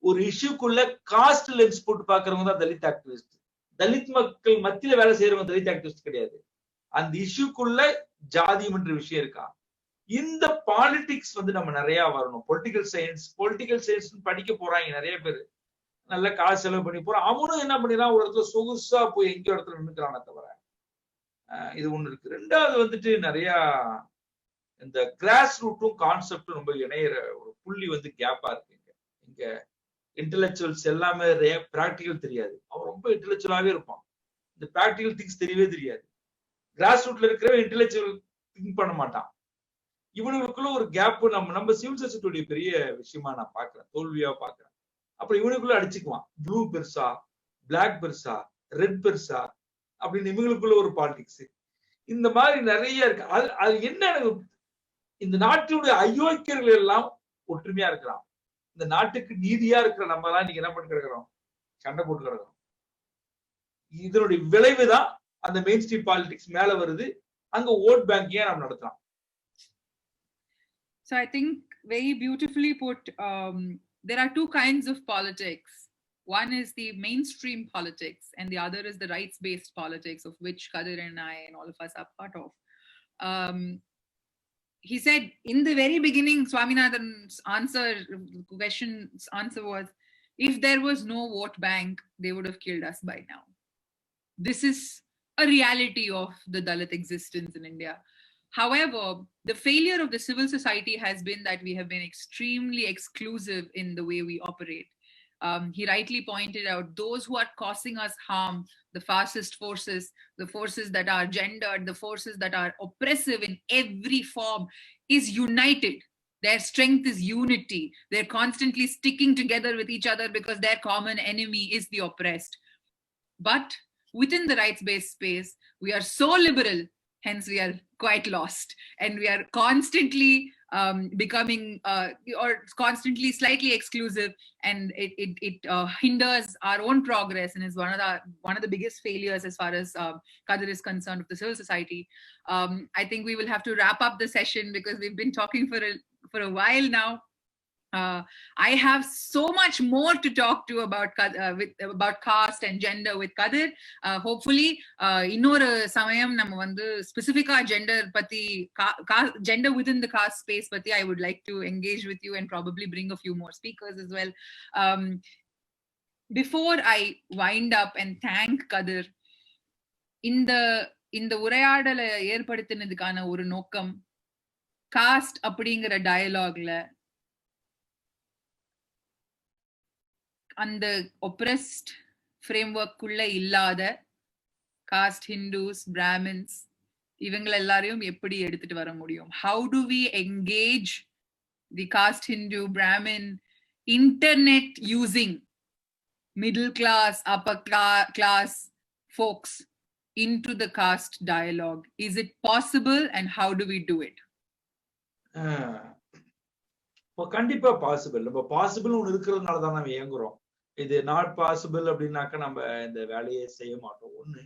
ஒரு இஷ்யூக்குள்ள காஸ்ட் லென்ஸ் போட்டு பாக்குறவங்க தான் தலித் ஆக்டிவிஸ்ட். தலித் மக்கள் மத்தியில வேலை செய்யறவங்க தலித் ஆக்டிவிஸ்ட் கிடையாது. அந்த இஷ்யூக்குள்ள ஜாதியம் என்ற விஷயம் இருக்கா. இந்த பாலிடிக்ஸ் வந்து நம்ம நிறைய வரணும். பொலிட்டிக்கல் சயின்ஸ் படிக்க போறாங்க நிறைய பேர். நல்ல காசு செலவு பண்ணி போறான். அவனும் என்ன பண்ணிடுறான், ஒரு இடத்துல சொகுசா போய் எங்கேயோ இடத்துல நின்றுக்கிறான தவிர இது ஒண்ணு இருக்கு. ரெண்டாவது வந்துட்டு நிறைய இந்த கிராஸ் ரூட்டும் கான்செப்டும் ரொம்ப இணையிற ஒரு புள்ளி வந்து கேப்பா இருக்கு. இங்க இன்டெலெக்சுவல்ஸ் எல்லாமே பிராக்டிகல் தெரியாது. அவன் ரொம்ப இன்டெலெக்சுவலாவே இருப்பான். இந்த பிராக்டிகல் திங்ஸ் தெரியவே தெரியாது. கிராஸ் ரூட்ல இருக்கிறவன் இன்டெலெக்சுவல் திங்க் பண்ண மாட்டான். இவனுக்குள்ள ஒரு கேப் நம்ம சிவில் சர்வீஸுடைய பெரிய விஷயமா நான் பாக்குறேன், தோல்வியா பாக்குறேன். அப்புறம் இவனுக்குள்ள அடிச்சுக்குவான். ப்ளூ பெருசா, பிளாக் பெருசா, ரெட் பெருசா அப்படின்னு இவங்களுக்குள்ள ஒரு பாலிடிக்ஸ். இந்த மாதிரி நிறைய இருக்கு. அது என்ன, இந்த நாட்டினுடைய அயோக்கியர்கள் எல்லாம் ஒற்றுமையா இருக்கிறான். இந்த நாட்டுக்கு நீதியா இருக்கிற நம்ம எல்லாம் நீங்க என்ன பண்ணி கிடக்கிறோம், சண்டை போட்டு கிடக்கிறோம். இதனுடைய விளைவுதான் அந்த மெயின் ஸ்ட்ரீம் பாலிடிக்ஸ் மேல வருது. அங்க ஓட் பேங்க் ஏன் நம்ம நடத்துறோம். So I think very beautifully put. There are two kinds of politics. One is the mainstream politics, and the other is the rights-based politics, of which Kadir and I and all of us are part of. He said in the very beginning, Swaminathan's answer was, if there was no vote bank, they would have killed us by now. This is a reality of the Dalit existence in India. However, the failure of the civil society has been that we have been extremely exclusive in the way we operate. He rightly pointed out those who are causing us harm, the fascist forces, the forces that are gendered, the forces that are oppressive in every form, is united. Their strength is unity. They're constantly sticking together with each other because their common enemy is the oppressed. But within the rights-based space, we are so liberal, hence we are quite lost, and we are constantly becoming or constantly slightly exclusive, and it hinders our own progress, and is one of the biggest failures as far as Kadir is concerned of the civil society. I think we will have to wrap up the session because we've been talking for a while now. I have so much more to talk to about caste and gender with Kadir. Hopefully, இன்னொரு சமயம் நம்ம வந்து specific gender பத்தி gender within the caste space பத்தி I would like to engage with you and probably bring a few more speakers as well. Before I wind up and thank Kadir, இந்த உரையாடலை ஏற்படுத்தினதுக்கான ஒரு நோக்கம் காஸ்ட் அப்படிங்கிற டயலாக்ல அந்த oppressed framework குள்ள இல்லாத cost Hindus Brahmins இவங்க எல்லாரையும் எப்படி எடுத்துட்டு வர முடியும்? How do we engage the caste Hindu Brahmin internet using middle class upper class folks into the caste dialogue? Is it possible and how do we do it? கண்டிப்பா possible. நம்ம பாசிபிள் ஒன்று இருக்கிறதுனால தான் நம்ம இயங்குறோம். இது நாட் பாசிபிள் அப்படின்னாக்க நம்ம இந்த வேலையை செய்ய மாட்டோம். ஒண்ணு.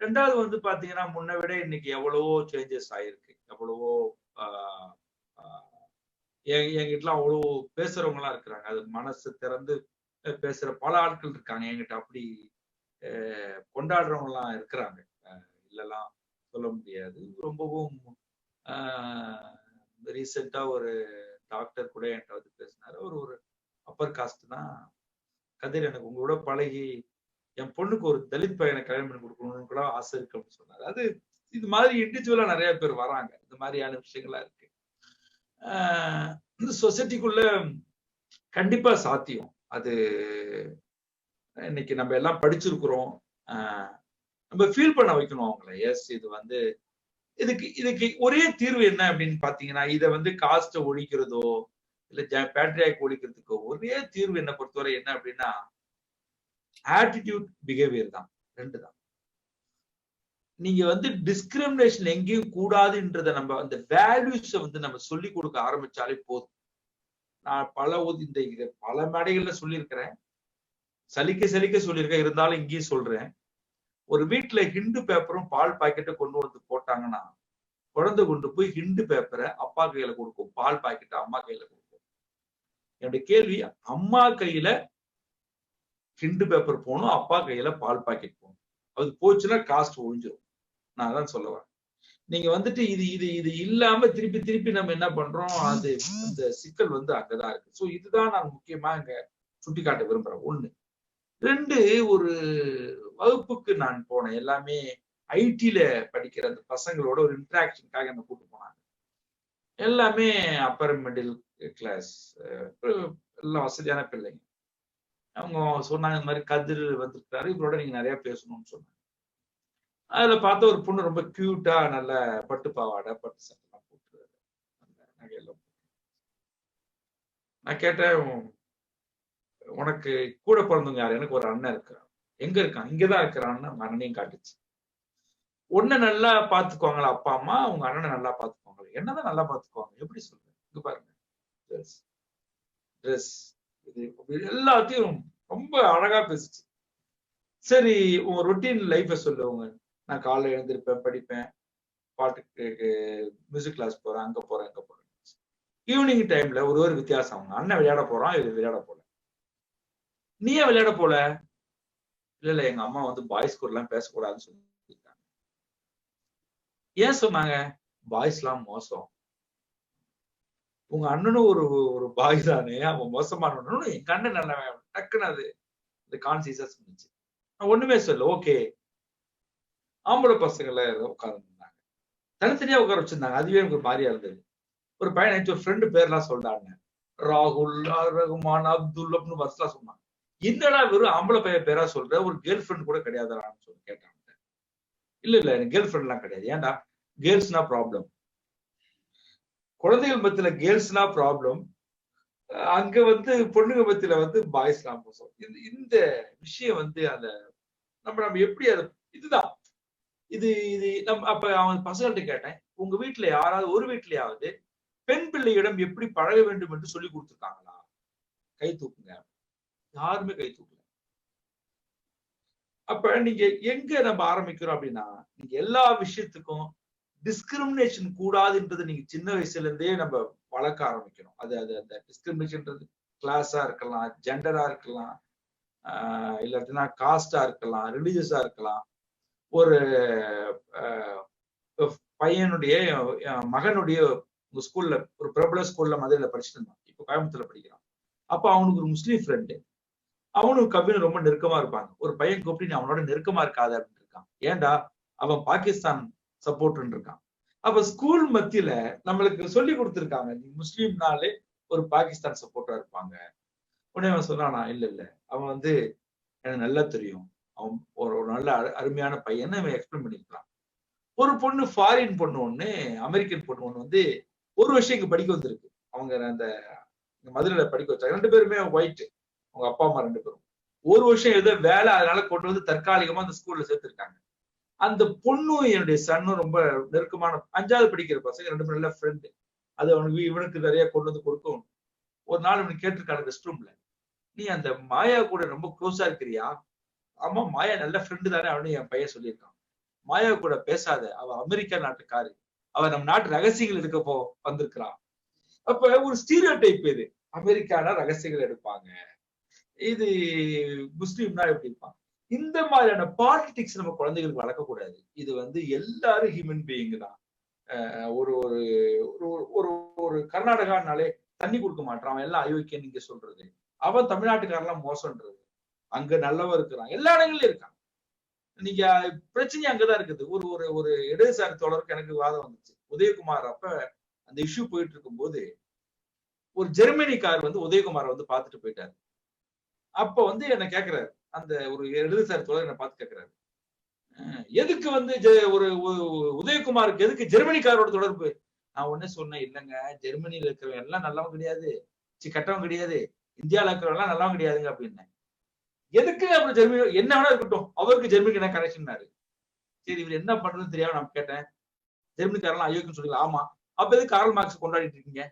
ரெண்டாவது வந்து பாத்தீங்கன்னா முன்ன விட இன்னைக்கு எவ்வளவோ சேஞ்சஸ் ஆயிருக்கு. எவ்வளவோ என்கிட்ட அவ்வளோ பேசுறவங்க எல்லாம் இருக்கிறாங்க. அது மனசு திறந்து பேசுற பல ஆட்கள் இருக்காங்க என்கிட்ட. அப்படி கொண்டாடுறவங்க எல்லாம் இருக்கிறாங்க. இல்லெல்லாம் சொல்ல முடியாது. ரொம்பவும் ரீசெண்டா ஒரு டாக்டர் கூட என்கிட்ட வந்து பேசினாரு. ஒரு அப்பர் காஸ்ட் தான். கதிர், எனக்கு உங்களோட பழகி என் பொண்ணுக்கு ஒரு தலித் பையனை கல்யாணம் பண்ணி கொடுக்கணும்னு கூட ஆசை இருக்கு அப்படின்னு சொன்னாரு. அது இது மாதிரி இண்டிவிஜுவலா நிறைய பேர் வராங்க. இந்த மாதிரியான விஷயங்களா இருக்கு. இந்த சொசைட்டிக்குள்ள கண்டிப்பா சாத்தியம். அது இன்னைக்கு நம்ம எல்லாம் படிச்சிருக்கிறோம். நம்ம ஃபீல் பண்ண வைக்கணும் அவங்கள. எஸ், இது வந்து இதுக்கு ஒரே தீர்வு என்ன அப்படின்னு பாத்தீங்கன்னா, இதை வந்து காஸ்ட ஒழிக்கிறதோ இல்ல பேட்ரியாக் ஒழிக்கிறதுக்கோ ஒரே தீர்வு என்ன பொறுத்தவரை என்ன அப்படின்னா ஆட்டிடியூட், பிஹேவியர் தான். ரெண்டு தான். நீங்க வந்து டிஸ்கிரிமினேஷன் எங்கேயும் கூடாதுன்றத நம்ம அந்த வேல்யூஸை வந்து நம்ம சொல்லி கொடுக்க ஆரம்பிச்சாலே போதும். நான் பல மேடைகள்ல சொல்லியிருக்கிறேன், சலிக்க சொல்லியிருக்கேன். இருந்தாலும் இங்கேயும் சொல்றேன். ஒரு வீட்டுல ஹிண்டு பேப்பரும் பால் பாக்கெட்டை கொண்டு வந்து போட்டாங்கன்னா குழந்தை கொண்டு போய் ஹிண்டு பேப்பரை அப்பா கையில கொடுக்கும், பால் பாக்கெட்டை அம்மா கையில கொடுக்கும். என்னுடைய கேள்வி, அம்மா கையில ஹிண்டு பேப்பர் போகணும், அப்பா கையில பால் பாக்கெட் போகணும். அது போச்சுன்னா காஸ்ட் ஒழிஞ்சிடும். நான் அதான் சொல்ல வரேன். நீங்க வந்துட்டு இது இல்லாம திருப்பி நம்ம என்ன பண்றோம், அது அந்த சிக்கல் வந்து அங்கதான் இருக்கு. ஸோ இதுதான் நான் முக்கியமா இங்க சுட்டிக்காட்ட விரும்புறேன். ஒண்ணு. ரெண்டு, ஒரு வகுப்புக்கு நான் போனேன். எல்லாமே ஐடில படிக்கிற அந்த பசங்களோட ஒரு இன்டராக்ஷனுக்காக என்ன கூட்டு போனாங்க. எல்லாமே அப்பர் மிடில் கிளாஸ், எல்லாம் வசதியான பிள்ளைங்க. அவங்க சொன்னாங்க, இந்த மாதிரி கதிர் வந்திருக்காரு, இவரோட நீங்க நிறைய பேசணும்னு சொன்னாங்க. அதுல பார்த்த ஒரு பொண்ணு ரொம்ப கியூட்டா, நல்ல பட்டு பாவாடை பட்டு சட்டெல்லாம் போட்டு நகையெல்லாம். நான் கேட்டேன், உனக்கு கூட பிறந்தவங்க யாரு? எனக்கு ஒரு அண்ணன் இருக்கிறான். எங்க இருக்கான்? இங்கதான் இருக்கிறான்னு அவங்க அண்ணனையும் காட்டுச்சு. உன்னை நல்லா பாத்துக்குவாங்களா அப்பா அம்மா? உங்க அண்ணனை நல்லா பாத்துக்குவாங்களா? என்னதான் நல்லா பாத்துக்குவாங்க. எப்படி சொல்றேன், இங்க பாருங்க, ட்ரெஸ் இது எல்லாத்தையும் ரொம்ப அழகா பேசுச்சு. சரி, உங்க ரொட்டீன் லைஃப சொல்லுவாங்க. நான் காலைல எழுந்திருப்பேன், படிப்பேன், பாட்டுக்கு மியூசிக் கிளாஸ் போறேன், அங்க போறேன், இங்க போறேன். ஈவினிங் டைம்ல ஒரு வித்தியாசம். அவங்க அண்ணன் விளையாட போறான், இது விளையாட போல. நீ ஏன் விளையாட போல? இல்ல எங்க அம்மா வந்து பாய்ஸ் கூட எல்லாம் பேசக்கூடாதுன்னு சொல்லிட்டாங்க. ஏன் சொன்னாங்க? பாய்ஸ் எல்லாம் மோசம். உங்க அண்ணனும் ஒரு பாய் தானே, அவன் மோசமானவனும் எங்க அண்ணன் நல்லவன். டக்குன்னு அது இந்த கான்சியஸா இருந்துச்சு. நான் ஒண்ணுமே சொல்ல. ஓகே, ஆம்பளை பசங்களை உட்கார்ந்துருந்தாங்க, தனித்தனியா உட்கார வச்சிருந்தாங்க. அதுவே எனக்கு ஒரு மாதிரியா இருந்தது. ஒரு பையன் ஒரு ஃப்ரெண்டு பேர்லாம் சொல்றாங்க, ராகுல், ரகுமான், அப்துல் அப்படின்னு வசலாம் சொன்னாங்க. என்னடா வெறும் ஆம்பளை பையன் பேரா சொல்ற, ஒரு கேர்ள் ஃப்ரெண்ட் கூட கிடையாதான்னு சொல்லி கேட்டாங்க. இல்ல எனக்கு கேர்ள் ஃப்ரெண்ட் எல்லாம் கிடையாது. ஏன்டா? கேர்ள்ஸ்னா ப்ராப்ளம். குழந்தைகள் மத்தியில கேர்ள்ஸ்னா ப்ராப்ளம், அங்க வந்து பொண்ணுங்க மத்தியில வந்து பாய்ஸ்னா மோசம். இந்த விஷயம் வந்து அந்த நம்ம எப்படி அதை இதுதான் இது நம்ம அப்ப அவன் பசங்கள்ட்ட கேட்டேன், உங்க வீட்டுல யாராவது ஒரு வீட்லயாவது பெண் பிள்ளையிடம் எப்படி பழக வேண்டும் என்று சொல்லி கொடுத்துருக்காங்களா? கை தூக்குங்க. யாருமே கை தூக்கல. அப்ப நீங்க எங்க நம்ம ஆரம்பிக்கிறோம் அப்படின்னா, நீங்க எல்லா விஷயத்துக்கும் டிஸ்கிரிமினேஷன் கூடாதுன்றது நீங்க சின்ன வயசுல இருந்தே நம்ம வளர்க்க ஆரம்பிக்கணும். அது அது அந்த டிஸ்கிரிமினேஷன்ன்றது கிளாஸா இருக்கலாம், ஜெண்டரா இருக்கலாம், இல்லாட்டினா காஸ்டா இருக்கலாம், ரிலீஜியஸா இருக்கலாம். ஒரு பையனுடைய மகனுடைய ஸ்கூல்ல ஒரு பிரபல ஸ்கூல்ல மதுரையில படிச்சுட்டு இருந்தான். இப்ப கோயம்புத்தூர்ல படிக்கிறான். அப்ப அவனுக்கு ஒரு முஸ்லீம் ஃப்ரெண்டு, அவனும் கவினும் ரொம்ப நெருக்கமா இருப்பாங்க. ஒரு பையன் கூப்பிட்டு நீ அவனோட நெருக்கமா இருக்காத அப்படின்னு இருக்கான். ஏன்டா அவன் பாகிஸ்தான் சப்போர்ட்னு இருக்கான். அப்ப ஸ்கூல் மத்தியில நம்மளுக்கு சொல்லி கொடுத்துருக்காங்க, நீ முஸ்லீம்னாலே ஒரு பாகிஸ்தான் சப்போர்ட்டா இருப்பாங்க. உடனே அவன் சொன்னானா, இல்ல இல்ல அவன் வந்து எனக்கு நல்லா தெரியும், அவன் ஒரு நல்ல அருமையான பையன் அவன் எக்ஸ்பிளைன் பண்ணிருக்கான். ஒரு பொண்ணு ஃபாரின் பொண்ணு ஒண்ணு, அமெரிக்கன் பொண்ணு ஒண்ணு வந்து ஒரு வருஷம் இங்க படிக்க வந்திருக்கு. அவங்க அந்த மதுரையில படிக்க வச்சாங்க. 2 பேருமே ஒயிட், அவங்க அப்பா அம்மா 2 பேரும். ஒரு வருஷம் ஏதோ வேலை, அதனால கொண்டு வந்து தற்காலிகமா அந்த ஸ்கூல்ல சேர்த்திருக்காங்க. அந்த பொண்ணும் என்னுடைய சன்னும் ரொம்ப நெருக்கமான 5வது படிக்கிற பசங்க, 2 பேரும் நல்ல ஃப்ரெண்டு. அது அவனுக்கு இவனுக்கு நிறைய கொண்டு வந்து கொடுக்கும். ஒரு நாள் இவனுக்கு கேட்டிருக்காங்க ரெஸ்ட் ரூம்ல, நீ அந்த மாயா கூட ரொம்ப க்ளோஸா இருக்கிறியா? ஆமா, மாயா நல்ல ஃப்ரெண்டு தானே அவனு என் பையன் சொல்லியிருக்கான். மாயா கூட பேசாத, அவ அமெரிக்கா நாட்டுக்காரு, அவ நம்ம நாட்டு ரகசியங்கள் எடுக்கப்போ வந்திருக்கிறான். அப்ப ஒரு ஸ்டீரியோ டைப் இது, அமெரிக்கானா ரகசியங்கள் எடுப்பாங்க, இது முஸ்லீம்னா எப்படி இருப்பாங்க. இந்த மாதிரியான பாலிடிக்ஸ் நம்ம குழந்தைகளுக்கு வளர்க்கக்கூடாது. இது வந்து எல்லாரும் ஹியூமன் பீயிங் தான். ஒரு ஒரு ஒரு கர்நாடகானாலே தண்ணி கொடுக்க மாட்டான், அவன் எல்லாம் அயோக்கியன்னு நீங்க சொல்றது. அவன் தமிழ்நாட்டுக்காரெல்லாம் மோசம்ன்றது. அங்க நல்லவன் இருக்கிறான், எல்லா இடங்கள்லயும் இருக்கான். நீங்க பிரச்சனை அங்கதான் இருக்குது. ஒரு ஒரு ஒரு இடதுசாரி தோழருக்கு எனக்கு வாதம் வந்துச்சு உதயகுமார். அப்ப அந்த இஷ்யூ போயிட்டு இருக்கும் போது ஒரு ஜெர்மனிக்கார் வந்து உதயகுமாரை வந்து பார்த்துட்டு போயிட்டாரு. அப்ப வந்து என்ன கேக்குறாரு, அந்த ஒரு இடதுசாரி தோழர் என்ன பார்த்து கேக்குறாரு, எதுக்கு வந்து ஒரு உதயகுமாருக்கு எதுக்கு ஜெர்மனிக்காரோட தொடர்பு? நான் ஒண்ணு சொன்னேன், இல்லைங்க ஜெர்மனியில இருக்கிறவங்க எல்லாம் நல்லவங்க கிடையாது, கெட்டவங்க கிடையாது, இந்தியாவில இருக்கிறவங்க எல்லாம் நல்லவங்க கிடையாதுங்க அப்படின்னு. எதுக்கு அப்புறம் ஜெர்மனி என்ன வேணா இருக்கட்டும், அவருக்கு ஜெர்மனிக்கு என்ன கனெக்ஷன்? சரி, இவர் என்ன பண்றதுன்னு தெரியாம நான் கேட்டேன், ஜெர்மனிக்காரெல்லாம் அயோக்கியம் சொல்லி. ஆமா, அப்ப எதுக்கு கார்ல் மார்க்ஸ் கொண்டாடிட்டு இருக்கீங்க?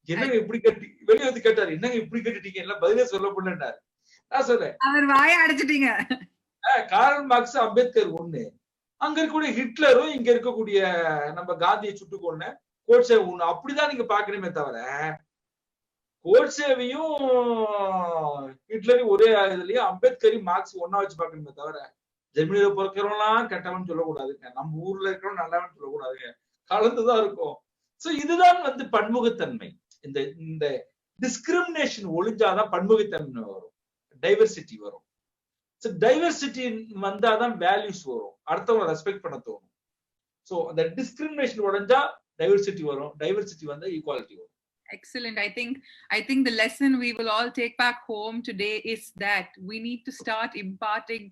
என்னங்க இப்படி கேட்டு வெளியே வந்து கேட்டாரு, என்னங்க இப்படி கேட்டுட்டீங்க, எல்லாம் பதிலே சொல்ல முடியலன்னாரு. நான் சொல்றேன், அவர் வாயை அடைச்சிட்டீங்க. கார்ல் மார்க்ஸ் அம்பேத்கர் ஒண்ணு, அங்க இருக்கக்கூடிய ஹிட்லரும் இங்க இருக்கக்கூடிய நம்ம காந்தியை சுட்டு கொன்ன கோட்சே ஒண்ணு, அப்படிதான் நீங்க பாக்கணுமே தவிர கோட்சேவையும் ஹிட்லரையும் ஒரே இதுலயும் அம்பேத்கரையும் மார்க்ஸ் ஒன்னா வச்சு பாக்கணுமே தவிர ஜெர்மனியில பிறக்கிறவங்களாம் கெட்டவன் சொல்லக்கூடாதுங்க, நம்ம ஊர்ல இருக்கிறவன் நல்லவன் சொல்லக்கூடாதுங்க, கலந்துதான் இருக்கும். சோ இதுதான் வந்து பன்முகத்தன்மை. இந்த இந்த டிஸ்கிரிமினேஷன் ஒழிஞ்சாதான் பன்முகத்தன்மை வரும், டைவர்சிட்டி வரும். டைவர்சிட்டி வந்தாதான் வேல்யூஸ் வரும், அடுத்தவங்க ரெஸ்பெக்ட் பண்ண தோணும். சோ அந்த டிஸ்கிரிமினேஷன் உடைஞ்சா டைவர்சிட்டி வரும், டைவர்சிட்டி வந்தா ஈக்குவாலிட்டி வரும். Excellent. I think the lesson we will all take back home today is that we need to start imparting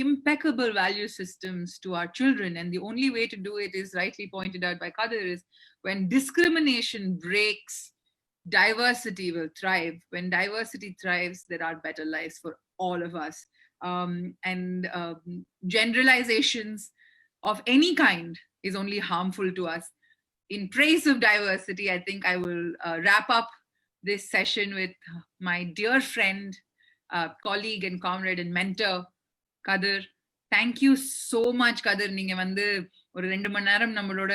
impeccable value systems to our children, and the only way to do it is rightly pointed out by Kadir, is when discrimination breaks, diversity will thrive. When diversity thrives, there are better lives for all of us. And generalizations of any kind is only harmful to us. In praise of diversity, I think I will wrap up this session with my dear friend, colleague and comrade and mentor, Kadir. Thank you so much, Kadir. நீங்க வந்து ஒரு 2 மணி நேரம் நம்மளோட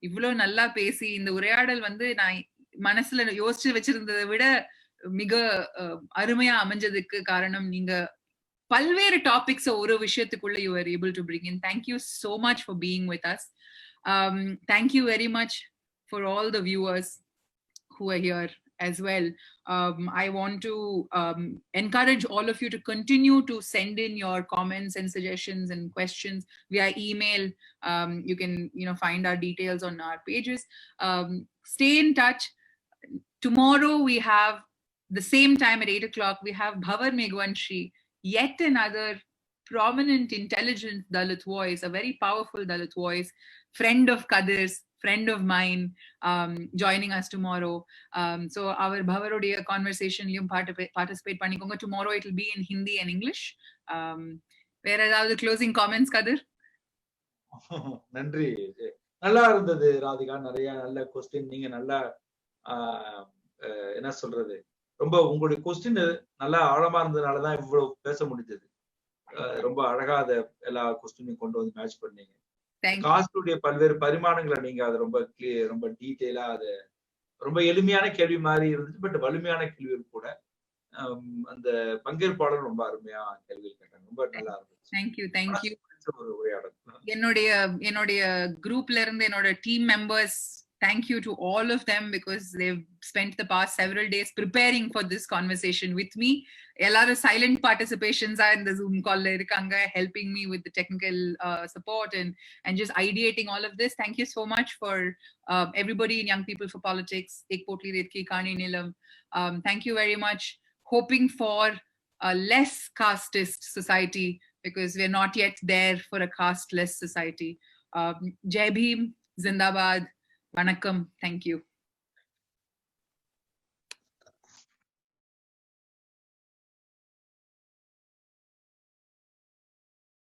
இவ்வளவு நல்லா பேசி இந்த உரையாடல் வந்து நான் மனசுல யோசிச்சு வச்சிருந்ததை விட மிக அருமையா அமைஞ்சதுக்கு காரணம் நீங்க பல்வேறு டாபிக்ஸ் ஒரு விஷயத்துக்குள்ள you were able to bring in. Thank you so much for being with us. Thank you very much for all the viewers who are here as well. I want to encourage all of you to continue to send in your comments and suggestions and questions via email. You can find our details on our pages. Stay in touch. Tomorrow we have the same time at 8 o'clock, we have Bhavar Megwanshi, yet another prominent, intelligent Dalit voice, a very powerful Dalit voice, friend of Kadir's, friend of mine, joining us tomorrow. So our Bhavarodia conversation participate பண்ணிக்கோங்க. Tomorrow it will be in Hindi and English. வேற ஏதாவது closing comments, Kadir? நன்றி, நல்லா இருந்தது ராதிகா. நிறைய நல்ல question, நீங்க நல்லா என்ன சொல்றது, ரொம்ப உங்களுடைய கொஸ்டின் நல்லா ஆழமா இருந்ததுனாலதான் இவ்வளவு பேச முடிஞ்சது. ரொம்ப அழகா அதை எல்லா கொஸ்டினையும் கொண்டு வந்து மேட்ச் பண்ணீங்க. Thank you. காஸ்டுடைய பல்வேறு பரிமாணங்களை நீங்க அதை ரொம்ப ரொம்ப டீட்டெயிலா அதை ரொம்ப எளிமையான கேள்வி மாதிரி இருந்துச்சு, பட் வலிமையான கேள்விகள் கூட. அந்த பங்கேற்பாளர் ரொம்ப அருமையா கேள்வி கேட்டாங்க, ரொம்ப நல்லா இருந்துச்சு. Thank you. ஒரு உரையாடல். என்னுடைய குரூப்ல இருந்து என்னோட team members, thank you to all of them because they've spent the past several days preparing for this conversation with me. Ellarum silent participations are in the Zoom call la irukanga, helping me with the technical support and just ideating all of this. Thank you so much for everybody in Young People for Politics, Ek Potli Retki, Kani Nilam. Thank you very much. Hoping for a less casteist society, because we're not yet there for a casteless society. Jai Bhim, Zindabad, Vanakkam, thank you.